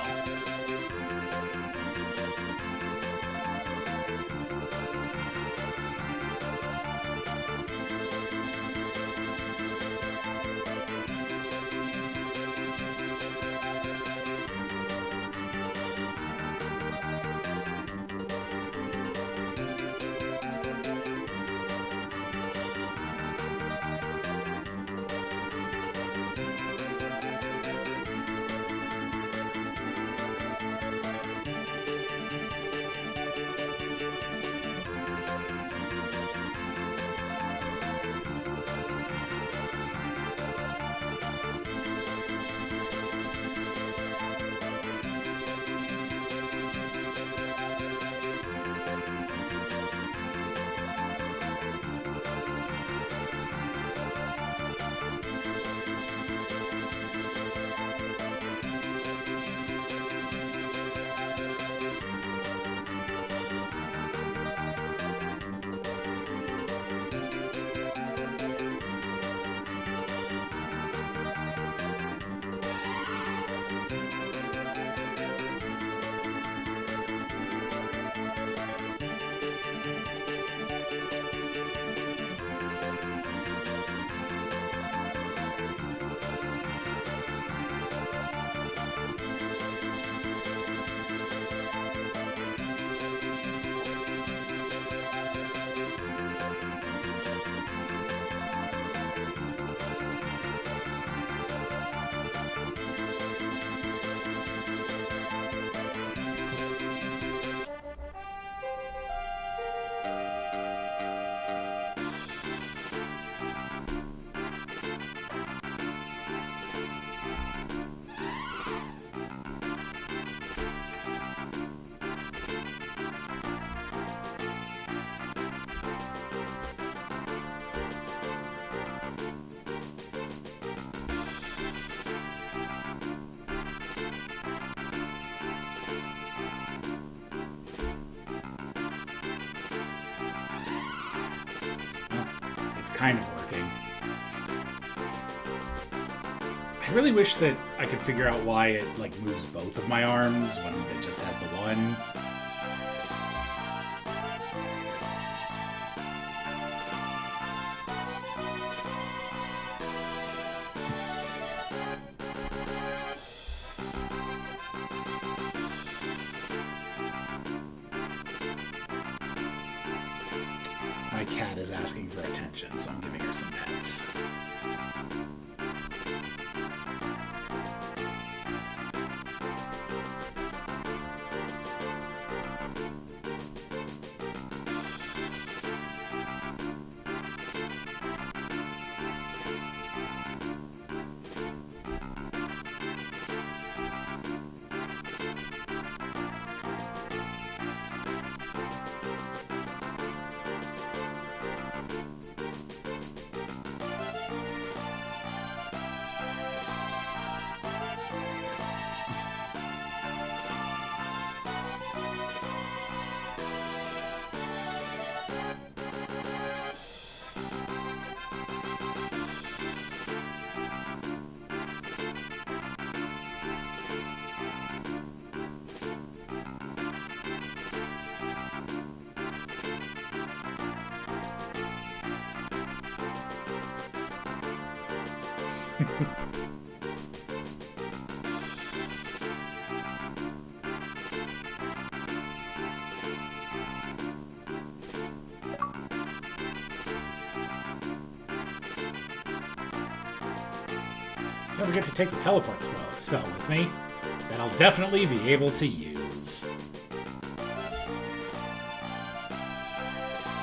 Kind of working. I really wish that I could figure out why it like moves both of my arms when it just has the one. My cat is asking for attention, so I'm giving her some pets. Don't forget to take the teleport spell with me. That I'll definitely be able to use. Give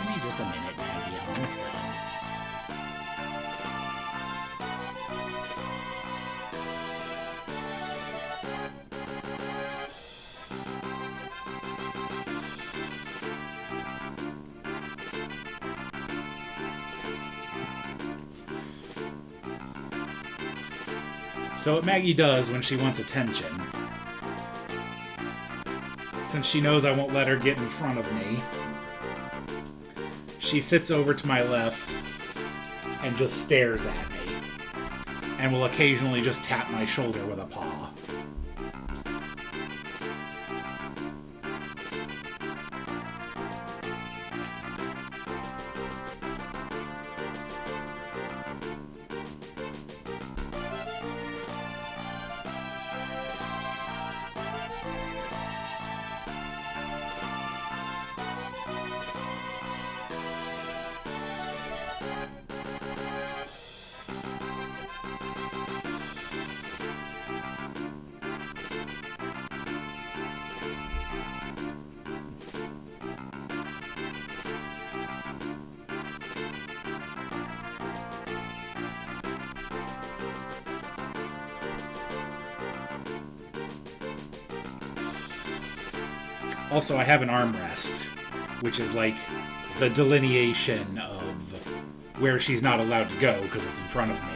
me just a minute, Maggie. I'm almost done. So what Maggie does when she wants attention, since she knows I won't let her get in front of me, she sits over to my left and just stares at me, and will occasionally just tap my shoulder with a paw. Also, I have an armrest, which is like the delineation of where she's not allowed to go because it's in front of me.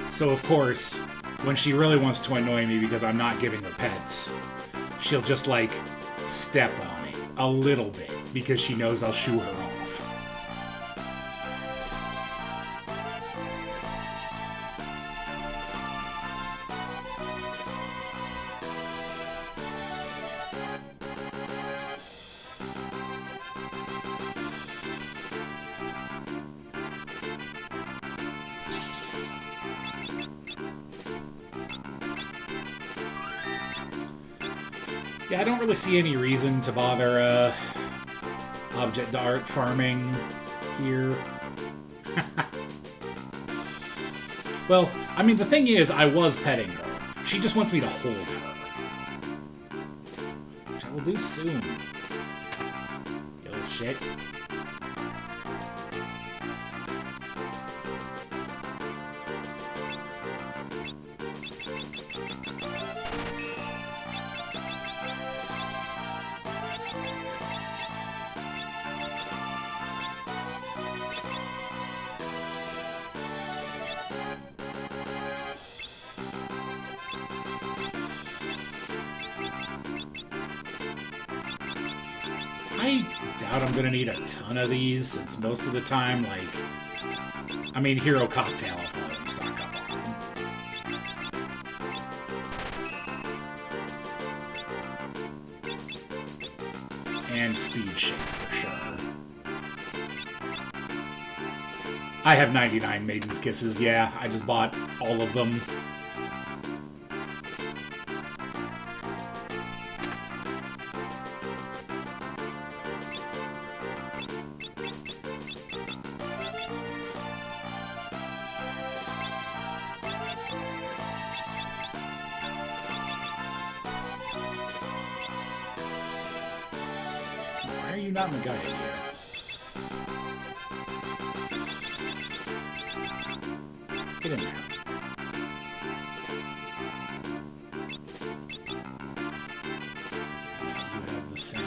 So, of course, when she really wants to annoy me because I'm not giving her pets, she'll just, like, step on it a little bit because she knows I'll shoo her off. Yeah, I don't really see any reason to bother object art farming here. Well, I mean, the thing is, I was petting her. She just wants me to hold her. Which I will do soon. You little shit. I doubt I'm gonna need a ton of these, since most of the time, like, I mean, Hero Cocktail I'll probably stock up on. And Speed Shake for sure. I have 99 Maiden's Kisses, yeah, I just bought all of them. Why are you not in the guide here? Get in there. You have the same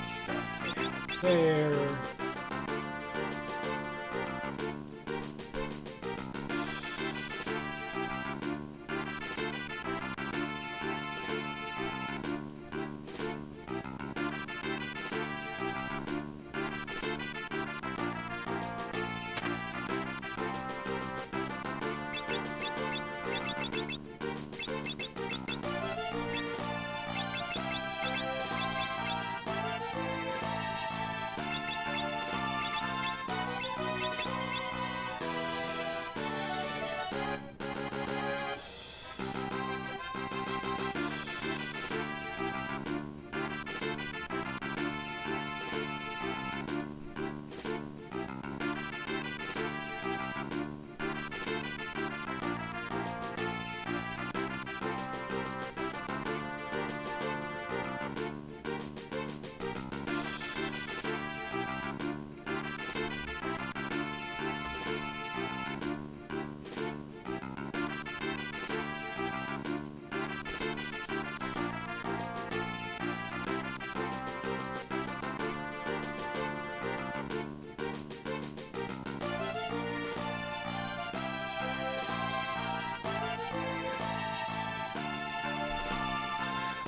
stuff there.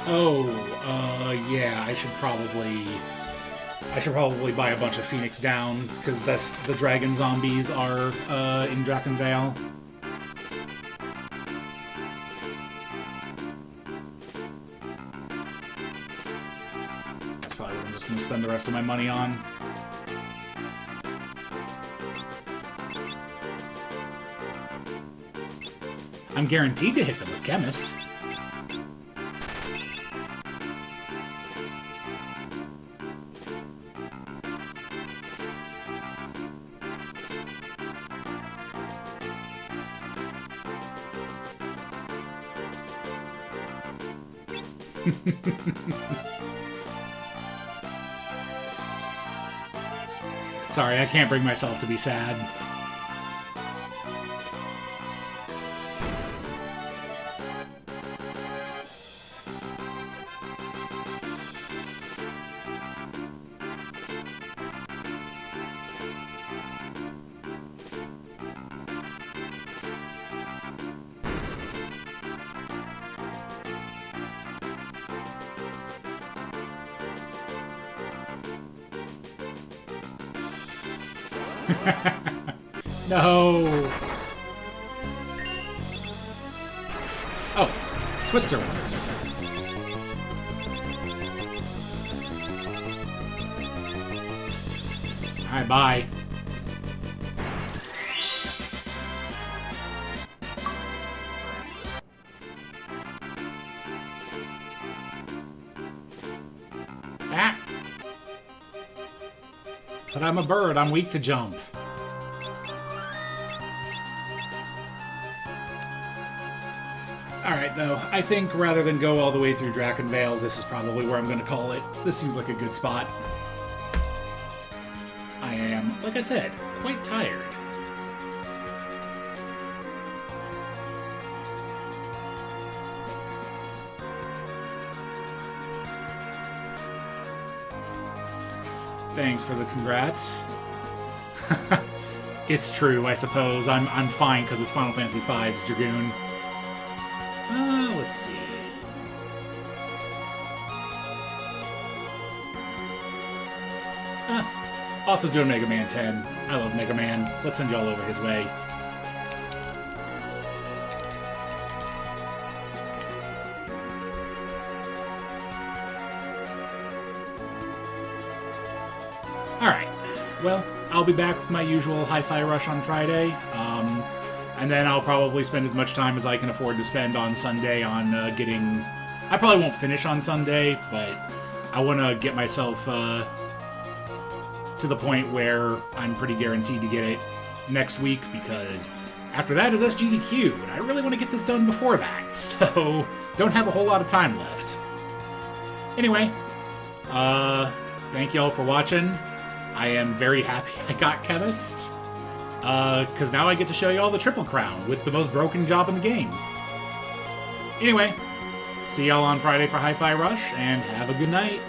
Oh, yeah, I should probably buy a bunch of Phoenix Down, because that's the dragon zombies are, in Drakenvale. That's probably what I'm just gonna spend the rest of my money on. I'm guaranteed to hit them with Chemist. Sorry, I can't bring myself to be sad. No! Oh, Twister works. Alright, bye. Ah! But I'm a bird, I'm weak to jump. Alright, though, I think rather than go all the way through Drakenvale, this is probably where I'm going to call it. This seems like a good spot. I am, like I said, quite tired. Thanks for the congrats. It's true, I suppose. I'm fine because it's Final Fantasy V's Dragoon. Let's see. Arthur's doing Mega Man 10. I love Mega Man. Let's send y'all over his way. Alright. Well, I'll be back with my usual Hi-Fi Rush on Friday. And then I'll probably spend as much time as I can afford to spend on Sunday on getting... I probably won't finish on Sunday, but I want to get myself to the point where I'm pretty guaranteed to get it next week, because after that is SGDQ, and I really want to get this done before that, so don't have a whole lot of time left. Anyway, thank y'all for watching. I am very happy I got Chemist. Because now I get to show you all the Triple Crown with the most broken job in the game. Anyway, see y'all on Friday for Hi-Fi Rush, and have a good night.